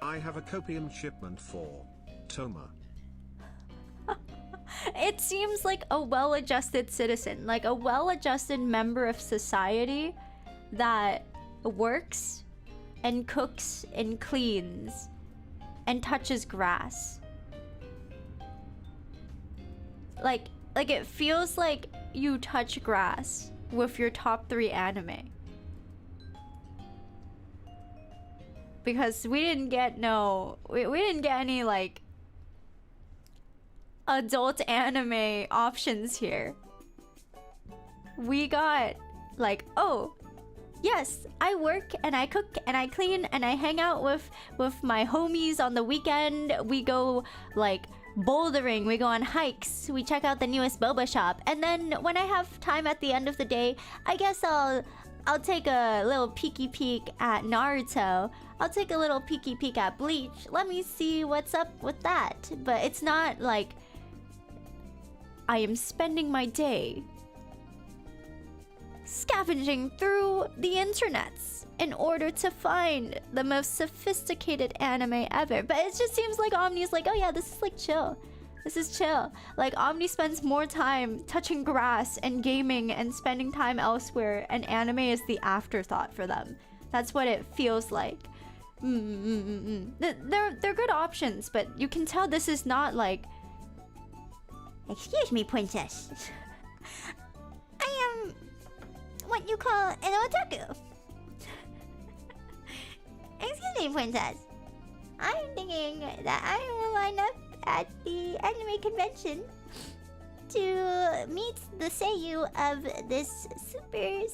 I have a copium shipment for Toma. It seems like a well-adjusted citizen, like a well-adjusted member of society that works and cooks and cleans and touches grass. Like it feels like you touch grass with your top 3 anime. Because we didn't get any like adult anime options here. We got like, oh yes, I work and I cook and I clean and I hang out with my homies on the weekend. We go like bouldering, we go on hikes, we check out the newest boba shop, and then when I have time at the end of the day, I guess I'll take a little peeky peek at Naruto. I'll take a little peeky peek at Bleach. Let me see what's up with that. But it's not like I am spending my day scavenging through the internets in order to find the most sophisticated anime ever. But it just seems like Omni's like, oh yeah, this is like chill. This is chill. Like Omni spends more time touching grass and gaming and spending time elsewhere, and anime is the afterthought for them. That's what it feels like. They're good options, but you can tell this is not like, excuse me, princess. I am what you call an otaku. Excuse me, princess. I'm thinking that I will line up at the anime convention to meet the seiyuu of this super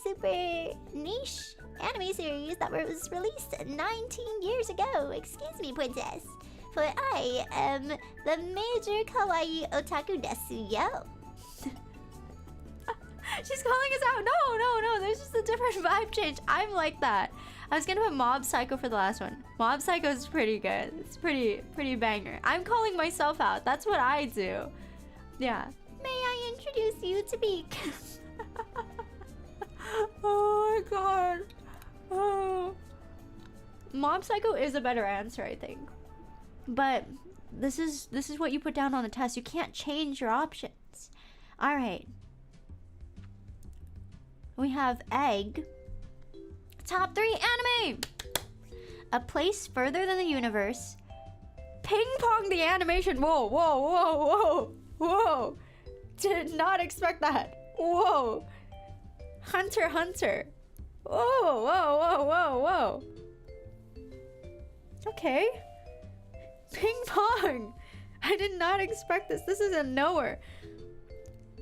niche anime series that was released 19 years ago. Excuse me, princess, for I am the major kawaii otaku desu yo. She's calling us out. No, there's just a different vibe change. I'm like that. I was gonna put Mob Psycho for the last one. Mob Psycho is pretty good. It's pretty banger. I'm calling myself out. That's what I do. Yeah. May I introduce you to Beak? Oh my god. Oh. Mob Psycho is a better answer, I think. But this is what you put down on the test. You can't change your options. All right. We have Egg. Top 3 anime. A Place Further Than the Universe. Ping Pong the Animation. Whoa. Did not expect that. Whoa. Hunter x Hunter. Whoa. Okay. Ping Pong. I did not expect this. This is a knower.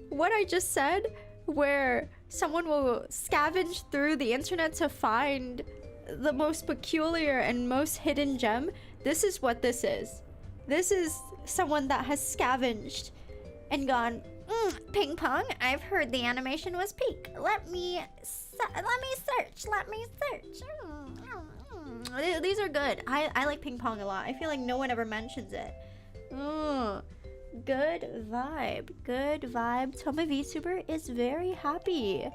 What I just said, where someone will scavenge through the internet to find the most peculiar and most hidden gem. This is what this is. This is someone that has scavenged and gone, ping pong, I've heard the animation was peak. Let me search. These are good. I like ping pong a lot. I feel like no one ever mentions it. Good vibe. Toma VTuber is very happy.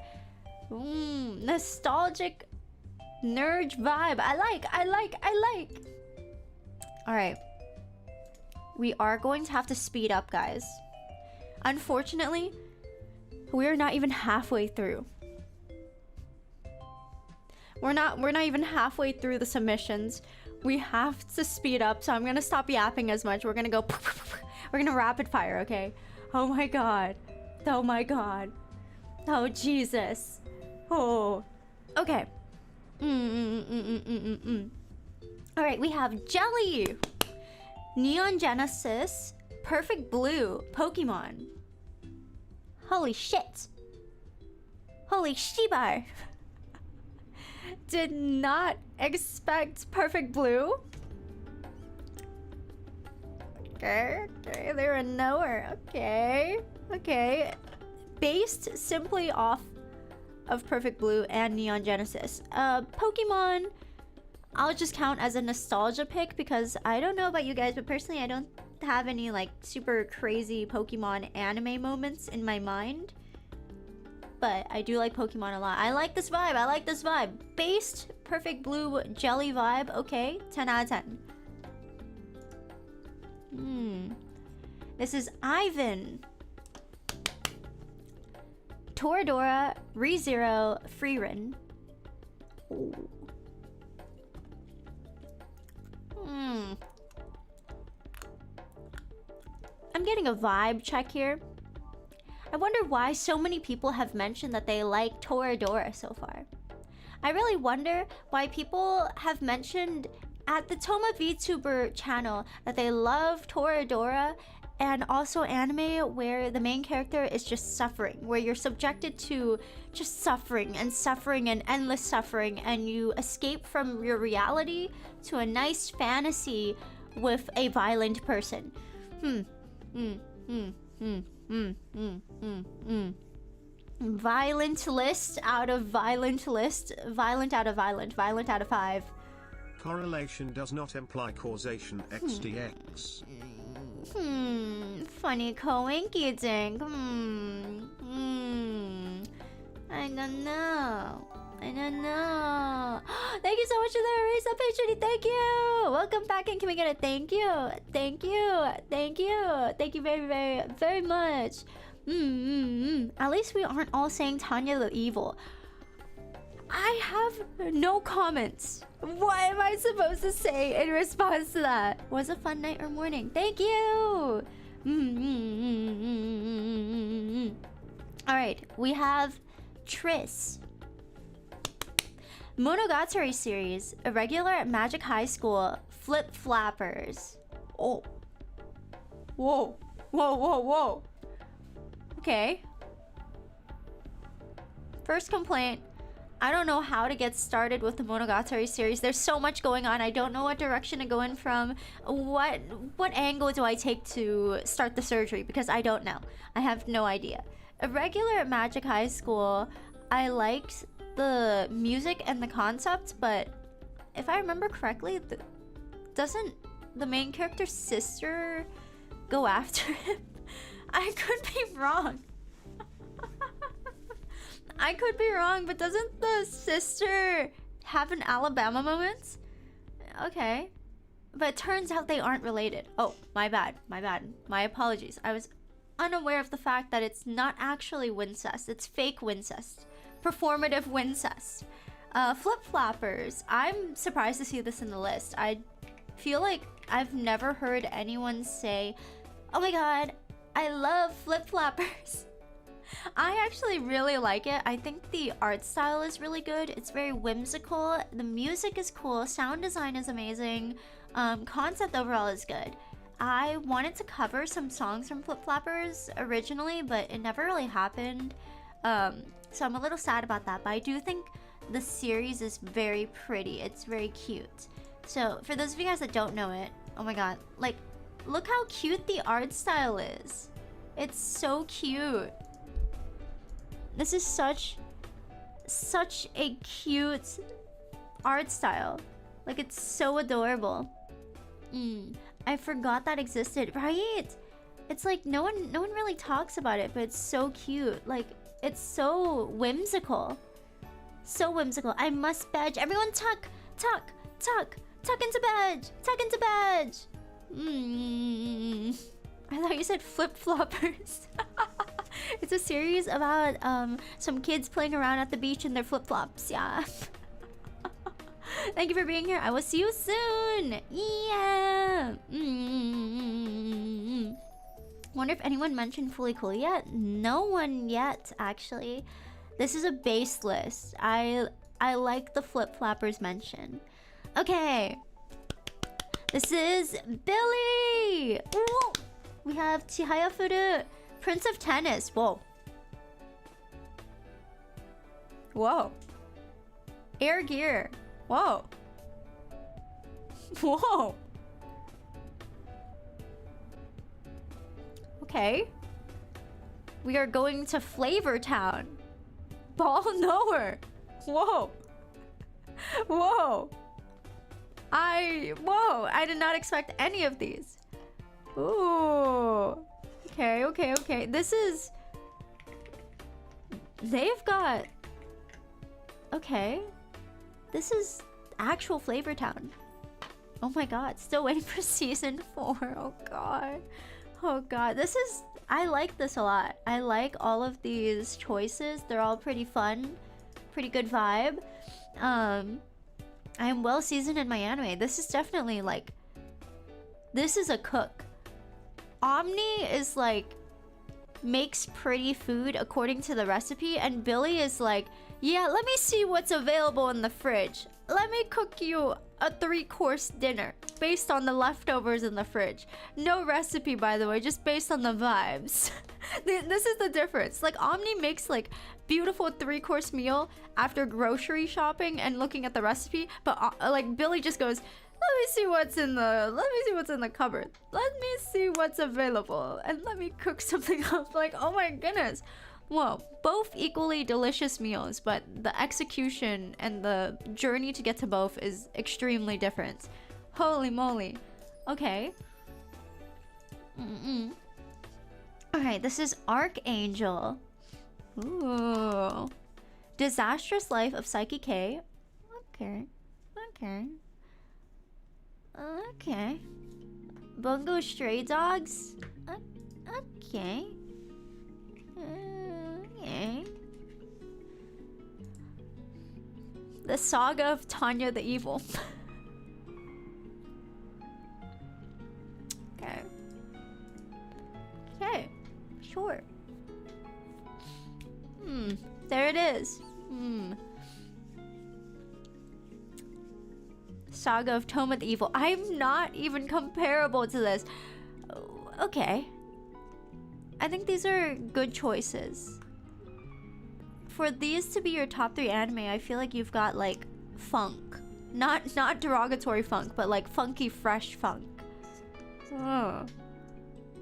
Nostalgic nerd vibe. I like. Alright. We are going to have to speed up, guys. Unfortunately, we are not even halfway through. We're not even halfway through the submissions. We have to speed up, so I'm gonna stop yapping as much. We're gonna go we're gonna rapid fire, okay? Oh my god. Oh Jesus. Oh. Okay. Alright, we have Jelly, Neon Genesis, Perfect Blue, Pokemon. Holy shit. Holy shibar. Did not expect perfect blue. Okay, they were nowhere. Okay. Based simply off of Perfect Blue and Neon Genesis. Pokemon, I'll just count as a nostalgia pick because I don't know about you guys, but personally I don't have any like super crazy Pokemon anime moments in my mind. But I do like Pokemon a lot. I like this vibe. Based Perfect Blue jelly vibe. Okay, 10 out of 10. This is Ivan. Toradora, ReZero, Freerin. I'm getting a vibe check here. I wonder why so many people have mentioned that they like Toradora so far. I really wonder why people have mentioned at the Toma VTuber channel that they love Toradora and also anime where the main character is just suffering, where you're subjected to just suffering and endless suffering, and you escape from your reality to a nice fantasy with a violent person. Violent list out of violent list. Violent out of violent. Violent out of 5. Correlation does not imply causation XDX. Funny coinky dink. I don't know. Thank you so much for the raise up patron. Thank you. Welcome back, and can we get a thank you? Thank you very, very, very much. At least we aren't all saying Tanya the evil. I have no comments. What am I supposed to say in response to that? Was a fun night or morning? Thank you. Alright, we have Triss. Monogatari series, irregular at Magic High School, Flip Flappers. Oh. Whoa. Okay. First complaint. I don't know how to get started with the Monogatari series. There's so much going on. I don't know what direction to go in from. What angle do I take to start the surgery? Because I don't know. I have no idea. Irregular at Magic High School, I liked the music and the concept, but if I remember correctly, doesn't the main character's sister go after him? I could be wrong. I could be wrong, but doesn't the sister have an Alabama moment? Okay. But it turns out they aren't related. Oh, my bad. My apologies. I was unaware of the fact that it's not actually Wincest. It's fake Wincest. Performative Wincest. Flip Flappers. I'm surprised to see this in the list. I feel like I've never heard anyone say, oh my god, I love Flip Flappers. I actually really like it. I think the art style is really good. It's very whimsical. The music is cool. Sound design is amazing. Concept overall is good. I wanted to cover some songs from Flip Flappers originally, but it never really happened. So I'm a little sad about that. But I do think the series is very pretty. It's very cute. So for those of you guys that don't know it, oh my god, like, look how cute the art style is. It's so cute. This is such a cute art style. Like, it's so adorable. I forgot that existed, right? It's like no one really talks about it, but it's so cute. Like, it's so whimsical. So whimsical. I must badge. Everyone tuck into bed. Tuck into bed. I thought you said Flip Floppers. It's a series about some kids playing around at the beach in their flip-flops. Yeah. Thank you for being here. I will see you soon. Yeah. Wonder if anyone mentioned Fully Cool yet? No one yet, actually. This is a base list. I like the Flip Flappers mention. Okay. This is Billy. Whoa. We have Chihaya Furu, Prince of Tennis. Whoa. Whoa. Air gear. Whoa. Whoa. Okay. We are going to Flavor Town. Ball knower. Whoa. Whoa. Whoa. I did not expect any of these. Ooh. Okay. This is... They've got... Okay. This is actual Flavor Town. Oh my god. Still waiting for season 4. Oh god. This is... I like this a lot. I like all of these choices. They're all pretty fun. Pretty good vibe. I am well seasoned in my anime. This is definitely like... This is a cook. Omni is like... Makes pretty food according to the recipe. And Billy is like... Yeah, let me see what's available in the fridge. Let me cook you a 3-course dinner based on the leftovers in the fridge. No recipe, by the way, just based on the vibes. This is the difference. Like, Omni makes like beautiful 3-course meal after grocery shopping and looking at the recipe, but like Billy just goes, let me see what's in the cupboard. Let me see what's available and let me cook something up. Like, oh my goodness. Whoa, both equally delicious meals, but the execution and the journey to get to both is extremely different. Holy moly. Okay. Alright, this is Archangel. Ooh. Disastrous Life of Psyche K. Okay. Bungo Stray Dogs. Okay. The Saga of Tanya the Evil. Okay. Sure. There it is. Saga of Toma the Evil. I'm not even comparable to this. Okay. I think these are good choices. For these to be your top 3 anime, I feel like you've got like funk. Not derogatory funk, but like funky fresh funk. Oh.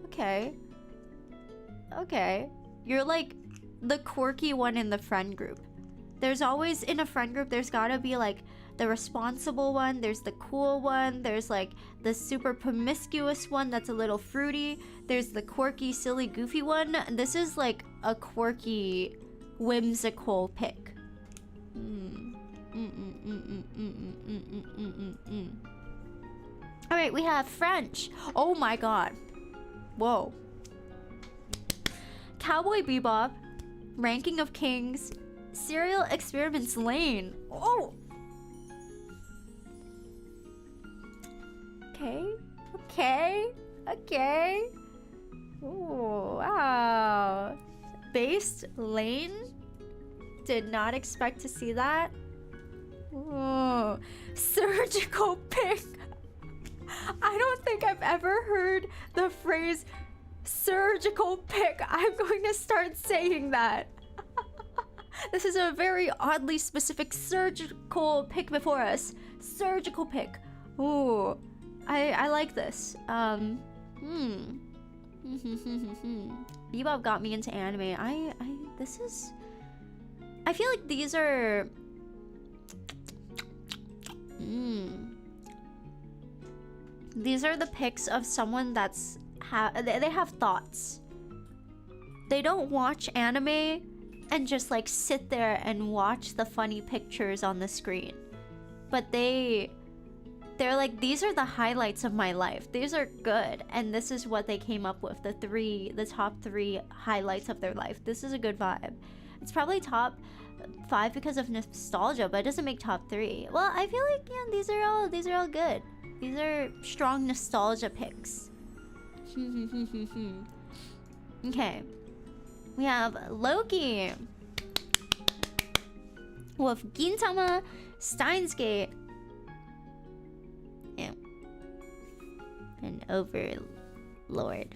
Okay. You're like the quirky one in the friend group. There's always, in a friend group, there's gotta be like the responsible one, there's the cool one, there's like the super promiscuous one that's a little fruity, there's the quirky, silly, goofy one. This is like a quirky, whimsical pick. Alright, we have French. Oh my god. Whoa. Cowboy Bebop, Ranking of Kings, Serial Experiments Lane. Oh! Okay. Ooh, wow. Based Lane? Did not expect to see that. Ooh. Surgical pick. I don't think I've ever heard the phrase surgical pick. I'm going to start saying that. This is a very oddly specific surgical pick before us. Surgical pick. Ooh. I like this. Bebop got me into anime. I feel like these are... These are the picks of someone that's... They have thoughts. They don't watch anime and just like sit there and watch the funny pictures on the screen. But they're like, these are the highlights of my life. These are good. And this is what they came up with. The top 3 highlights of their life. This is a good vibe. It's probably top 5 because of nostalgia, but it doesn't make top 3. Well, I feel like, yeah, these are all good. These are strong nostalgia picks. Okay. We have Loki. With Gintama, Steins Gate, and Overlord.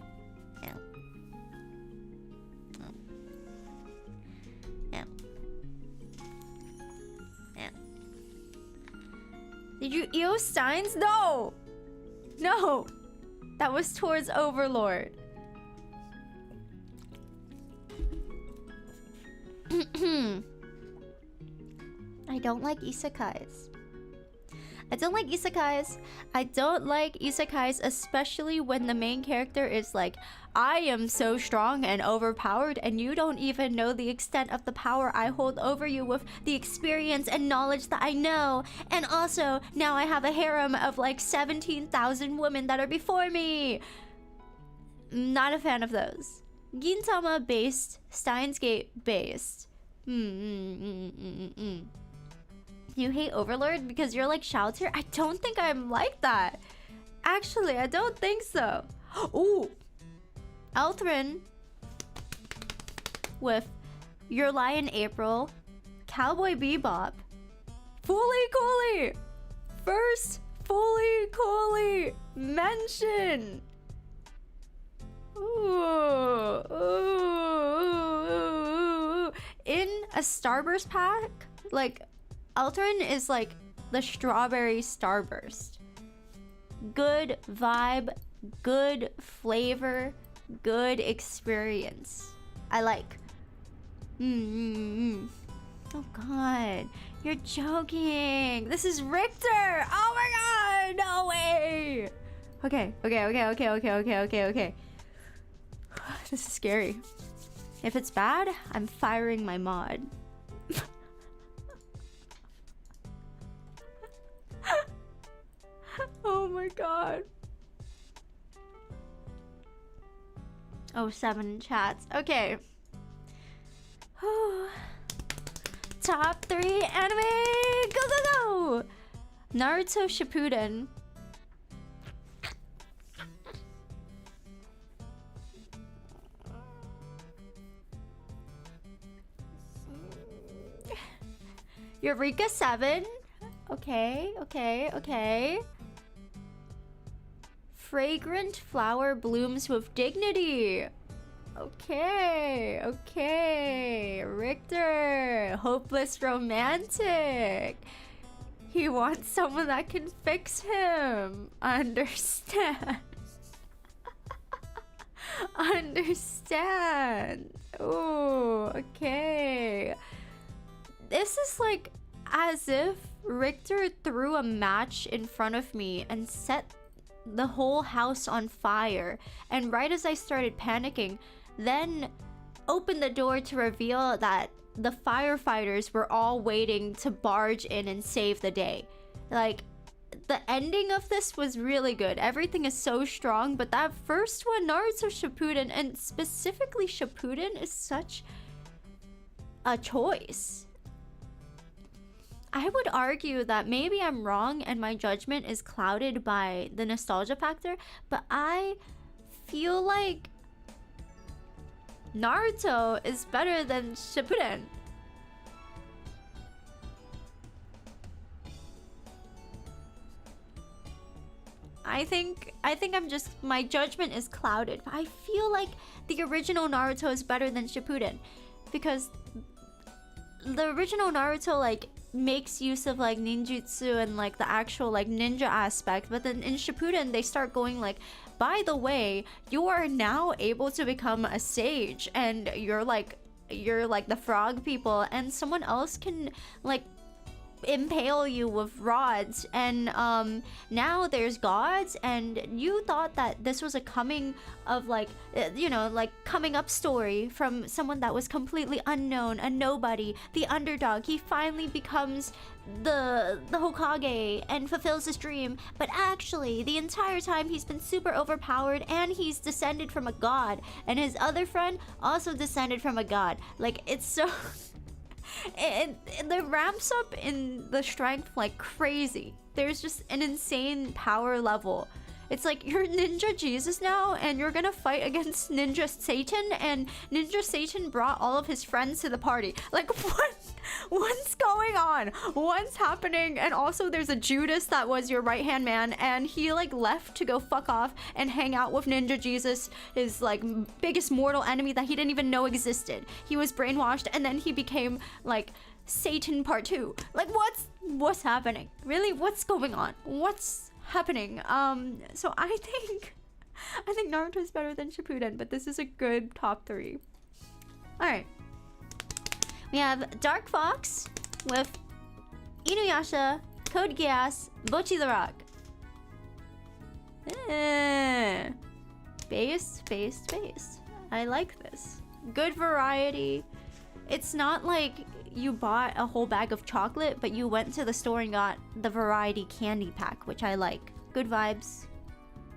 Did you eel Steins? No! No! That was towards Overlord. I don't like isekais. I don't like isekais. I don't like isekais, especially when the main character is like, I am so strong and overpowered, and you don't even know the extent of the power I hold over you with the experience and knowledge that I know. And also, now I have a harem of like 17,000 women that are before me. Not a fan of those. Gintama based, Steins Gate based. You hate Overlord because you're like Shouter? I don't think I'm like that. Actually, I don't think so. Ooh. Elthrin with Your Lion April, Cowboy Bebop, Fully Cooley. First Fully Cooley mention. Ooh, ooh. In a Starburst pack, like Elthrin is like the strawberry Starburst. Good vibe, good flavor, good experience. I like. Oh god, you're joking. This is Richter. Oh my god, no way. Okay. This is scary. If it's bad, I'm firing my mod. Oh my god. Oh, 7 chats. Okay. Top 3 anime. Go, go, go. Naruto Shippuden. Eureka 7. Okay. Fragrant flower blooms with dignity. Okay. Richter, hopeless romantic. He wants someone that can fix him. Understand. Oh, okay. This is like as if Richter threw a match in front of me and set the whole house on fire, and right as I started panicking, then opened the door to reveal that the firefighters were all waiting to barge in and save the day. Like, the ending of this was really good. Everything is so strong, but that first one, Naruto Shippuden, and specifically Shippuden, is such a choice. I would argue that maybe I'm wrong and my judgment is clouded by the nostalgia factor, but I feel like Naruto is better than Shippuden. I think I'm just, my judgment is clouded. I feel like the original Naruto is better than Shippuden, because the original Naruto like makes use of like ninjutsu and like the actual like ninja aspect, but then in Shippuden they start going like, by the way, you are now able to become a sage, and you're like the frog people, and someone else can like impale you with rods, and now there's gods, and you thought that this was a coming of like like coming up story from someone that was completely unknown, a nobody, the underdog. He finally becomes the Hokage and fulfills his dream, but actually the entire time he's been super overpowered, and he's descended from a god, and his other friend also descended from a god. Like, it's so it ramps up in the strength like crazy. There's just an insane power level. It's like, you're Ninja Jesus now, and you're gonna fight against Ninja Satan, and Ninja Satan brought all of his friends to the party. Like, what's going on? What's happening? And also there's a Judas that was your right-hand man, and he like left to go fuck off and hang out with Ninja Jesus, his like biggest mortal enemy that he didn't even know existed. He was brainwashed, and then he became like Satan Part 2. Like, what's happening? Really, what's going on? What's happening? So I think Naruto is better than Shippuden, but this is a good top 3. All right. We have Dark Fox with Inuyasha, Code Geass, Bocchi the Rock. Space. I like this. Good variety. It's not like you bought a whole bag of chocolate, but you went to the store and got the variety candy pack, which I like. Good vibes,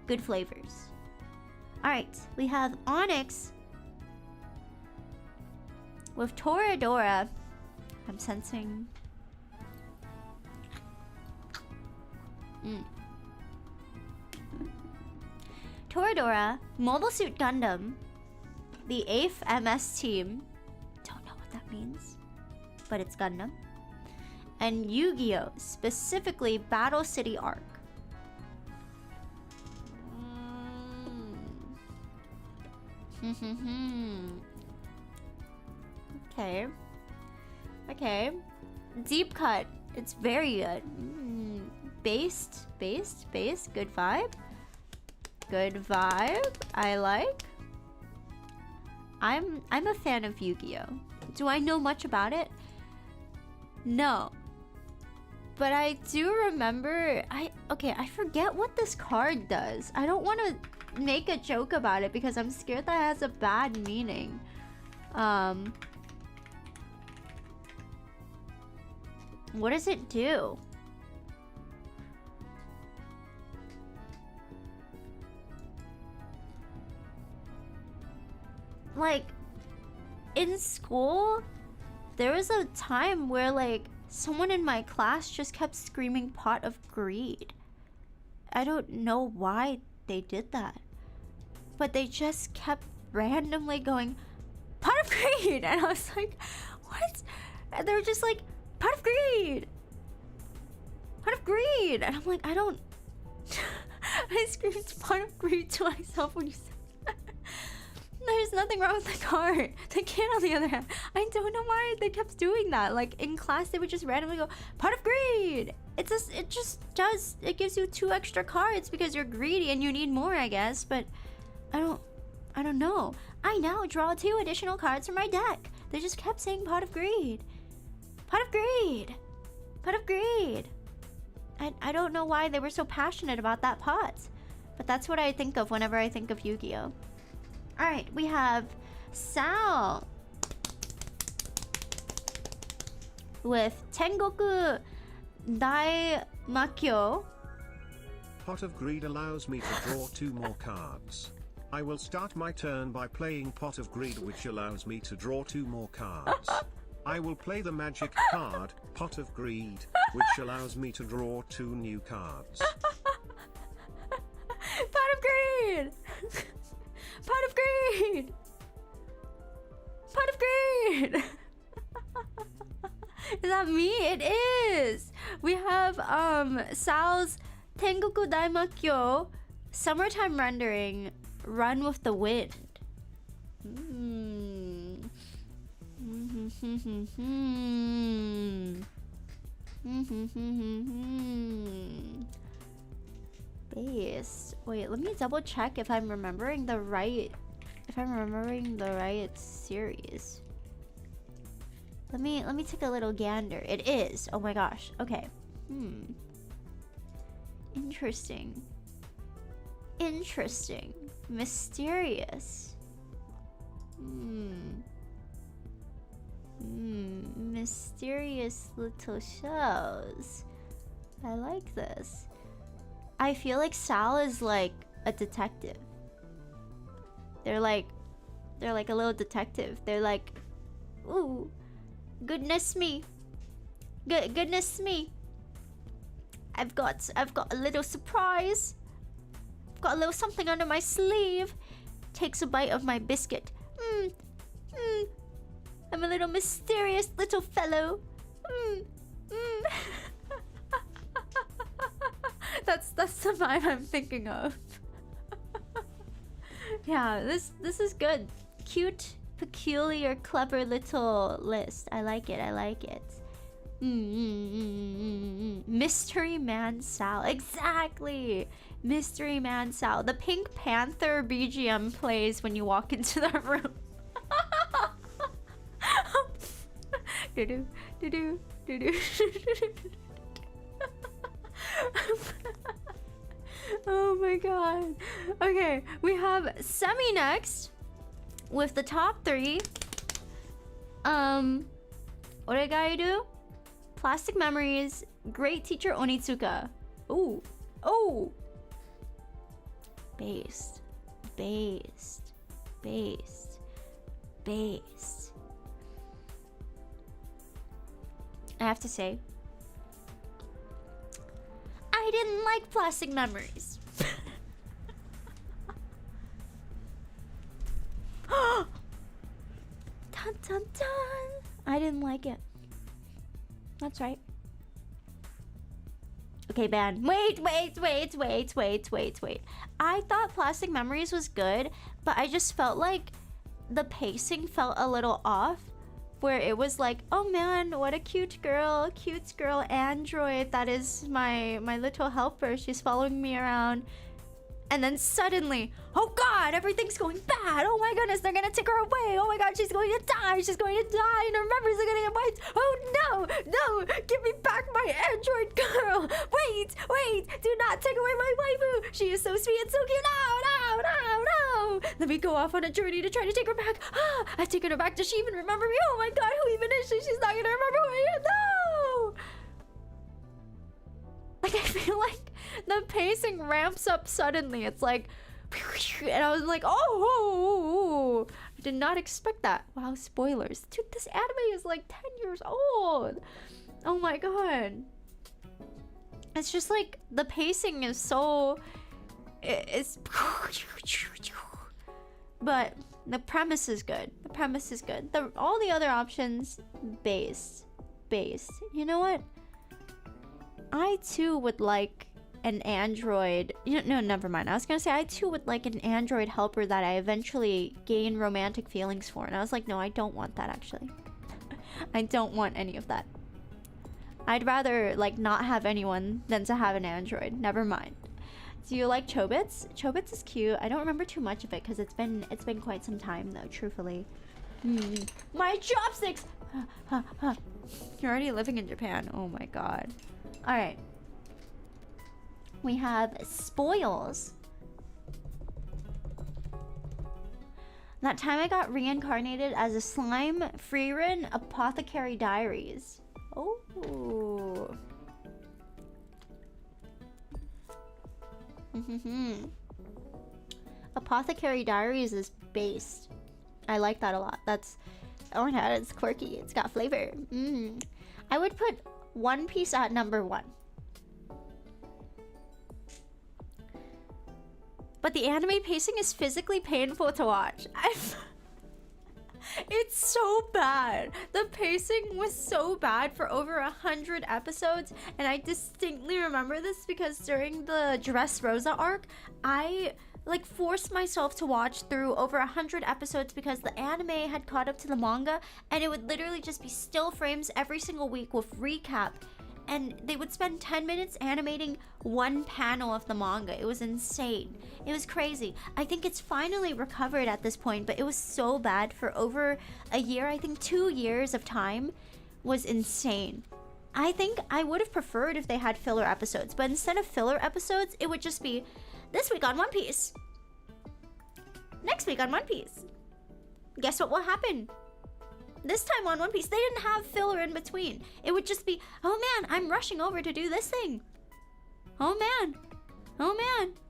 good flavors. All right, we have Onyx with Toradora. I'm sensing. Toradora, Mobile Suit Gundam, the 8th MS team. Don't know what that means, but it's Gundam. And Yu-Gi-Oh! Specifically Battle City Arc. Okay. Deep cut. It's very good. Based. Good vibe. I like. I'm a fan of Yu-Gi-Oh! Do I know much about it? No. But I do remember I forget what this card does. I don't want to make a joke about it because I'm scared that it has a bad meaning. What does it do? Like, in school, there was a time where, like, someone in my class just kept screaming pot of greed. I don't know why they did that. But they just kept randomly going, pot of greed! And I was like, what? And they were just like, pot of greed! Pot of greed! And I'm like, I don't... I screamed pot of greed to myself when you said that. There's nothing wrong with the card. The kid, on the other hand, I don't know why they kept doing that. Like, in class, they would just randomly go, pot of greed! It gives you 2 extra cards because you're greedy and you need more, I guess. But I don't know. I now draw 2 additional cards from my deck. They just kept saying pot of greed. Pot of greed! Pot of greed! I don't know why they were so passionate about that pot. But that's what I think of whenever I think of Yu-Gi-Oh! Alright, we have Sal with Tengoku Daimakyo. Pot of Greed allows me to draw 2 more cards. I will start my turn by playing Pot of Greed, which allows me to draw 2 more cards. I will play the magic card, Pot of Greed, which allows me to draw 2 new cards. Pot of Greed! Pot of greed! Pot of greed! Is that me? It is! We have Sal's Tengoku Daimakyo Summertime Rendering Run with the Wind. Base. Wait, let me double check if I'm remembering the right series. Let me take a little gander. It is. Oh my gosh. Okay. Interesting. Mysterious. Mysterious little shows. I like this. I feel like Sal is like a detective. They're like a little detective. They're like, ooh, goodness me. Goodness me. I've got a little surprise. I've got a little something under my sleeve. Takes a bite of my biscuit. I'm a little mysterious little fellow. That's the vibe I'm thinking of. Yeah, this is good. Cute, peculiar, clever little list. I like it. Mystery Man Sal. Exactly. Mystery Man Sal. The Pink Panther BGM plays when you walk into the room. Do-do, do-do, do-do. Oh my god. Okay, we have Semi next with the top 3. What did I do? Plastic Memories, Great Teacher Onitsuka. Ooh. Oh. Based. Based. Based. Based. I have to say, I didn't like Plastic Memories. Dun dun dun. I didn't like it. That's right. Okay, Ben. Wait. I thought Plastic Memories was good, but I just felt like the pacing felt a little off. Where it was like, oh man, what a cute girl android. That is my little helper. She's following me around. And then suddenly, oh god, everything's going bad. Oh my goodness, they're gonna take her away. Oh my god, she's going to die. And her memories are gonna get wiped. Oh no, give me back my android girl. Wait, do not take away my waifu. She is so sweet and so cute. No. Let me go off on a journey to try to take her back. I've taken her back. Does she even remember me? Oh my god, who even is she? She's not gonna remember who I am. No. Like, I feel like the pacing ramps up suddenly. It's like, and I was like, oh, I did not expect that. Wow, spoilers. Dude, this anime is like 10 years old. Oh my god. It's just like, the pacing is so, it's, but the premise is good. All the other options, based. You know what? I too would like an android. No, never mind. I was gonna say I too would like an android helper that I eventually gain romantic feelings for. And I was like, no, I don't want that actually. I don't want any of that. I'd rather like not have anyone than to have an android. Never mind. Do you like Chobits? Chobits is cute. I don't remember too much of it because it's been quite some time though, truthfully. My chopsticks! You're already living in Japan. Oh my god. Alright. We have Spoils. That time I got reincarnated as a slime, Freerin, Apothecary Diaries. Oh. Apothecary Diaries is based. I like that a lot. Oh my god, it's quirky. It's got flavor. I would put One Piece at number 1. But the anime pacing is physically painful to watch. It's so bad. The pacing was so bad for over 100 episodes. And I distinctly remember this because during the Dressrosa arc, I like forced myself to watch through over 100 episodes because the anime had caught up to the manga, and it would literally just be still frames every single week with recap, and they would spend 10 minutes animating one panel of the manga. It was insane. It was crazy. I think it's finally recovered at this point, but it was so bad for over a year. I think 2 years of time was insane. I think I would have preferred if they had filler episodes, but instead of filler episodes, it would just be this week on One Piece. Next week on One Piece. Guess what will happen? This time on One Piece, they didn't have filler in between. It would just be, oh man, I'm rushing over to do this thing. Oh man.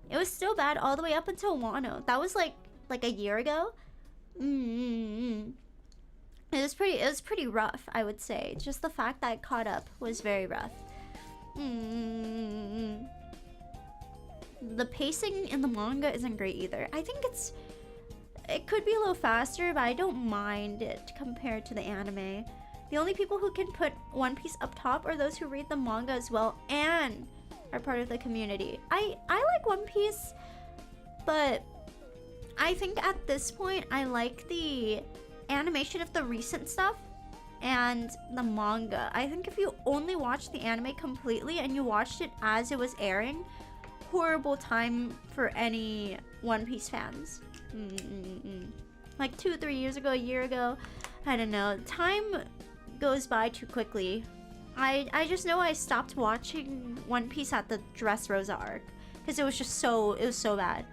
It was still bad all the way up until Wano. That was like a year ago. It was pretty rough, I would say. Just the fact that it caught up was very rough. The pacing in the manga isn't great either. I think it could be a little faster, but I don't mind it compared to the anime. The only people who can put One Piece up top are those who read the manga as well and are part of the community. I like One Piece, but I think at this point I like the animation of the recent stuff and the manga. I think if you only watched the anime completely and you watched it as it was airing, horrible time for any One Piece fans. Like 2-3 years ago, a year ago, I don't know. Time goes by too quickly. I just know I stopped watching One Piece at the Dressrosa arc because it was so bad.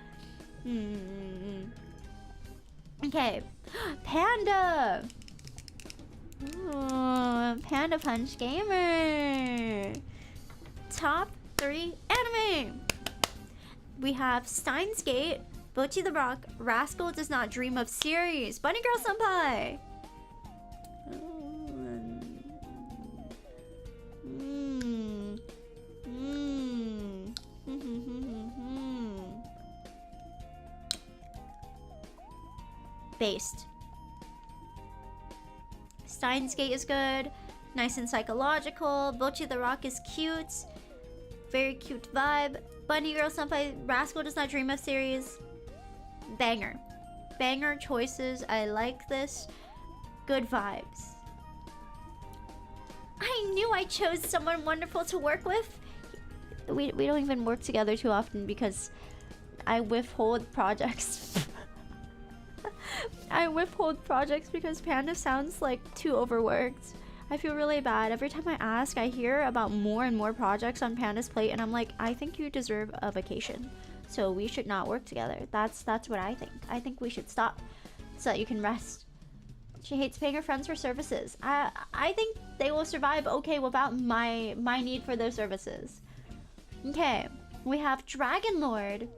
Okay, Panda. Ooh, Panda Punch Gamer. Top 3 anime. We have Steins Gate, Bocchi the Rock, Rascal Does Not Dream of Series, Bunny Girl Senpai. Based. Steins Gate is good, nice and psychological. Bocchi the Rock is cute, very cute vibe. Bunny Girl Senpai, Rascal Does Not Dream of Series, banger. Banger choices, I like this. Good vibes. I knew I chose someone wonderful to work with. We don't even work together too often because I withhold projects. I withhold projects because Panda sounds like too overworked. I feel really bad. Every time I ask, I hear about more and more projects on Panda's plate, and I'm like, I think you deserve a vacation. So we should not work together. That's what I think. I think we should stop so that you can rest. She hates paying her friends for services. I think they will survive okay without my need for their services. Okay, we have Dragon Lord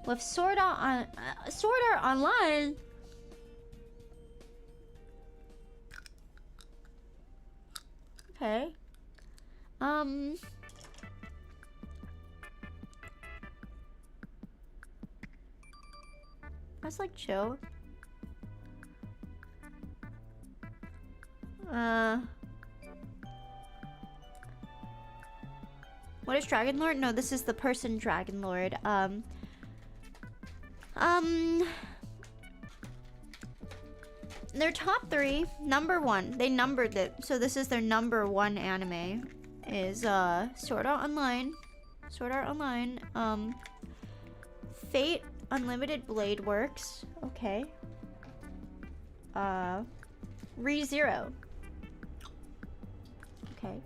with Sword Art Online. Okay. That's like chill. What is Dragon Lord? No, this is the person Dragon Lord. Their top 3, number 1. They numbered it, so this is their number 1 anime. Is Sword Art Online. Sword Art Online. Fate Unlimited Blade Works. Okay. ReZero. Okay.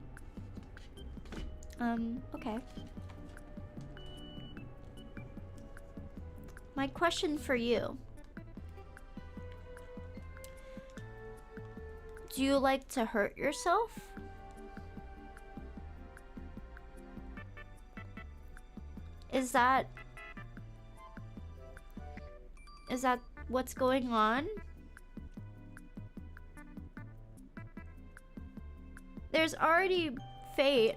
Okay. My question for you. Do you like to hurt yourself? Is that what's going on? There's already Fate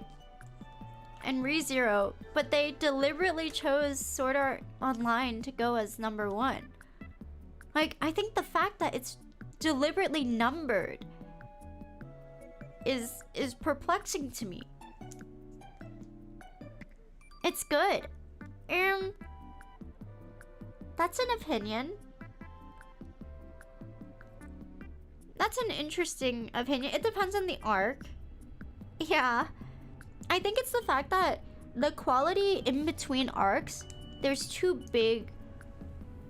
and ReZero, but they deliberately chose Sword Art Online to go as number 1. Like, I think the fact that it's deliberately numbered is perplexing to me. It's good. And that's an opinion. That's an interesting opinion. It depends on the arc. Yeah. I think it's the fact that the quality in between arcs, there's too big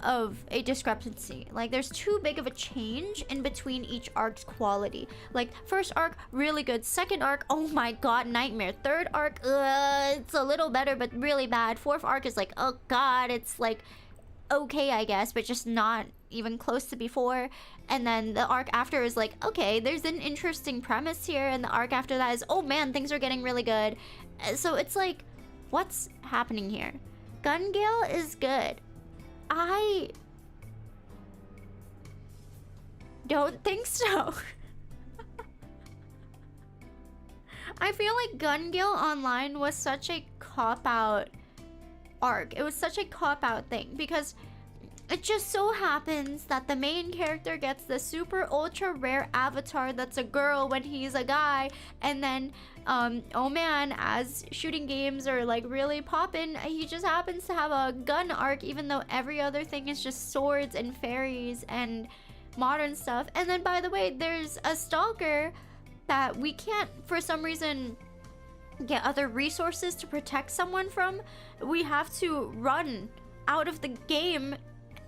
of a discrepancy. Like, there's too big of a change in between each arc's quality. Like, first arc, really good. Second arc, oh my god, nightmare. Third arc, it's a little better, but really bad. Fourth arc is like, oh god, it's like, okay, I guess, but just not even close to before. And then the arc after is like, okay, there's an interesting premise here. And the arc after that is, oh man, things are getting really good. So it's like, what's happening here? Gun Gale is good. I don't think so. I feel like Gun Gale Online was such a cop-out arc. It was such a cop-out thing because it just so happens that the main character gets the super ultra rare avatar that's a girl when he's a guy, and then oh man, as shooting games are like really poppin', he just happens to have a gun arc even though every other thing is just swords and fairies and modern stuff. And then, by the way, there's a stalker that we can't, for some reason, get other resources to protect someone from. We have to run out of the game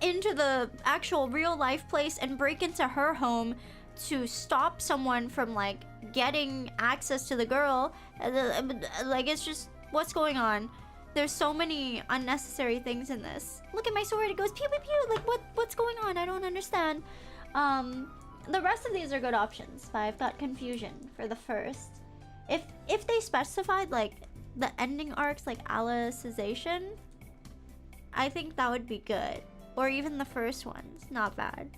into the actual real life place and break into her home to stop someone from like getting access to the girl. Like, it's just, what's going on? There's so many unnecessary things in this. Look at my sword, it goes pew pew pew. Like, what's going on? I don't understand. The rest of these are good options, but I've got confusion for the first. If they specified like the ending arcs, like Alicization, I think that would be good. Or even the first ones, not bad.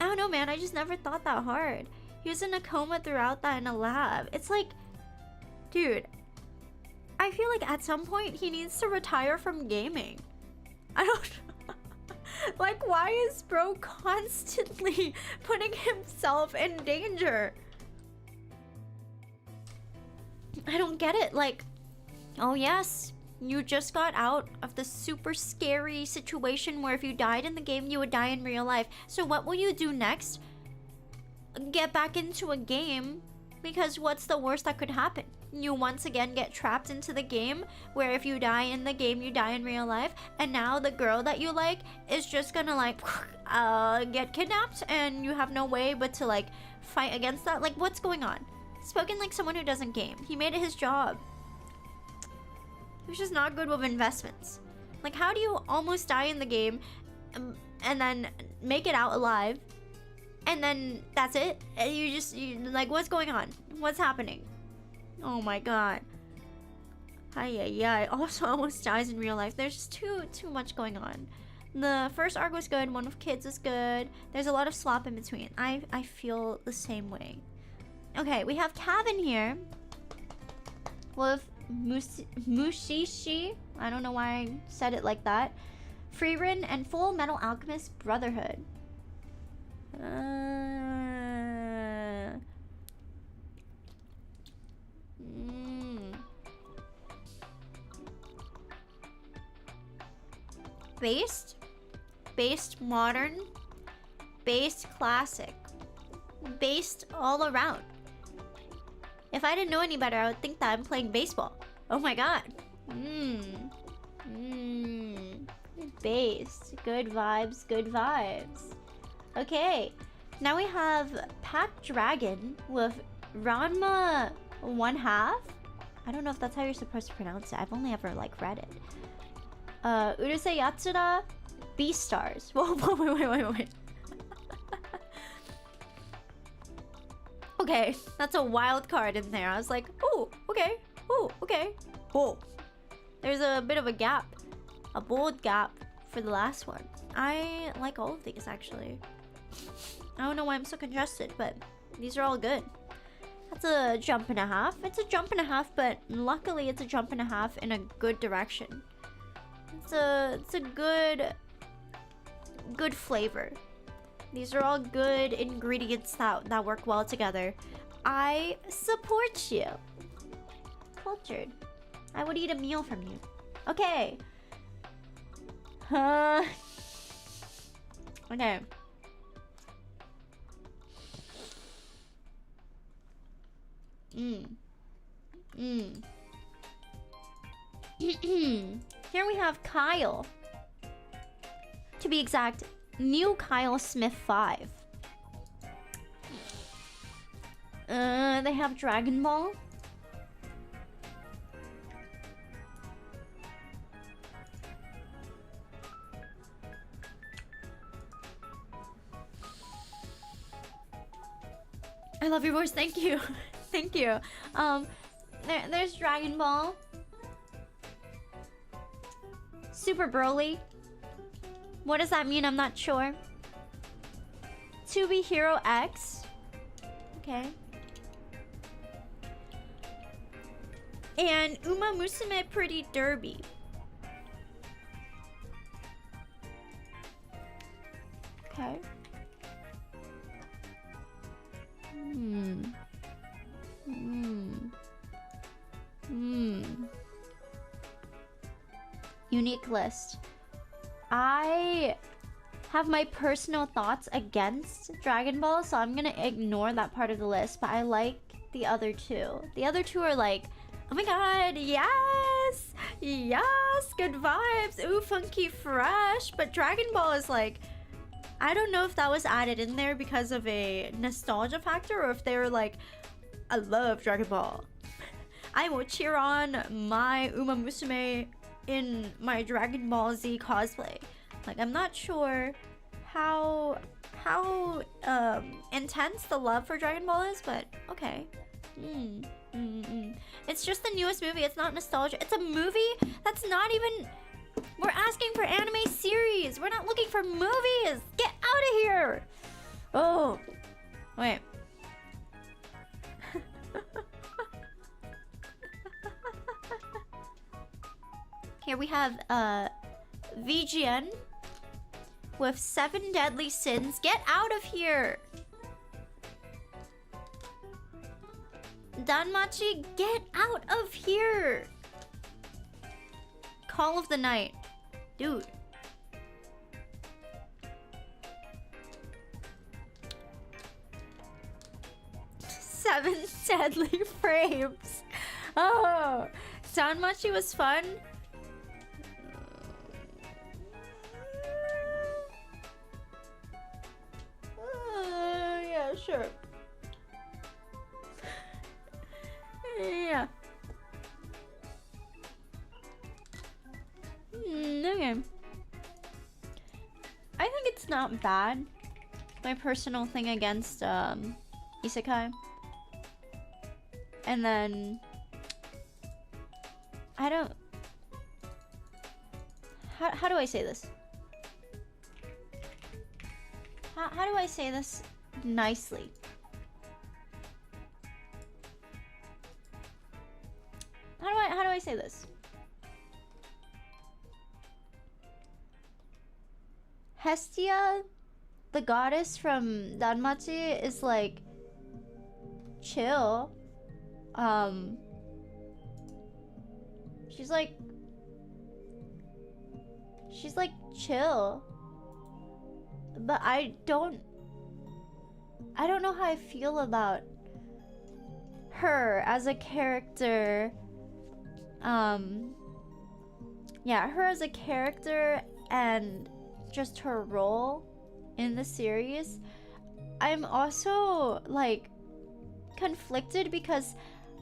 I don't know, man, I just never thought that hard. He was in a coma throughout that in a lab. It's like, dude, I feel like at some point he needs to retire from gaming. I don't like, why is bro constantly putting himself in danger? I don't get it. Like, oh yes, you just got out of the super scary situation where if you died in the game, you would die in real life. So what will you do next? Get back into a game? Because what's the worst that could happen? You once again get trapped into the game where if you die in the game, you die in real life. And now the girl that you like is just gonna like get kidnapped and you have no way but to like fight against that. Like, what's going on? Spoken like someone who doesn't game. He made it his job. He was just not good with investments. Like, how do you almost die in the game and then make it out alive? And then that's it? And you like, what's going on? What's happening? Oh my god. Ay. Also almost dies in real life. There's just too much going on. The first arc was good. One with kids is good. There's a lot of slop in between. I feel the same way. Okay, we have Kevin here with Mushishi. I don't know why I said it like that. Freerin and Full Metal Alchemist Brotherhood. Based modern, based classic, based all around. If I didn't know any better, I would think that I'm playing baseball. Oh my god. Based. Good vibes, good vibes. Okay. Now we have Pack Dragon with Ranma 1/2. I don't know if that's how you're supposed to pronounce it. I've only ever like read it. Urusei Yatsura Beastars. Whoa, wait. Okay, that's a wild card in there. I was like, oh, okay. Oh, okay. Oh. There's a bit of a gap. A bold gap for the last one. I like all of these, actually. I don't know why I'm so congested, but these are all good. That's a jump and a half. It's a jump and a half, but luckily it's a jump and a half in a good direction. It's a good flavor. These are all good ingredients that work well together. I support you. Cultured. I would eat a meal from you. Okay. Okay. Here we have Kyle. To be exact, New Kyle Smith 5. They have Dragon Ball. I love your voice. Thank you. Thank you. There's Dragon Ball. Super Broly. What does that mean? I'm not sure. To Be Hero X. Okay. And Uma Musume Pretty Derby. Okay. Unique list. I have my personal thoughts against Dragon Ball, so I'm gonna ignore that part of the list, but I like the other two. The other two are like, oh my god, yes! Yes! Good vibes! Ooh, funky fresh! But Dragon Ball is like, I don't know if that was added in there because of a nostalgia factor or if they were like, I love Dragon Ball. I will cheer on my Uma Musume in my Dragon Ball Z cosplay. Like, I'm not sure how intense the love for Dragon Ball is, but okay. It's just the newest movie. It's not nostalgia. It's a movie that's not even... We're asking for anime series. We're not looking for movies. Get out of here. Oh, wait. Here we have VGN with 7 deadly sins. Get out of here. Danmachi, get out of here. Call of the Night. Dude. Seven deadly frames. Oh, Danmachi was fun. Yeah, sure. Yeah. Okay. I think it's not bad. My personal thing against isekai. And then I don't... How do I say this? How do I say this nicely? How do I say this? Hestia, the goddess from Danmachi, is like chill. She's like chill. But I don't know how I feel about her as a character. Yeah, her as a character and just her role in the series. I'm also like conflicted because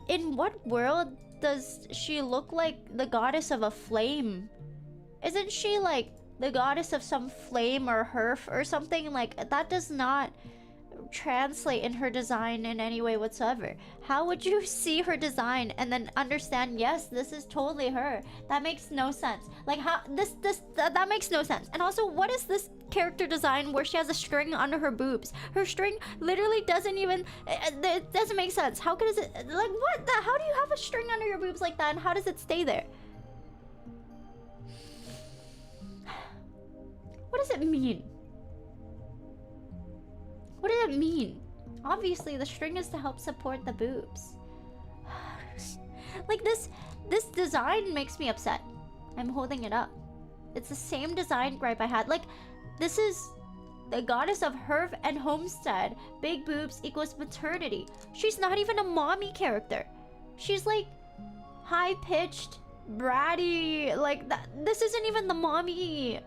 in what world does she look like the goddess of a flame? Isn't she like the goddess of some flame or hearth or something? Like, that does not translate in her design in any way whatsoever. How would you see her design and then understand, yes, this is totally her? That makes no sense. Like, how that makes no sense. And also, what is this character design where she has a string under her boobs? Her string literally doesn't even, it doesn't make sense. How could it, like, what the, how do you have a string under your boobs like that, and how does it stay there? What does it mean? What does it mean? Obviously, the string is to help support the boobs. Like, this design makes me upset. I'm holding it up. It's the same design gripe I had. Like, this is the goddess of hearth and homestead. Big boobs equals maternity. She's not even a mommy character. She's like high-pitched, bratty. Like, that. This isn't even the mommy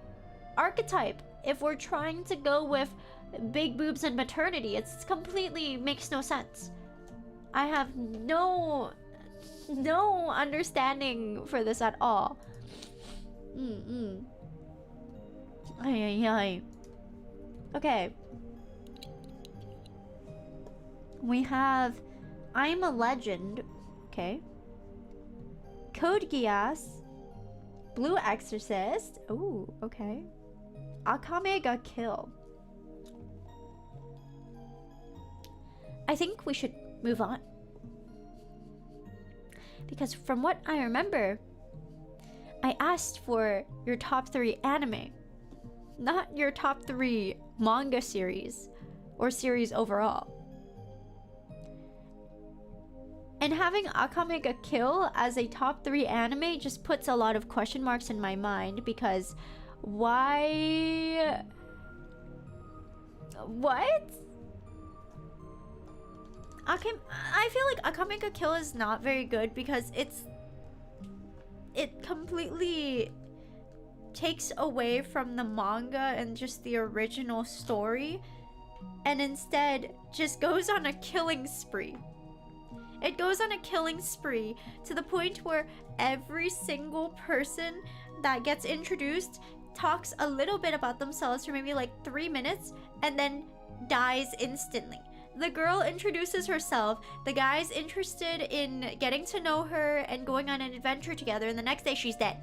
archetype. If we're trying to go with big boobs and maternity, it's completely makes no sense. I have no understanding for this at all. Ay. Okay. We have I'm a Legend. Okay. Code Geass. Blue Exorcist. Ooh, okay. Akame ga Kill. I think we should move on. Because from what I remember, I asked for your top 3 anime, not your top 3 manga series or series overall. And having Akame ga Kill as a top 3 anime just puts a lot of question marks in my mind, because why What? I feel like Akame ga Kill is not very good because it completely takes away from the manga and just the original story, and instead just goes on a killing spree. It goes on a killing spree to the point where every single person that gets introduced talks a little bit about themselves for maybe like 3 minutes and then dies instantly. The girl introduces herself, the guy's interested in getting to know her and going on an adventure together, and the next day she's dead.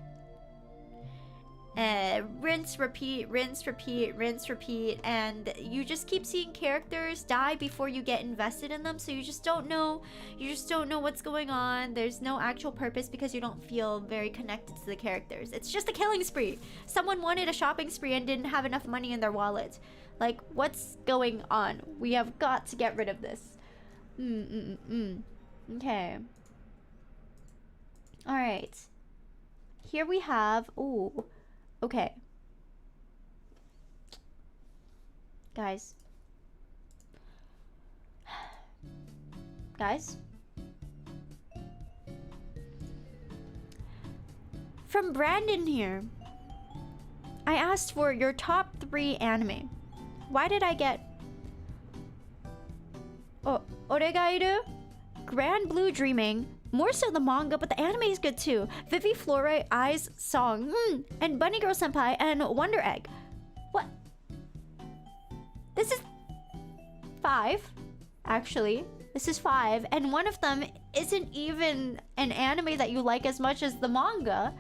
Rinse, repeat, rinse, repeat, rinse, repeat, and you just keep seeing characters die before you get invested in them, so you just don't know what's going on. There's no actual purpose because you don't feel very connected to the characters. It's just a killing spree. Someone wanted a shopping spree and didn't have enough money in their wallet. Like, what's going on? We have got to get rid of this. Okay. Alright. Here we have... Ooh. Okay. Guys. Guys. From Brandon here. I asked for your top 3 anime. Why did I get... Oh, Oregairu? Grand Blue Dreaming. More so the manga, but the anime is good too. Vivi Flore, Eyes, Song, and Bunny Girl Senpai, and Wonder Egg. What? This is 5, actually. This is 5, and one of them isn't even an anime that you like as much as the manga.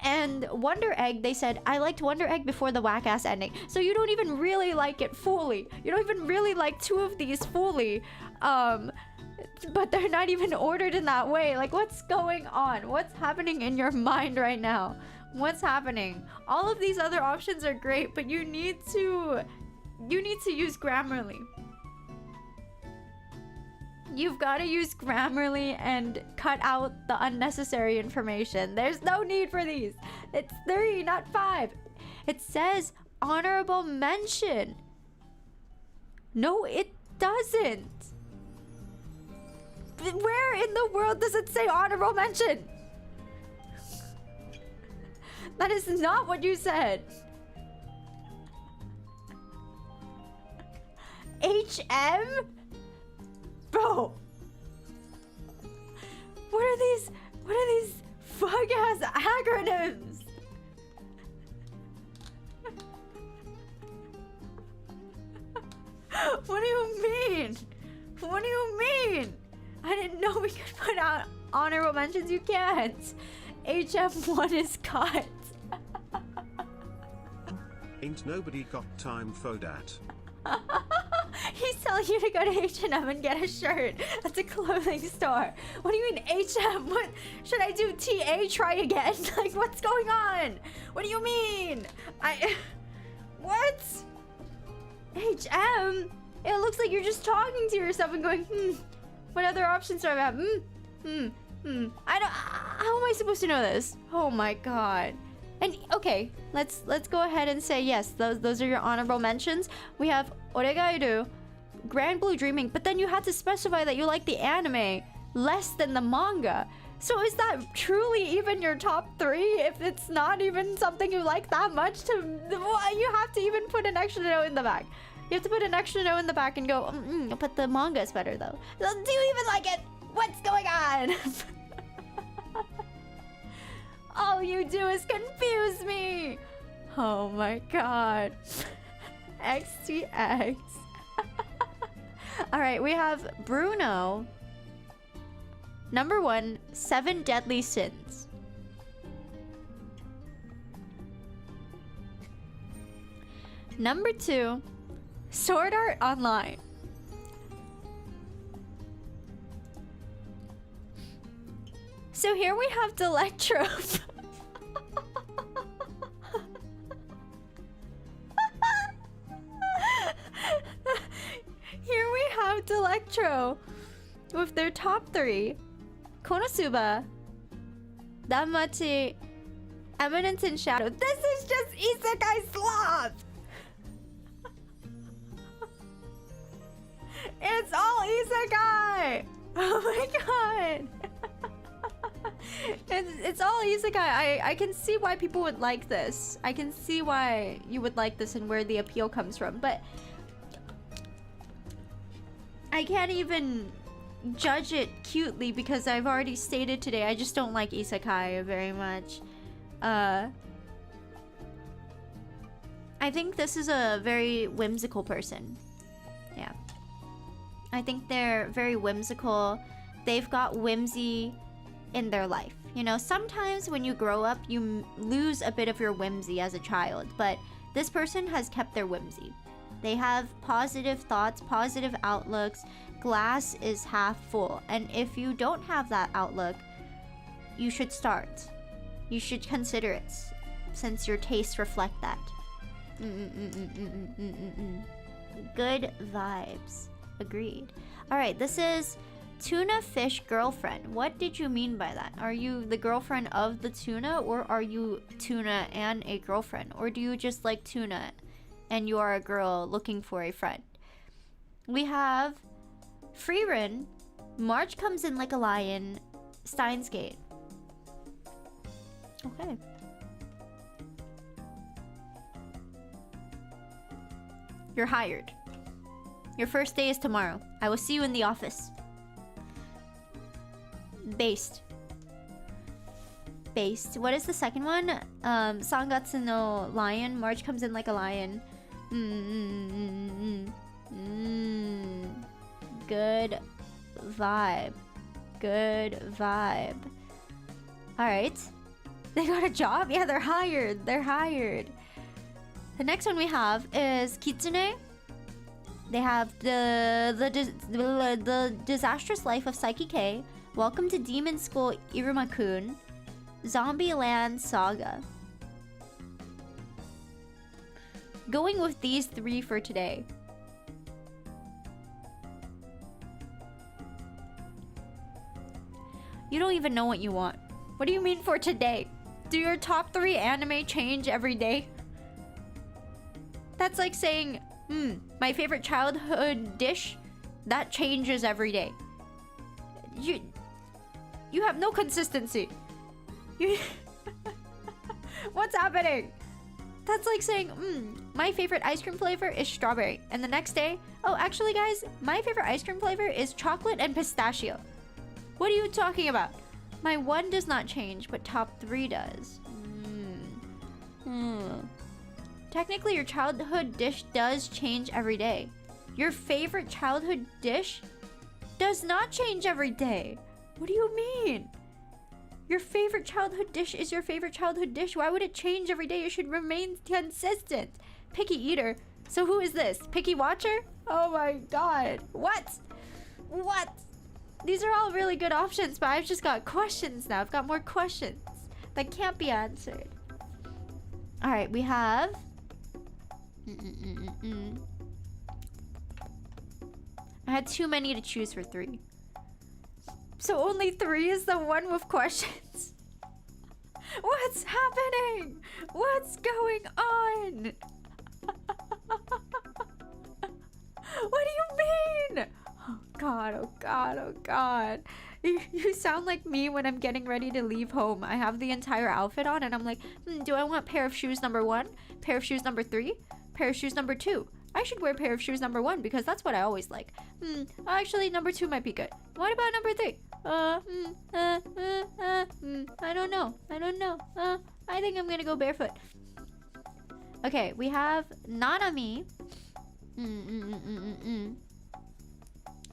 And Wonder Egg, they said, I liked Wonder Egg before the whack-ass ending. So you don't even really like it fully. You don't even really like 2 of these fully. But they're not even ordered in that way. Like, what's going on? What's happening in your mind right now? What's happening? All of these other options are great, but you need to use Grammarly. You've got to use Grammarly and cut out the unnecessary information. There's no need for these. It's 3, not 5. It says honorable mention. No, it doesn't. Where in the world does it say honorable mention? That is not what you said. HM? Bro. What are these fuck-ass acronyms? What do you mean? What do you mean? I didn't know we could put out honorable mentions. You can't. HM1 is cut. Ain't nobody got time for that. He's telling you to go to H&M and get a shirt. That's a clothing store. What do you mean HM? What should I do? TA? Try again? Like, what's going on? What do you mean? What? HM? It looks like you're just talking to yourself and going, what other options do I have? I don't. How am I supposed to know this? Oh my god. And okay, let's go ahead and say yes. Those are your honorable mentions. We have Oregairu, Grand Blue Dreaming, but then you had to specify that you like the anime less than the manga. So is that truly even your top 3? If it's not even something you like that much, you have to even put an extra note in the back. You have to put an extra note in the back and go, but the manga is better though. Do you even like it? What's going on? All you do is confuse me. Oh my god. XTX. Alright, we have Bruno. Number 1, 7 Deadly Sins. Number 2, Sword Art Online. So here we have Delectrope. Here we have Delectro with their top 3. Konosuba, Danmachi, Eminence in Shadow. This is just isekai sloth. It's all isekai! Oh my god! It's all isekai. I can see why people would like this. I can see why you would like this and where the appeal comes from, but I can't even judge it cutely because I've already stated today I just don't like isekai very much. I think this is a very whimsical person. Yeah. I think they're very whimsical. They've got whimsy in their life. You know, sometimes when you grow up, you lose a bit of your whimsy as a child, but this person has kept their whimsy. They have positive thoughts, positive outlooks. Glass is half full. And if you don't have that outlook, you should start. You should consider it, since your tastes reflect that. Good vibes. Agreed. Alright, this is tuna fish girlfriend. What did you mean by that? Are you the girlfriend of the tuna, or are you tuna and a girlfriend? Or do you just like tuna and you are a girl looking for a friend? We have Freerin. March comes in like a lion. Steins Gate. Okay. You're hired. Your first day is tomorrow. I will see you in the office. Based. What is the second one? Sangatsu no lion. March comes in like a lion. Good vibe. Alright. They got a job? Yeah, they're hired. The next one we have is Kitsune. They have the disastrous life of Psyche K. Welcome to Demon School, Iruma-kun. Zombieland Saga. Going with these three for today. You don't even know what you want. What do you mean for today? Do your top 3 anime change every day? That's like saying, my favorite childhood dish, that changes every day. You have no consistency. What's happening? That's like saying, my favorite ice cream flavor is strawberry. And the next day, oh, actually guys, my favorite ice cream flavor is chocolate and pistachio. What are you talking about? My 1 does not change, but top 3 does. Technically, your childhood dish does change every day. Your favorite childhood dish does not change every day. What do you mean? Your favorite childhood dish is your favorite childhood dish. Why would it change every day? It should remain consistent. Picky eater. So who is this? Picky watcher? Oh my god. What? These are all really good options, but I've just got questions now. I've got more questions that can't be answered. Alright, we have... I had too many to choose for 3. So only 3 is the one with questions? What's happening? What's going on? What do you mean? Oh god. You sound like me when I'm getting ready to leave home. I have the entire outfit on and I'm like, do I want pair of shoes number 1? Pair of shoes number 3? Pair of shoes number 2? I should wear pair of shoes number 1 because that's what I always like. Actually number 2 might be good. What about number 3? I don't know. I think I'm gonna go barefoot. Okay, we have Nanami.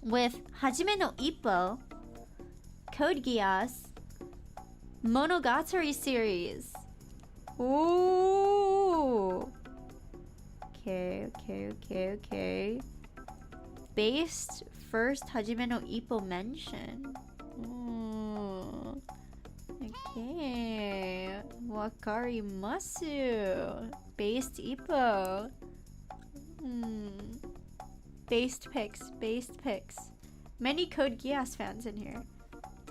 With Hajime no Ippo, Code Geass, Monogatari series. Ooh. Okay. Based first Hajime no Ippo mention. Ooh. Okay. Wakarimasu. Based Ippo. Based picks. Many Code Geass fans in here.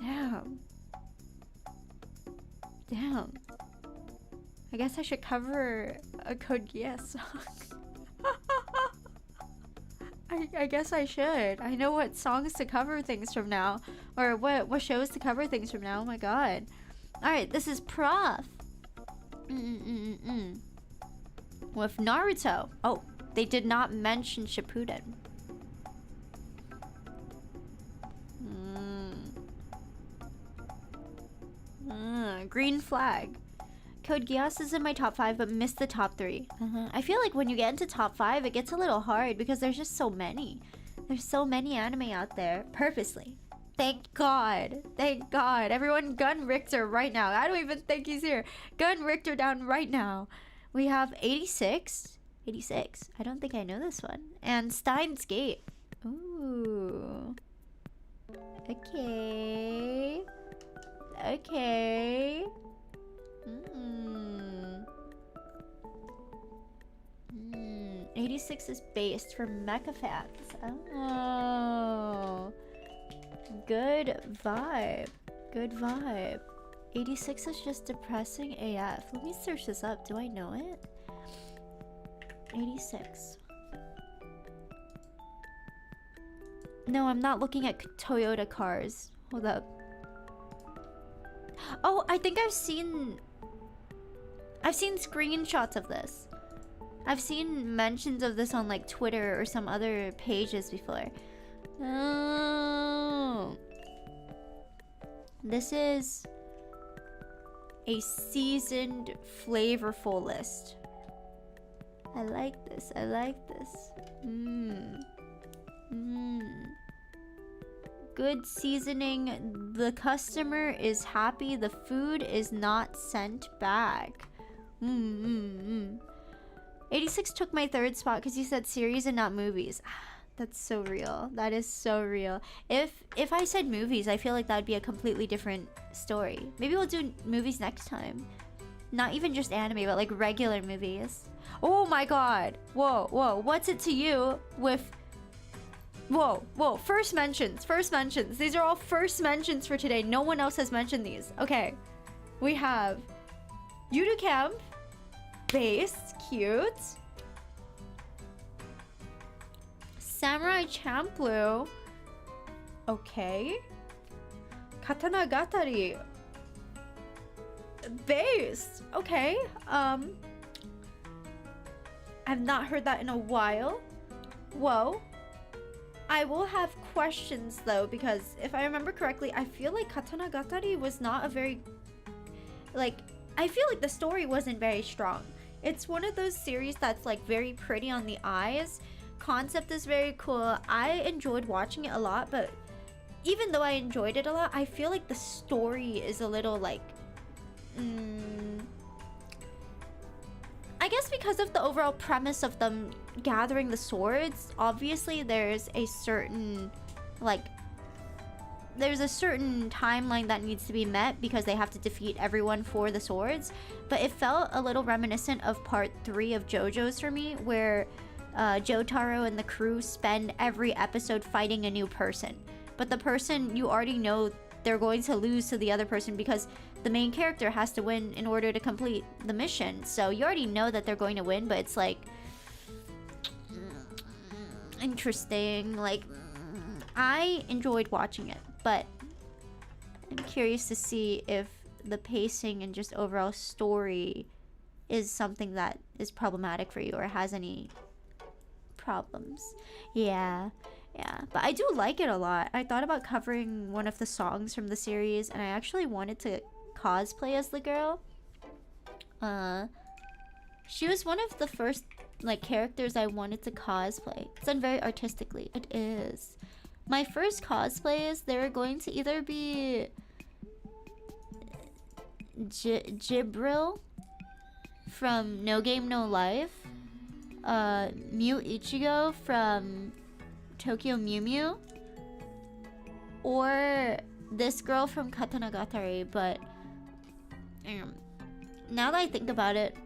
Damn. I guess I should cover a Code Geass song. I I guess I should. I know what songs to cover things from now. Or what shows to cover things from now. Oh my god. Alright, this is Prof. With Naruto. Oh, they did not mention Shippuden. Green flag. Code Geass is in my top 5, but missed the top 3. I feel like when you get into top 5, it gets a little hard because there's just so many. There's so many anime out there. Purposely. Thank God. Thank God. Everyone gun Richter right now. I don't even think he's here. Gun Richter down right now. We have 86. 86. I don't think I know this one. And Steins Gate. Ooh. Okay. Okay. 86 is based for mecha fans. Oh. Good vibe. Good vibe. 86 is just depressing AF. Let me search this up. Do I know it? 86. No, I'm not looking at Toyota cars. Hold up. Oh, I think I've seen screenshots of this. I've seen mentions of this on like Twitter or some other pages before. Oh. This is a seasoned, flavorful list. I like this. I like this. Good seasoning. The customer is happy. The food is not sent back. 86 took my 3rd spot because he said series and not movies. That's so real. That is so real. If I said movies, I feel like that'd be a completely different story. Maybe we'll do movies next time. Not even just anime, but like regular movies. Oh my god. Whoa, whoa. What's it to you with... Whoa, whoa. First mentions. First mentions. These are all first mentions for today. No one else has mentioned these. Okay. We have... Yudu Camp. Based. Cute. Samurai Champloo. Okay. Katana Gatari. Based. Okay. I've not heard that in a while. Whoa. I will have questions though, because if I remember correctly, I feel like Katana Gatari was not a very... Like, I feel like the story wasn't very strong. It's one of those series that's like very pretty on the eyes. Concept is very cool. I enjoyed watching it a lot, but even though I enjoyed it a lot, I feel like the story is a little like... I guess because of the overall premise of them gathering the swords, obviously there's a certain timeline that needs to be met because they have to defeat everyone for the swords. But it felt a little reminiscent of part 3 of JoJo's for me, where Jotaro and the crew spend every episode fighting a new person. But the person, you already know they're going to lose to the other person because the main character has to win in order to complete the mission. So you already know that they're going to win, but it's like... interesting. Like, I enjoyed watching it, but I'm curious to see if the pacing and just overall story is something that is problematic for you or has any problems. Yeah, but I do like it a lot. I thought about covering one of the songs from the series, and I actually wanted to cosplay as the girl. She was one of the first like characters I wanted to cosplay. It's done very artistically. It is. My first cosplays, they were going to either be Jibril from No Game No Life, Mew Ichigo from Tokyo Mew Mew, or this girl from Katana Gatari. But now that I think about it,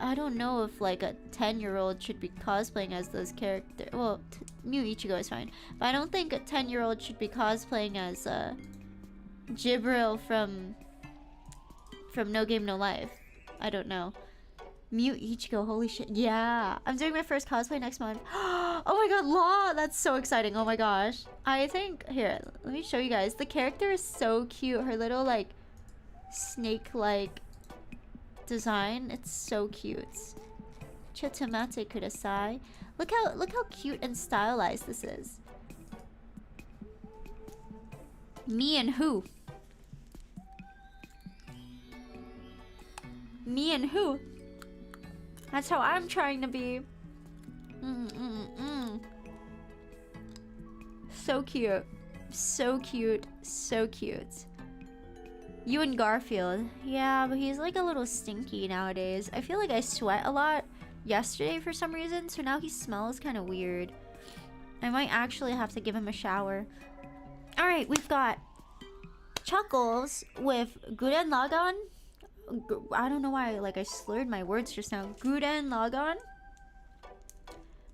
I don't know if like a 10-year-old should be cosplaying as those characters. Well, Mew Ichigo is fine, but I don't think a 10-year-old should be cosplaying as Jibril from No Game No Life. I don't know. Mute Ichigo, holy shit. Yeah, I'm doing my first cosplay next month. Oh my god, Law! That's so exciting. Oh my gosh. I think, here, let me show you guys. The character is so cute. Her little, like, snake-like design. It's so cute. Chotomate kudasai. Look how cute and stylized this is. Me and who? Me and who? That's how I'm trying to be. So cute. So cute. So cute. You and Garfield. Yeah, but he's like a little stinky nowadays. I feel like I sweat a lot yesterday for some reason, so now he smells kind of weird. I might actually have to give him a shower. Alright, we've got Chuckles with Gurren Lagann. I don't know why I slurred my words just now. Gurren Lagann.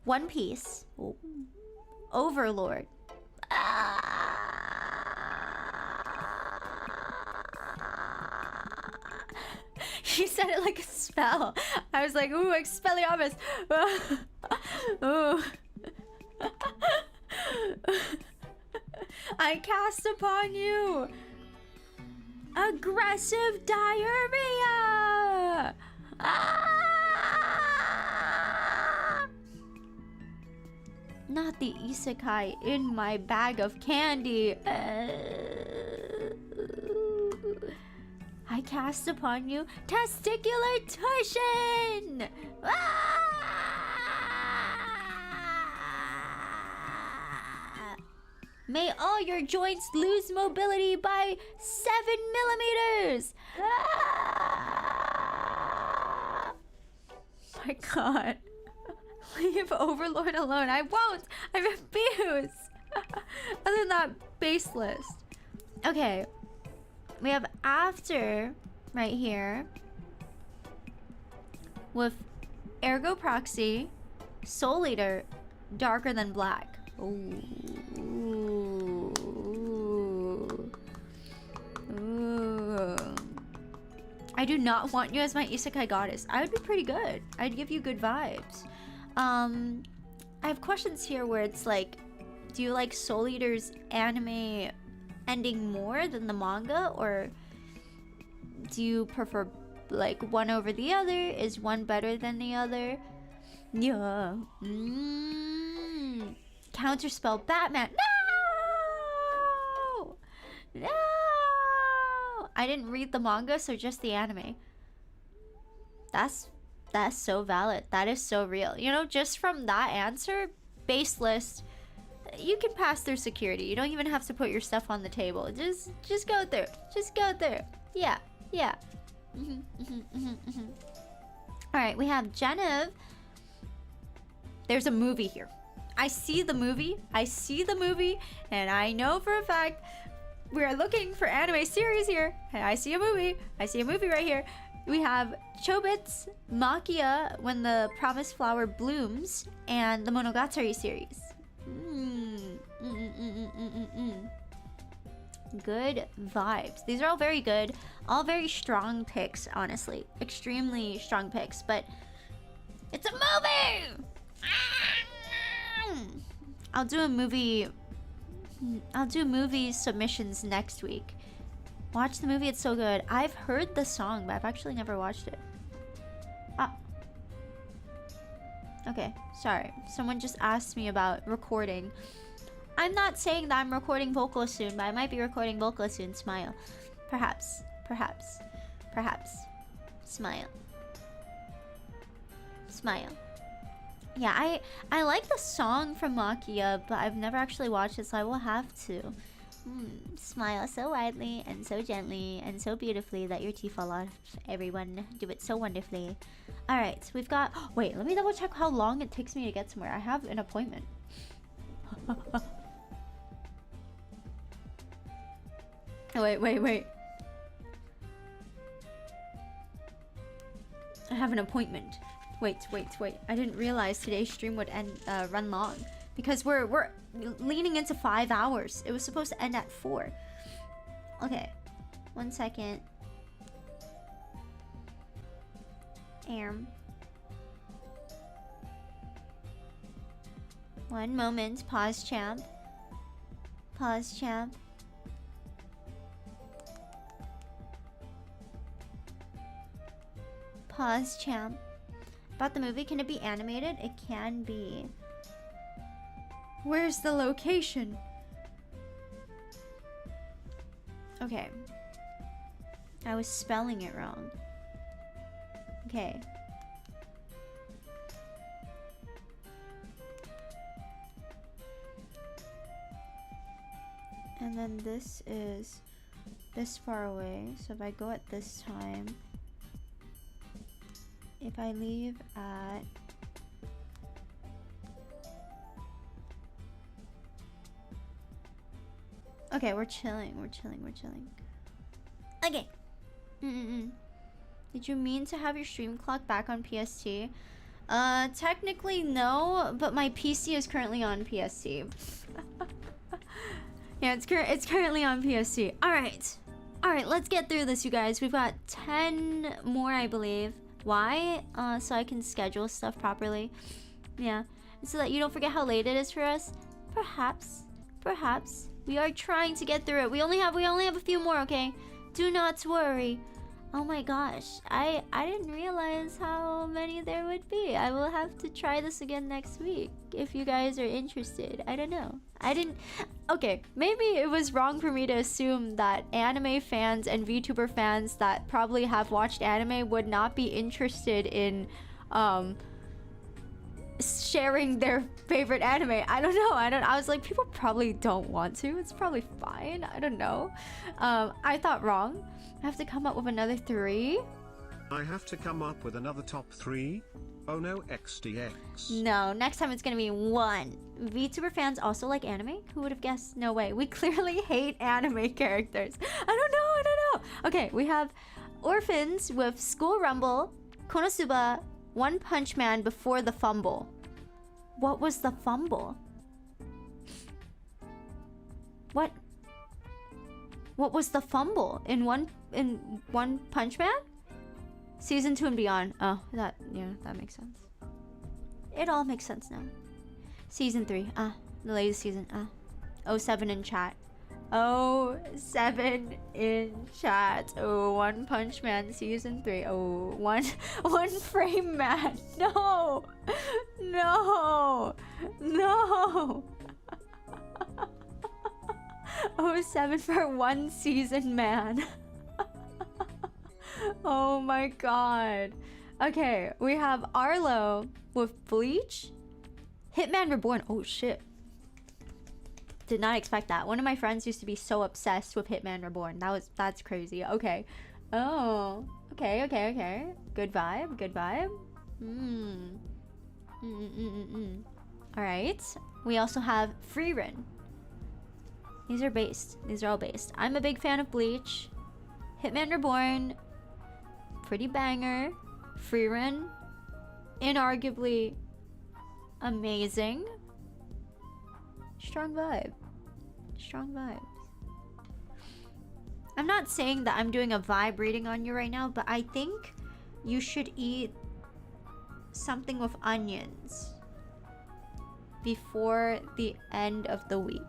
One Piece. Oh. Overlord. She said it like a spell. I was like, ooh, Expelliarmus. Ooh. I cast upon you aggressive diarrhea. Not the isekai in my bag of candy. I cast upon you testicular torsion. May all your joints lose mobility by 7 millimeters. My god. Leave Overlord alone. I won't. I refuse. Other than that, baseless. Okay. We have After right here with Ergo Proxy, Soul Eater, Darker Than Black. Ooh. Ooh. I do not want you as my isekai goddess. I would be pretty good. I'd give you good vibes. I have questions here where it's like, do you like Soul Eater's anime ending more than the manga, or do you prefer like one over the other? Is one better than the other? Yeah. Counterspell Batman. No! No! I didn't read the manga, so just the anime. That's so valid. That is so real. You know, just from that answer, base list, you can pass through security. You don't even have to put your stuff on the table. Just go through. Just go through. Yeah. Yeah. Alright, we have Genevieve. There's a movie here. I see the movie, and I know for a fact we are looking for anime series here. And I see a movie right here. We have Chobits, Makia, When the Promised Flower Blooms, and the Monogatari series. Good vibes. These are all very good. All very strong picks, honestly. Extremely strong picks, but it's a movie! I'll do movie submissions next week. Watch the movie, it's so good. I've heard the song, but I've actually never watched it. Okay, sorry. Someone just asked me about recording. I'm not saying that I'm recording vocals soon, but I might be recording vocals soon. Smile. Perhaps. Smile. Yeah, I like the song from Makia, but I've never actually watched it, so I will have to. Smile so widely and so gently and so beautifully that your teeth fall off. Everyone, do it so wonderfully. Alright, we've got... Wait, let me double check how long it takes me to get somewhere. I have an appointment. Wait. I have an appointment. Wait. I didn't realize today's stream would run long. Because we're leaning into 5 hours. It was supposed to end at 4. Okay. 1 second. One moment. Pause, champ. Pause, champ. Pause, champ. About the movie, can it be animated? It can be. Where's the location? Okay. I was spelling it wrong. Okay. And then this is this far away. So if I go at this time, if I leave at okay, we're chilling. Okay. Did you mean to have your stream clock back on PST? Technically no, but my PC is currently on PST. Yeah, it's currently on PST. All right, let's get through this, you guys. We've got 10 more, I believe. Why? So I can schedule stuff properly. Yeah, so that you don't forget how late it is for us. Perhaps. We are trying to get through it. We only have a few more, okay? Do not worry. Oh my gosh, I didn't realize how many there would be. I will have to try this again next week if you guys are interested. I don't know. Okay, maybe it was wrong for me to assume that anime fans and VTuber fans that probably have watched anime would not be interested in sharing their favorite anime. I don't know. I was like, people probably don't want to. It's probably fine. I don't know. I thought wrong. I have to come up with another 3. I have to come up with another top 3? Oh no, XDX. No, next time it's gonna be 1. VTuber fans also like anime? Who would have guessed? No way. We clearly hate anime characters. I don't know. Okay, we have Orphans with School Rumble, Konosuba, One Punch Man before the fumble. What was the fumble? What was the fumble in One Punch Man? Season 2 and beyond. Oh, that makes sense. It all makes sense now. Season 3. The latest season. 07 in chat. 07 in chat. Oh, One Punch Man season 3. Oh, one frame man. No. 07 for one season man. Oh my god. Okay, we have Arlo with Bleach. Hitman Reborn. Oh shit. Did not expect that. One of my friends used to be so obsessed with Hitman Reborn. That's crazy. Okay. Oh. Okay. Good vibe. Alright. We also have Freerun. These are all based. I'm a big fan of Bleach. Hitman Reborn. Pretty banger. Freerun. Inarguably amazing. Strong vibes. I'm not saying that I'm doing a vibe reading on you right now, but I think you should eat something with onions before the end of the week.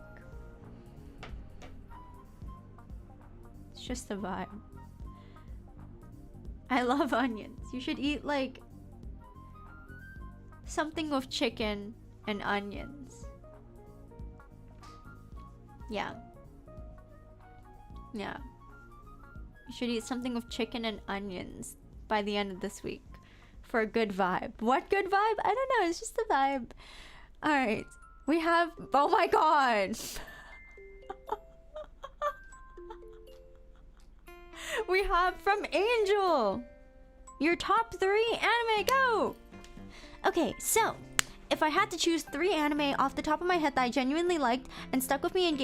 It's just a vibe. I love onions. You should eat like something with chicken and onions. Yeah. You should eat something with chicken and onions by the end of this week for a good vibe. What good vibe? I don't know. It's just a vibe. Alright. We have... Oh my god! We have from Angel! Your top 3 anime, go! Okay, so... if I had to choose 3 anime off the top of my head that I genuinely liked and stuck with me and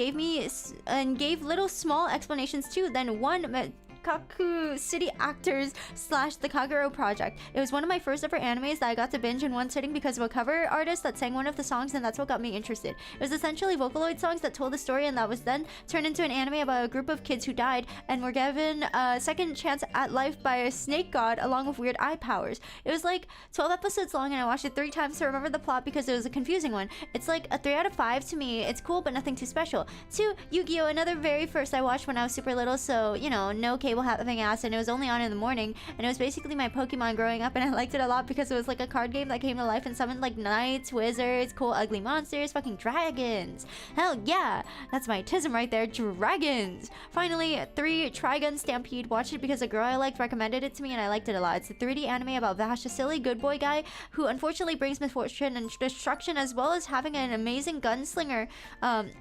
gave little small explanations too, then 1 Kaikaku City Actors / The Kagero Project. It was one of my first ever animes that I got to binge in one sitting because of a cover artist that sang one of the songs, and that's what got me interested. It was essentially Vocaloid songs that told a story, and that was then turned into an anime about a group of kids who died and were given a second chance at life by a snake god along with weird eye powers. It was like 12 episodes long, and I watched it 3 times to remember the plot because it was a confusing one. It's like a 3 out of 5 to me. It's cool, but nothing too special. 2, Yu-Gi-Oh! Another very first I watched when I was super little, so, you know, no cable having ass, and it was only on in the morning, and it was basically my Pokemon growing up, and I liked it a lot because it was like a card game that came to life and summoned like knights, wizards, cool ugly monsters, fucking dragons. Hell yeah! That's my tism right there, dragons! Finally, 3, Trigun Stampede. Watched it because a girl I liked recommended it to me, and I liked it a lot. It's a 3D anime about Vash, a silly good boy guy who unfortunately brings misfortune and destruction, as well as having an amazing gunslinger, and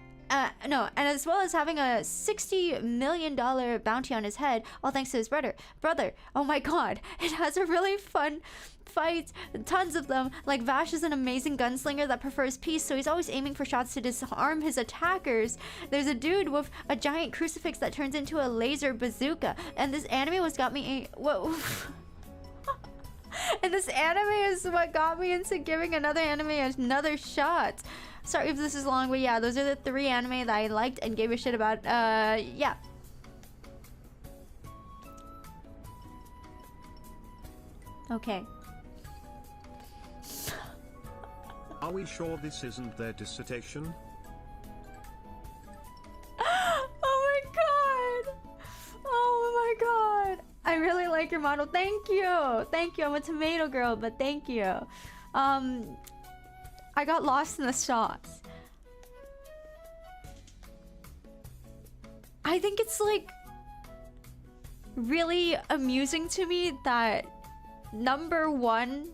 as well as having a $60 million bounty on his head, all thanks to his brother. Oh my god, it has a really fun fight, tons of them. Like, Vash is an amazing gunslinger that prefers peace, so he's always aiming for shots to disarm his attackers. There's a dude with a giant crucifix that turns into a laser bazooka, and this anime was got me whoa. And this anime is what got me into giving another anime another shot. Sorry if this is long, but yeah, those are the 3 anime that I liked and gave a shit about. Yeah. Okay. Are we sure this isn't their dissertation? Oh my god! Oh my god! I really like your model. Thank you! Thank you. I'm a tomato girl, but thank you. I got lost in the shots. I think it's like really amusing to me that number 1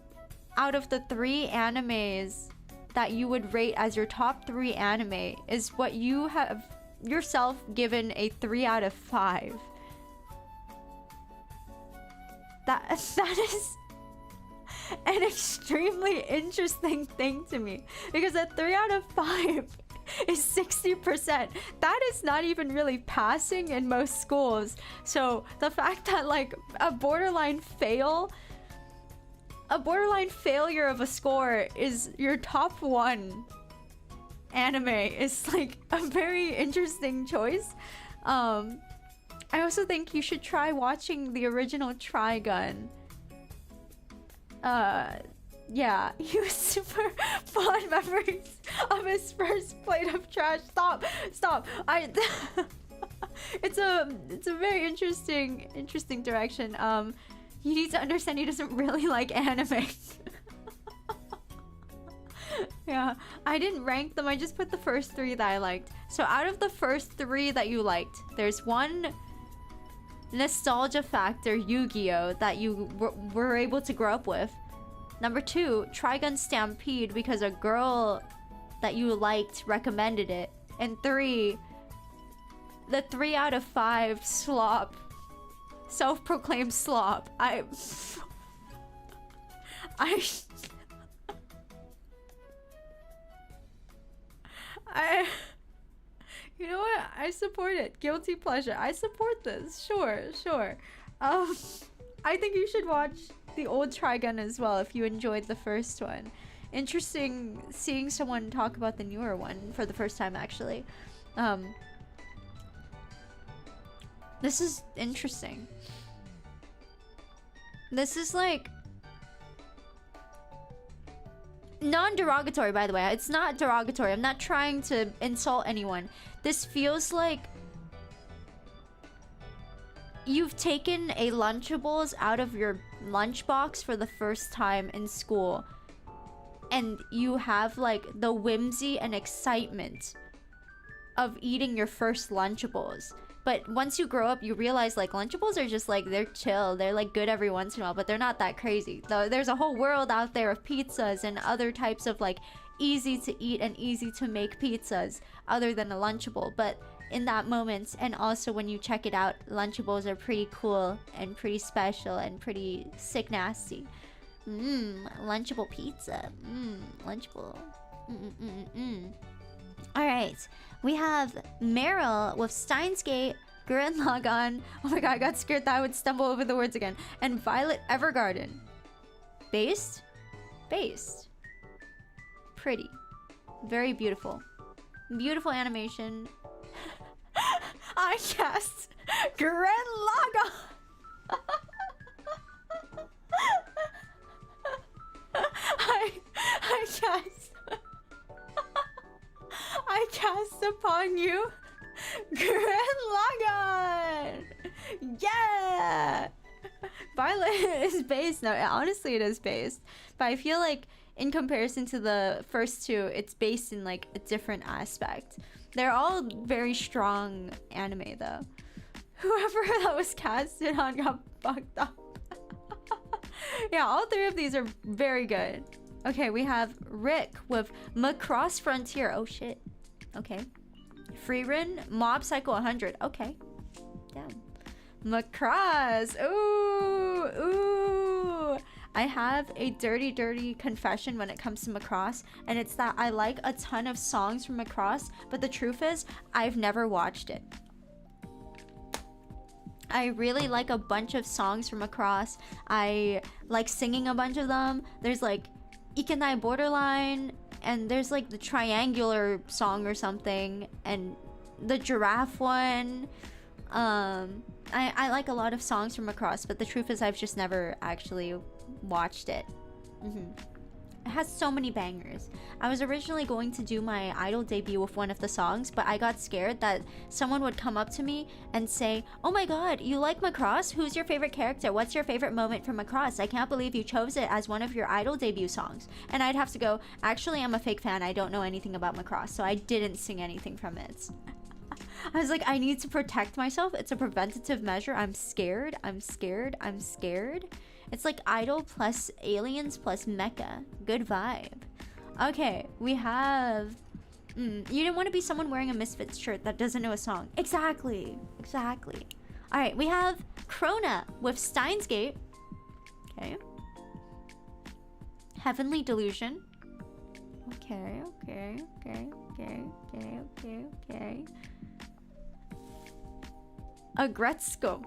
out of the 3 animes that you would rate as your top 3 anime is what you have yourself given a 3 out of 5. That is an extremely interesting thing to me, because a 3 out of 5 is 60%. That is not even really passing in most schools. So the fact that like a borderline failure of a score is your top 1 anime is like a very interesting choice. I also think you should try watching the original Trigun. Yeah, he was super fond memories of his first plate of trash. Stop. It's a very interesting direction. You need to understand he doesn't really like anime. Yeah, I didn't rank them. I just put the first 3 that I liked. So out of the first 3 that you liked, there's 1 nostalgia factor Yu-Gi-Oh that you were able to grow up with. Number 2, Trigun Stampede, because a girl that you liked recommended it. And 3, the 3 out of 5 slop, self-proclaimed slop. You know what? I support it. Guilty pleasure. I support this. Sure. I think you should watch the old Trigun as well if you enjoyed the first one. Interesting seeing someone talk about the newer one for the first time, actually. This is interesting. This is like non-derogatory, by the way. It's not derogatory. I'm not trying to insult anyone. This feels like you've taken a Lunchables out of your lunchbox for the first time in school, and you have like the whimsy and excitement of eating your first Lunchables. But once you grow up, you realize like Lunchables are just like, they're chill, they're like good every once in a while, but they're not that crazy. Though there's a whole world out there of pizzas and other types of like easy to eat and easy to make pizzas other than a Lunchable. But in that moment, and also when you check it out, Lunchables are pretty cool and pretty special and pretty sick nasty. Lunchable pizza. Lunchable. Alright, we have Meryl with Steins Gate Gurren Lagann. Oh my god, I got scared that I would stumble over the words again. And Violet Evergarden. Based? Based. Pretty. Very beautiful. Beautiful animation. I cast Gurren Lagann. I cast upon you Gurren Lagann. Yeah. Violet is based. No, honestly, it is based. But I feel like in comparison to the first two, it's based in like a different aspect. They're all very strong anime though. Whoever that was casted on got fucked up. Yeah, all three of these are very good. Okay, we have Rick with Macross Frontier. Oh shit. Okay. Freerin, Mob Psycho 100. Okay. Damn. Macross. Ooh, ooh. I have a dirty confession when it comes to Macross, and it's that I like a ton of songs from Macross, but the truth is, I've never watched it. I really like a bunch of songs from Macross. I like singing a bunch of them. There's like Ikenai Borderline, and there's like the triangular song or something, and the giraffe one. I like a lot of songs from Macross, but the truth is I've just never actually watched it. It has so many bangers. I was originally going to do my idol debut with one of the songs, but I got scared that someone would come up to me and say, "Oh my god, you like Macross? Who's your favorite character? What's your favorite moment from Macross? I can't believe you chose it as one of your idol debut songs." And I'd have to go, "Actually, I'm a fake fan. I don't know anything about Macross, so I didn't sing anything from it." I was like, I need to protect myself. It's a preventative measure. I'm scared. I'm scared. I'm scared. It's like Idol plus Aliens plus Mecha. Good vibe. Okay, we have... you didn't want to be someone wearing a Misfits shirt that doesn't know a song. Exactly. Exactly. Alright, we have Krona with Steins Gate. Okay. Heavenly Delusion. Okay. Agretzko.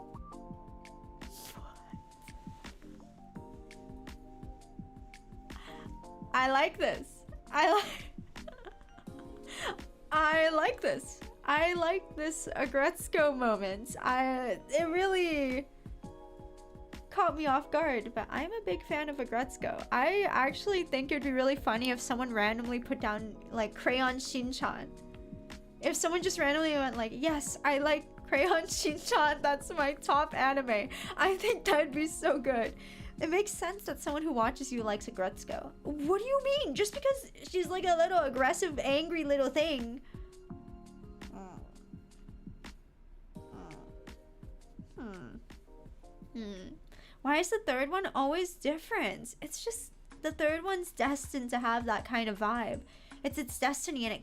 I like this. I like this. I like this Agretzko moment. It really caught me off guard, but I'm a big fan of Agretzko. I actually think it'd be really funny if someone randomly put down like Crayon Shinchan. If someone just randomly went like, "Yes, I like Crayon Shinchan, that's my top anime." I think that'd be so good. It makes sense that someone who watches you likes Agretzko. What do you mean? Just because she's like a little aggressive, angry little thing. Why is the third one always different? It's just the third one's destined to have that kind of vibe. It's its destiny, and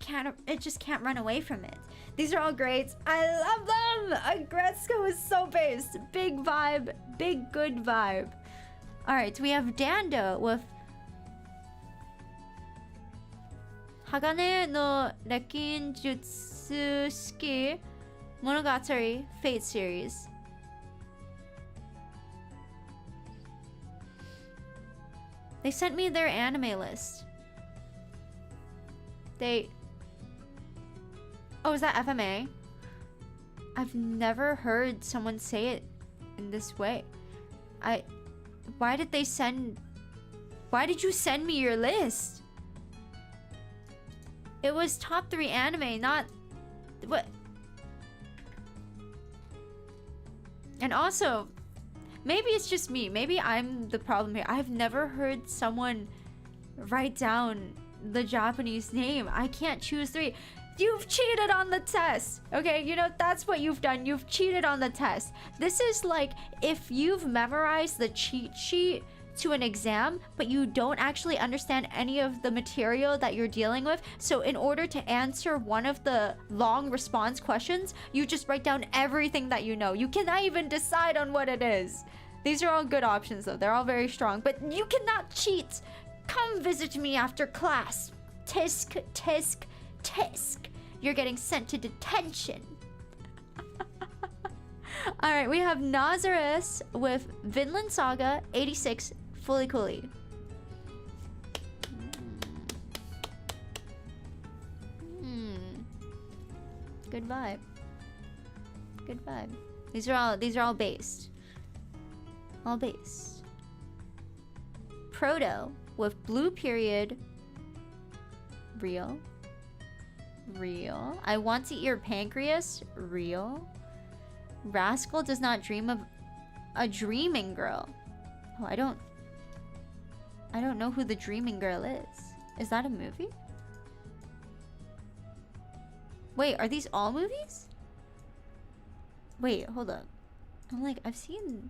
it just can't run away from it. These are all great. I love them. Agretzko is so based. Big vibe, big good vibe. All right, we have Dando with Hagane no Rekin Jutsu Shiki Monogatari Fate series. They sent me their anime list. Oh, is that FMA? I've never heard someone say it in this way. Why did you send me your list? It was top 3 anime, not... What? And also, maybe it's just me. Maybe I'm the problem here. I've never heard someone write down the Japanese name. I can't choose 3. You've cheated on the test. Okay, you know, that's what you've done. You've cheated on the test. This is like if you've memorized the cheat sheet to an exam, but you don't actually understand any of the material that you're dealing with. So in order to answer one of the long response questions, you just write down everything that you know. You cannot even decide on what it is. These are all good options though. They're all very strong, but you cannot cheat. Come visit me after class. Tisk, tisk, tisk. You're getting sent to detention. All right, we have Nazareth with Vinland Saga 86 Fully Cooley. Good vibe. Good vibe. These are all based. All based. Proto with Blue Period. Real. Real. I want to eat your pancreas. Real. Rascal does not dream of a dreaming girl. Oh, I don't know who the dreaming girl is. Is that a movie? Wait, are these all movies? Wait, hold up. I'm like, I've seen...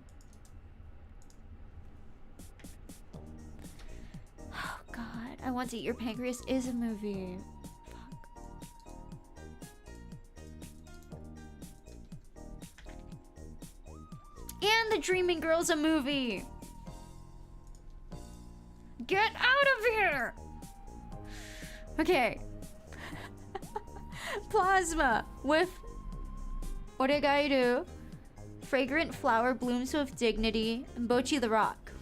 Oh god, I Want to Eat Your Pancreas is a movie. Fuck. And The Dreaming Girl's a movie. Get out of here! Okay. Plasma with Oregairu, Fragrant Flower Blooms with Dignity, and Bochi the Rock.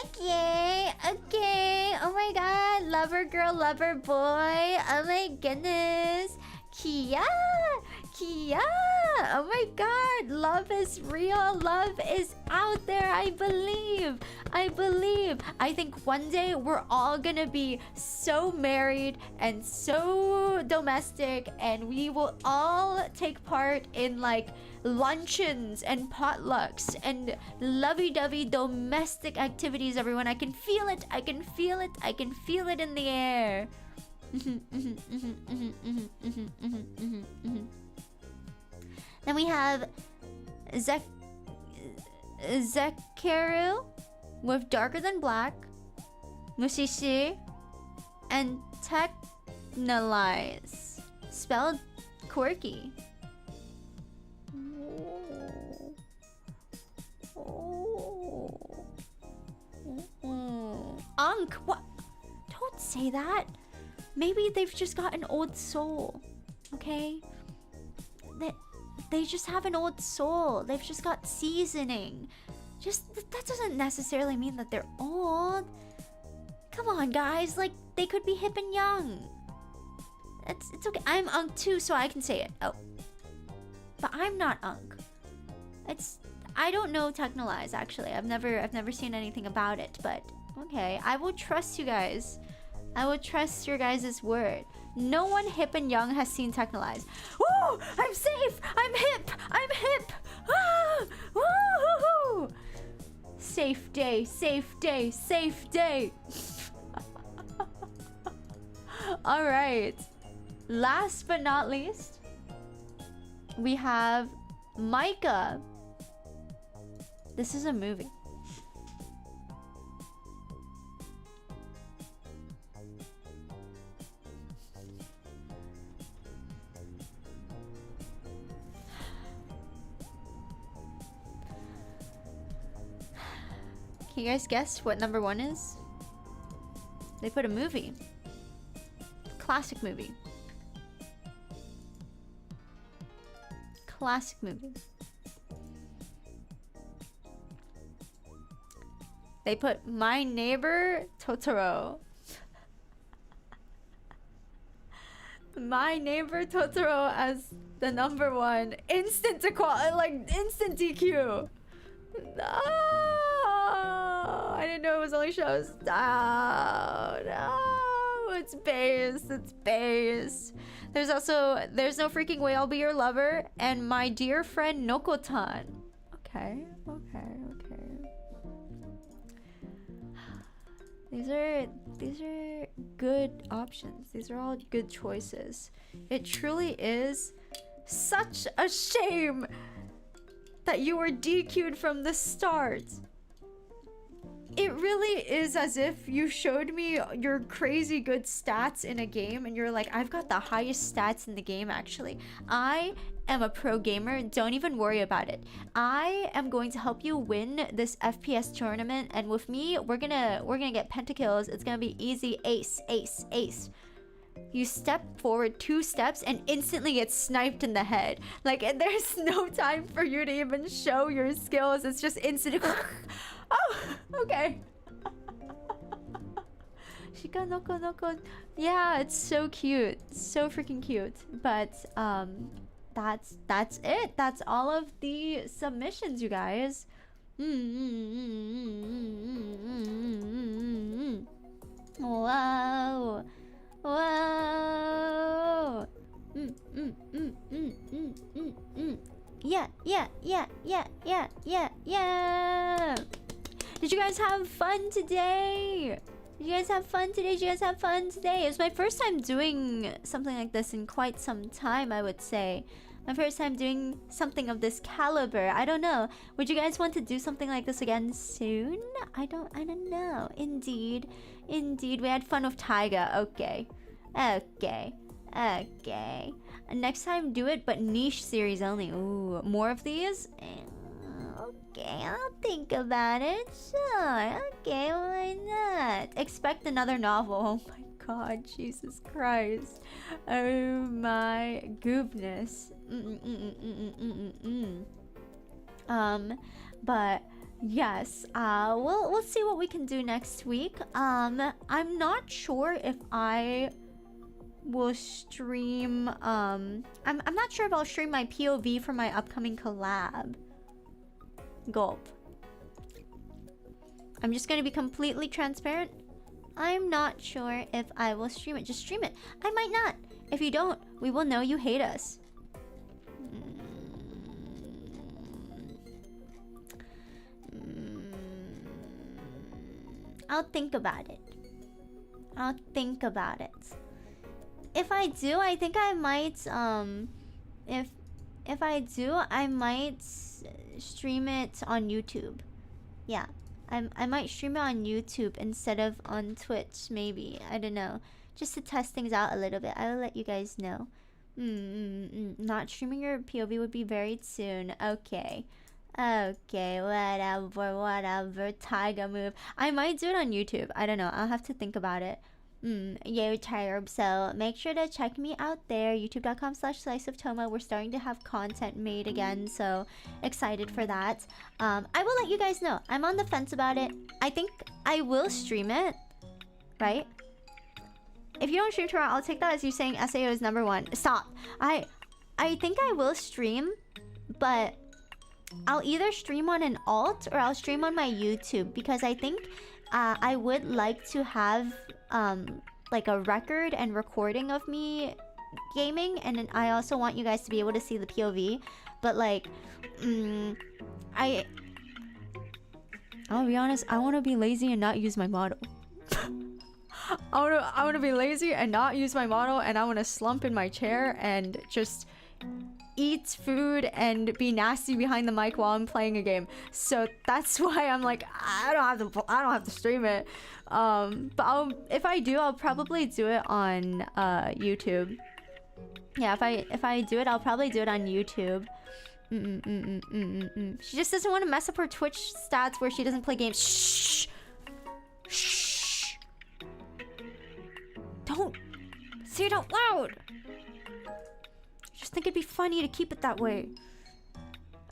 Okay, okay. Oh my god, lover girl, lover boy. Oh my goodness. Kia, Kia. Oh my god, love is real. Love is out there. I believe. I believe. I think one day we're all gonna be so married and so domestic, and we will all take part in like luncheons and potlucks and lovey-dovey domestic activities, everyone. I can feel it. I can feel it. I can feel it in the air. Then we have Zekiru with Darker Than Black, Mushishi, and Technolize, spelled quirky. Unk, what? Don't say that. Maybe they've just got an old soul, okay? They just have an old soul. They've just got seasoning. That doesn't necessarily mean that they're old. Come on, guys. Like, they could be hip and young. It's okay. I'm Unk too, so I can say it. Oh. But I'm not Unk. I don't know Technolize, actually. I've never seen anything about it, but okay. I will trust you guys. I will trust your guys' word. No one hip and young has seen Technolize. Woo! I'm safe! I'm hip! I'm hip! Ah! Woo-hoo-hoo! Safe day, safe day, safe day. Alright. Last but not least, we have Micah. This is a movie. Can you guys guess what number 1 is? They put a movie. Classic movie. Classic movie. They put My Neighbor Totoro. My Neighbor Totoro as the number 1. Instant instant DQ. No, I didn't know it was only shows. No, it's base. It's base. There's No Freaking Way I'll Be Your Lover and My Dear Friend Nokotan. Okay. These are good options. These are all good choices. It truly is such a shame that you were DQ'd from the start. It really is as if you showed me your crazy good stats in a game and you're like, I've got the highest stats in the game actually. I am a pro gamer, don't even worry about it. I am going to help you win this FPS tournament, and with me, we're gonna get pentakills. It's gonna be easy. Ace. you step forward 2 steps and instantly get sniped in the head. Like, there's no time for you to even show your skills. It's just instant. Oh, okay. Shikanoko. Yeah, it's so cute. So freaking cute. But that's it. That's all of the submissions, you guys. Wow. Whoa. Yeah. Did you guys have fun today? It's my first time doing something like this in quite some time, I would say. My first time doing something of this caliber. I don't know. Would you guys want to do something like this again soon? I don't know. Indeed. We had fun with Taiga. Okay. Next time, do it, but niche series only. Ooh, more of these? Okay, I'll think about it. Sure. Okay, why not? Expect another novel. Oh my god, Jesus Christ. Oh my goodness. But yes, we'll see what we can do next week. I'm not sure if I will stream I'm not sure if I'll stream my POV for my upcoming collab. Gulp. I'm just gonna be completely transparent. I'm not sure if I will stream it. Just stream it. I might not. If you don't, we will know you hate us. I'll think about it. If I do, I think I might if I do, I might stream it on YouTube. Yeah. I might stream it on YouTube instead of on Twitch, maybe. I don't know. Just to test things out a little bit. I will let you guys know. Not streaming your POV would be very soon. Okay. Whatever. Taiga move. I might do it on YouTube. I don't know. I'll have to think about it. Yay, tired. So make sure to check me out there. youtube.com/sliceoftoma. We're starting to have content made again, so excited for that. I will let you guys know. I'm on the fence about it. I think I will stream it, right? If you don't stream tomorrow, I'll take that as you saying SAO is #1. Stop. I think I will stream, but I'll either stream on an alt or I'll stream on my YouTube, because I think I would like to have like a record and recording of me gaming, and then I also want you guys to be able to see the POV. But like I'll be honest, I want to be lazy and not use my model. I want to be lazy and not use my model, and I want to slump in my chair and just eat food and be nasty behind the mic while I'm playing a game. So that's why I'm like, I don't have to stream it. But if I do, I'll probably do it on YouTube. Yeah, if I do it, I'll probably do it on YouTube. She just doesn't want to mess up her Twitch stats where she doesn't play games. Shh. Don't say it out loud. Just think it'd be funny to keep it that way.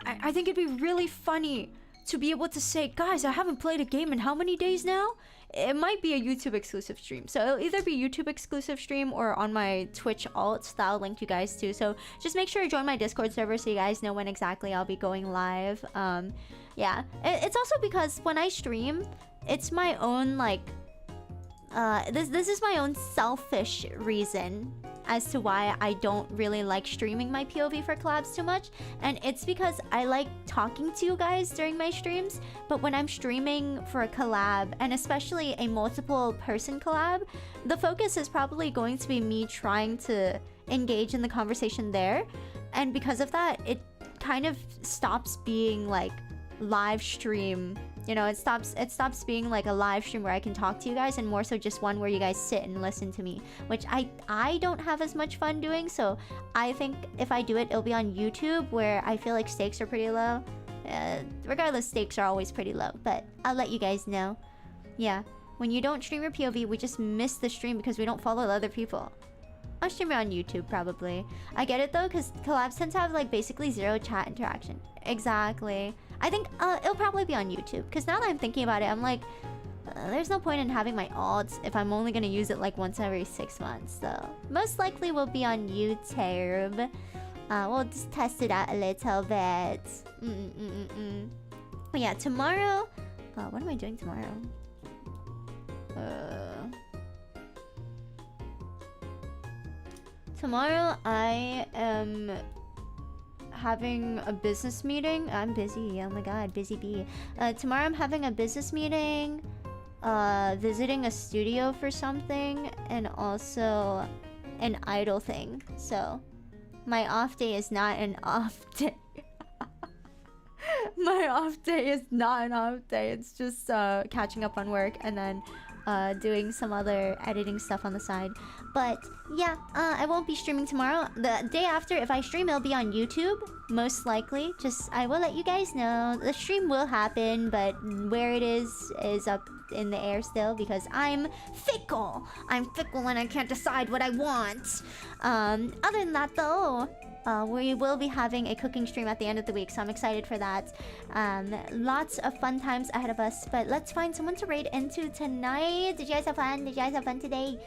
I think it'd be really funny to be able to say, guys, I haven't played a game in how many days now? It might be a YouTube exclusive stream. So it'll either be YouTube exclusive stream or on my Twitch alt that I'll link you guys to. So just make sure to join my Discord server so you guys know when exactly I'll be going live. Yeah. It's also because when I stream, it's my own like this is my own selfish reason as to why I don't really like streaming my POV for collabs too much. And it's because I like talking to you guys during my streams, but when I'm streaming for a collab, and especially a multiple person collab, the focus is probably going to be me trying to engage in the conversation there. And because of that, it kind of stops being like live stream. You know, it stops being like a live stream where I can talk to you guys, and more so just one where you guys sit and listen to me, which I don't have as much fun doing. So I think if I do it, it'll be on YouTube, where I feel like stakes are pretty low. Regardless, stakes are always pretty low, but I'll let you guys know. Yeah, when you don't stream your POV, we just miss the stream because we don't follow other people. I'll stream it on YouTube probably. I get it though, because collabs tend to have like basically zero chat interaction. Exactly. I think it'll probably be on YouTube, because now that I'm thinking about it, I'm like, there's no point in having my alts if I'm only gonna use it like once every 6 months. So most likely will be on YouTube. We'll just test it out a little bit. But yeah, tomorrow. What am I doing tomorrow? Tomorrow I am having a business meeting. I'm busy. Oh my god, busy bee. Tomorrow I'm having a business meeting, visiting a studio for something, and also an idol thing. So my off day is not an off day. My off day is not an off day. It's just catching up on work and then doing some other editing stuff on the side. But yeah, I won't be streaming tomorrow. The day after, if I stream, it'll be on YouTube, most likely. Just, I will let you guys know. The stream will happen, but where it is up in the air still, because I'm fickle. I'm fickle and I can't decide what I want. Other than that though, we will be having a cooking stream at the end of the week, so I'm excited for that. Lots of fun times ahead of us, but let's find someone to raid into tonight. Did you guys have fun? Did you guys have fun today?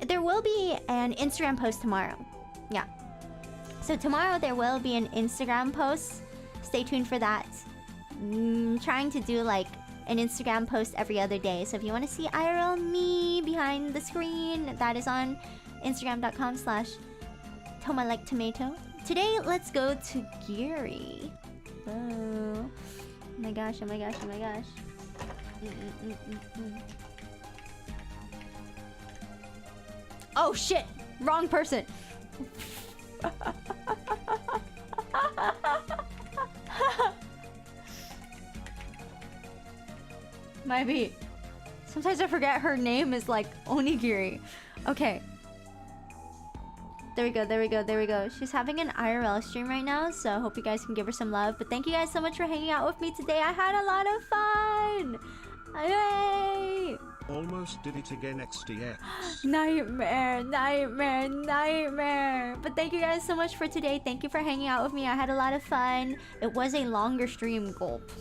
There will be an Instagram post tomorrow. Yeah. So tomorrow there will be an Instagram post. Stay tuned for that. Trying to do like an Instagram post every other day. So if you want to see IRL me behind the screen, that is on Instagram.com/TomaLikeTomato. Today, let's go to Geary. Oh my gosh, oh my gosh, oh my gosh. Oh shit! Wrong person! Might be. Sometimes I forget her name is like Onigiri. Okay. There we go, there we go, there we go. She's having an IRL stream right now, so I hope you guys can give her some love. But thank you guys so much for hanging out with me today. I had a lot of fun! Yay! Almost did it again, XDX. Nightmare, nightmare, nightmare. But thank you guys so much for today. Thank you for hanging out with me. I had a lot of fun. It was a longer stream. Gulp.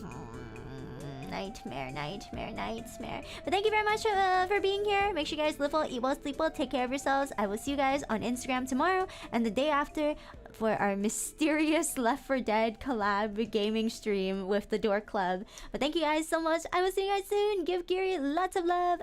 Nightmare, nightmare, nightmare. But thank you very much for being here. Make sure you guys live well, eat well, sleep well, take care of yourselves. I will see you guys on Instagram tomorrow and the day after for our mysterious Left 4 Dead collab gaming stream with the Door Club. But thank you guys so much. I will see you guys soon. Give Geary lots of love.